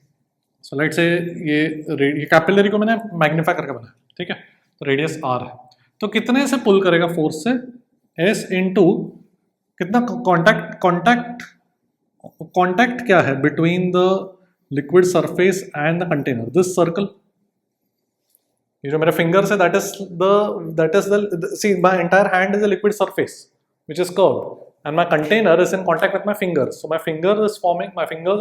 सो लेट्स से ये कैपिलरी को मैंने मैग्नीफाई करके बनाया. ठीक है. तो रेडियस r है. तो कितने से पुल करेगा फोर्स से s इंटू कितना कॉन्टैक्ट क्या है between the liquid surface and the container. This circle, ये जो मेरे फिंगर्स है that is the see my entire hand is a liquid surface which is curved and my container is in contact with my fingers. So my fingers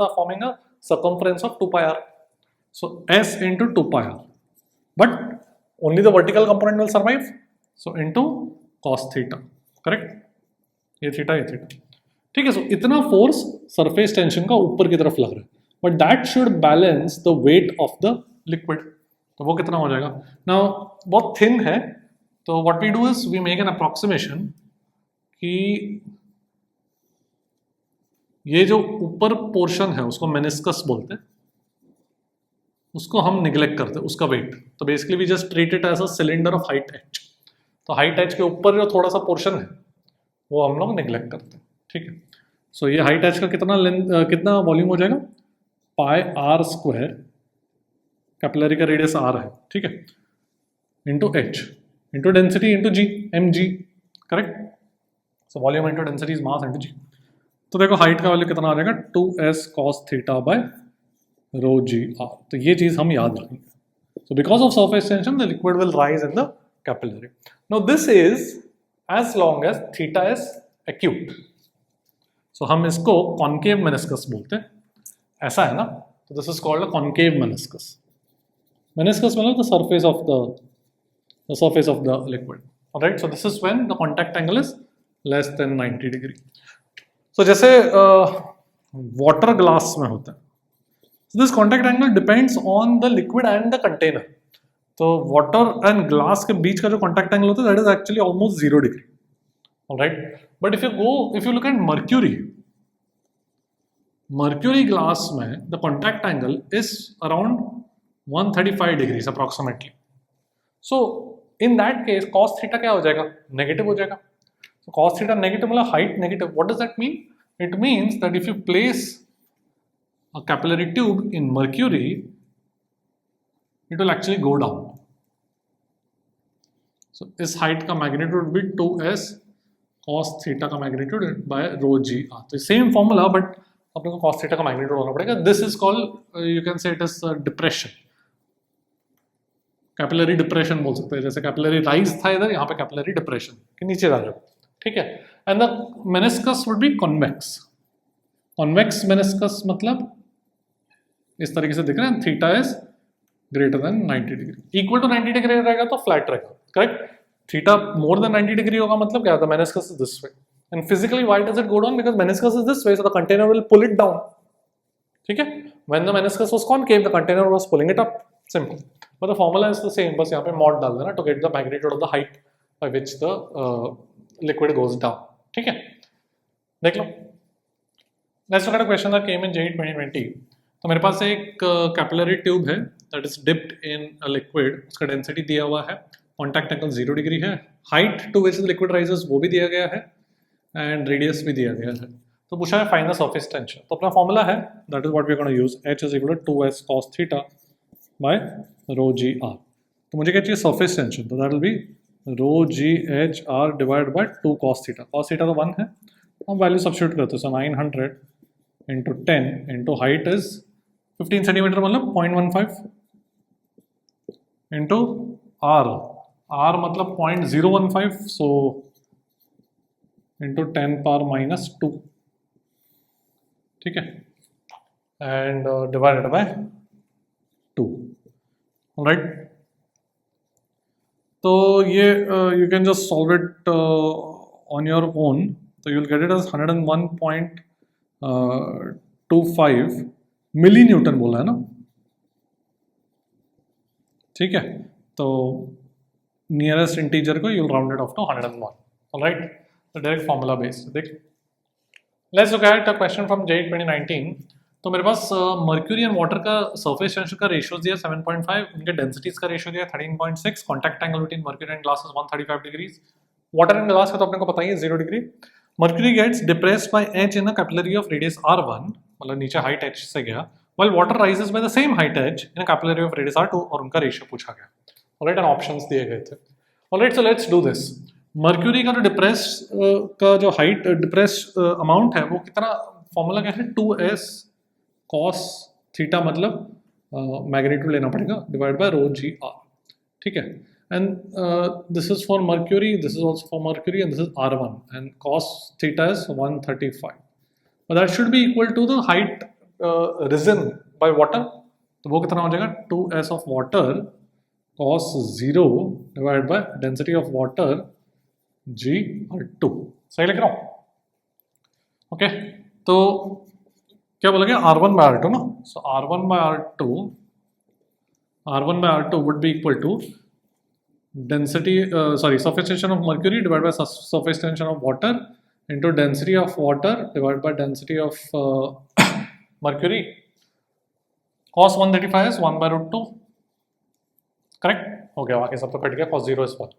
are forming a circumference of 2 pi r. So s into 2 pi r. But only the vertical component will survive. So into cos theta. Correct? ये theta ये theta. ठीक है. सो इतना force surface tension का ऊपर की तरफ लग रहा है but that should balance the weight of the liquid. तो वो कितना हो जाएगा. नाउ बहुत थिन है तो what we do is we make an approximation कि ये जो ऊपर पोर्शन है उसको मेनिस्कस बोलते हैं, उसको हम निग्लेक्ट करते हैं उसका वेट. तो basically we just treat it as a cylinder of height h. तो हाइट एच के ऊपर जो थोड़ा सा पोर्शन है वो हम लोग निग्लेक्ट करते हैं. ठीक है. सो ये हाइट एच का कितना वॉल्यूम हो जाएगा पाई आर स्क्वायर. कैपिलरी का रेडियस r है. ठीक है. Into h into density into g m g. Correct. So volume into density is mass into g. तो देखो हाइट का वैल्यू कितना आ जाएगा 2s cos theta by rho g r. तो ये चीज हम याद रखेंगे. So because of surface tension the liquid will rise in the capillary. Now this is as long as theta is acute. So हम इसको कॉन्केव मेनिस्कस बोलते हैं. ऐसा है ना. तो this is called a concave meniscus. Meniscus मतलब the surface of the liquid. Alright. So this is when the contact angle is less than 90 degree. So जैसे वाटर ग्लास में होता है, this contact angle depends on the liquid and the container. तो water and glass के बीच का जो contact angle होता है that is actually almost 0 degree, alright. But if you look at mercury glass में the contact angle is around 135 degrees approximately. So in that case cos theta क्या हो जाएगा, नेगेटिव हो जाएगा। So cos theta negative मतलब height negative. What does that mean? It means that if you place a capillary tube in mercury, it will actually go down. So इस height का magnitude would be 2s cos theta का magnitude by rho g r. तो same formula but अपने को cos theta का magnitude होना पड़ेगा. This is called you can say it is depression. Capillary depression बोल सकते हैं, जैसे कैपिलरी राइज था इधर, यहाँ पे कैपिलरी डिप्रेशन के नीचे जा रहे हो, ठीक है। And the meniscus would be convex. Convex meniscus मतलब इस तरीके से दिख रहा है, theta is greater than 90 degree, equal to 90 degree रहेगा तो फ्लैट रहेगा, correct. Theta more than 90 degree होगा मतलब क्या, the meniscus is this way. And physically why does it go down, because meniscus is this way, so the container will pull it down, ठीक है। When the meniscus was concave the container was pulling it up, simple. But the formula is the same, बस यहाँ पे mod डाल देना to get the magnitude of the height by which the liquid goes down, ठीक है। देख लो, let's look at a question that came in JEE 2020। तो मेरे पास एक capillary tube है that is dipped in a liquid, उसका density दिया हुआ है, contact angle 0 डिग्री है, height to which the liquid rises वो भी दिया गया है, and radius भी दिया गया है। तो पूछा है find the surface tension। तो अपना formula है that is what we are going to use, H is equal to 2s cos theta by rho g r। तो मुझे क्या चाहिए, सरफेस टेंशन, तो that will B rho g h r divide by 2 cos theta. cos theta तो 1 है, हम value substitute करते हैं, सो 900 into 10 into height is 15 centimetre मतलब 0.15 इंटू r मतलब 0.015, सो इंटू 10 पावर माइनस 2, ठीक है, एंड डिवाइडेड बाय 2, राइट। तो ये you can just solve it on your own, तो you will get it as 101.25 milli newton बोला है ना, ठीक है। तो नियरेस्ट इंटीजर को you will round it off to 101, alright. तो डायरेक्ट फॉर्मूला बेस्ड देख, let's look at a question from JEE 2019। तो मेरे पास मर्क्यूरी एंड वाटर का सरफेस टेंशन का रेशियो दिया 7.5, उनके डेंसिटीज का रेशियो दिया 13.6, contact angle between mercury and glass is 135 degrees, water and glass का तो अपने को पता ही है 0 degree. Mercury gets depressed by h in a capillary of radius r1, मतलब नीचे हाइट h से गया, while water rises by the same height h in a capillary of radius r2, और उनका रेशियो पूछा गया, ऑलराइट, एंड ऑप्शंस दिए गए थे, alright. So let's do this. Mercury का जो डिप्रेस का जो हाइट डिप्रेस अमाउंट है वो कितना, फॉर्मूला क्या है, 2s cos थीटा मतलब मैग्नीट्यूड लेना पड़ेगा divide by rho g r, ठीक है। And this is for mercury, this is also for mercury, and this is r1, and cos theta is 135, but that should be equal to the height risen by water, तो वो कितना हो जाएगा, 2s of water cos 0 divide by density of water g/2, सही लिख रहा हूँ, okay. तो क्या बोला गया, R1 by R2 ना, सो R1 by R2 would be equal to density surface tension of mercury divided by surface tension of water into density of water divided by density of mercury। cos 135 is 1 by √2, correct हो गया, बाकी सब तो cut गया, cos 0 is 1,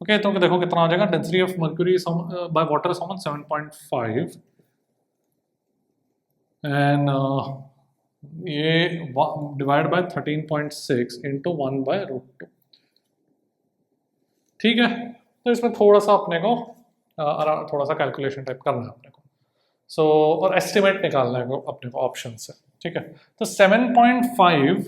okay. तो देखो कितना आ जाएगा, density of mercury by water is 7.5, and ये डिवाइड बाय 13.6 इंटू 1 बाय √2, ठीक है। तो इसमें थोड़ा सा अपने को थोड़ा सा कैलकुलेशन टाइप करना है अपने को, सो और एस्टिमेट निकालना है अपने को ऑप्शन से, ठीक है। तो 7.5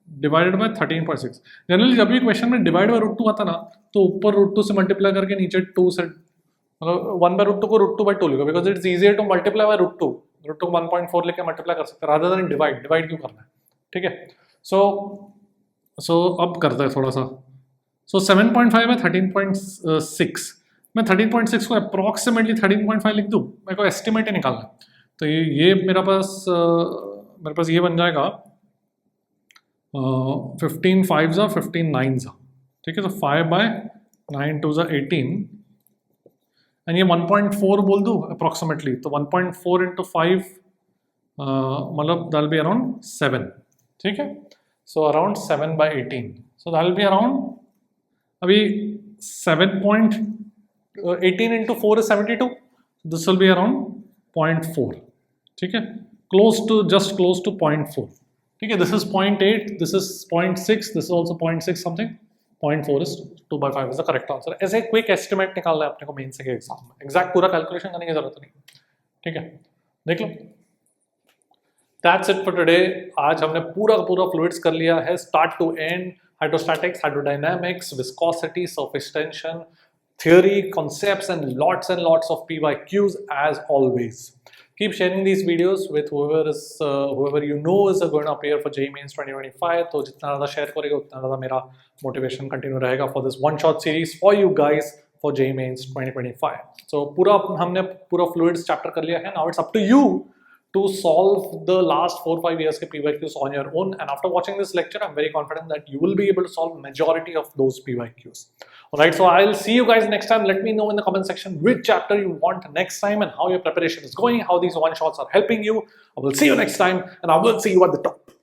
डिवाइडेड बाय 13.6, जनरली जब भी क्वेश्चन में डिवाइड बाय √2 आता ना, तो ऊपर √2 से मल्टीप्लाई करके नीचे 2 से, मतलब 1 बाय √2 को √2 बाय 2 लिखो, because it's easier to multiply by √2 को 1.4 लेके मल्टीप्लाई कर सकते हैं रादर देन डिवाइड क्यों करना है, ठीक है। सो अब करते हैं थोड़ा सा, सो 7.5 by 13.6, मैं 13.6 को अप्रॉक्सीमेटली 13.5 लिख दूँ, मेरे को एस्टिमेट ही निकालना है। तो ये मेरे पास ये बन जाएगा 15 5 जा 15 9 जा, ठीक है। तो 5 बाय 9 2 जा 18 एंड ये 1.4 बोल दूँ अप्रॉक्सीमेटली, तो 1.4 इंटू 5 मतलब दैट विल बी अराउंड 7, ठीक है। So around 7 by 18, so that will be around, अभी 7.18 into 4 is 72, this will be around 0.4, ठीक है, जस्ट क्लोज टू 0.4, ठीक है। This is 0.8, this is 0.6, this is also 0.6 something, 0.4 is 2/5 is the correct answer. ऐसे quick estimate निकालना है अपने को मेंस के एग्जाम में, एग्जैक्ट पूरा कैलकुलेशन करने की जरूरत नहीं, ठीक है। देख लो, दैट्स इट फॉर टुडे। आज हमने पूरा का पूरा फ्लूइड्स कर लिया है, start to end, hydrostatics, hydrodynamics, viscosity, surface tension, theory, concepts, and lots of PYQs as always. Keep sharing these videos with whoever you know is going to appear for JEE Mains 2025. तो जितना ज़्यादा share करेगा उतना ज़्यादा मेरा motivation continue रहेगा for this one shot series for you guys for JEE Mains 2025. So हमने पूरा fluids chapter कर लिया है. Now it's up to you to solve the last 4-5 years के PYQs on your own, and after watching this lecture I'm very confident that you will be able to solve majority of those PYQs. Alright, so I'll see you guys next time. Let me know in the comment section which chapter you want next time and how your preparation is going, how these one shots are helping you. I will see you next time and I will see you at the top.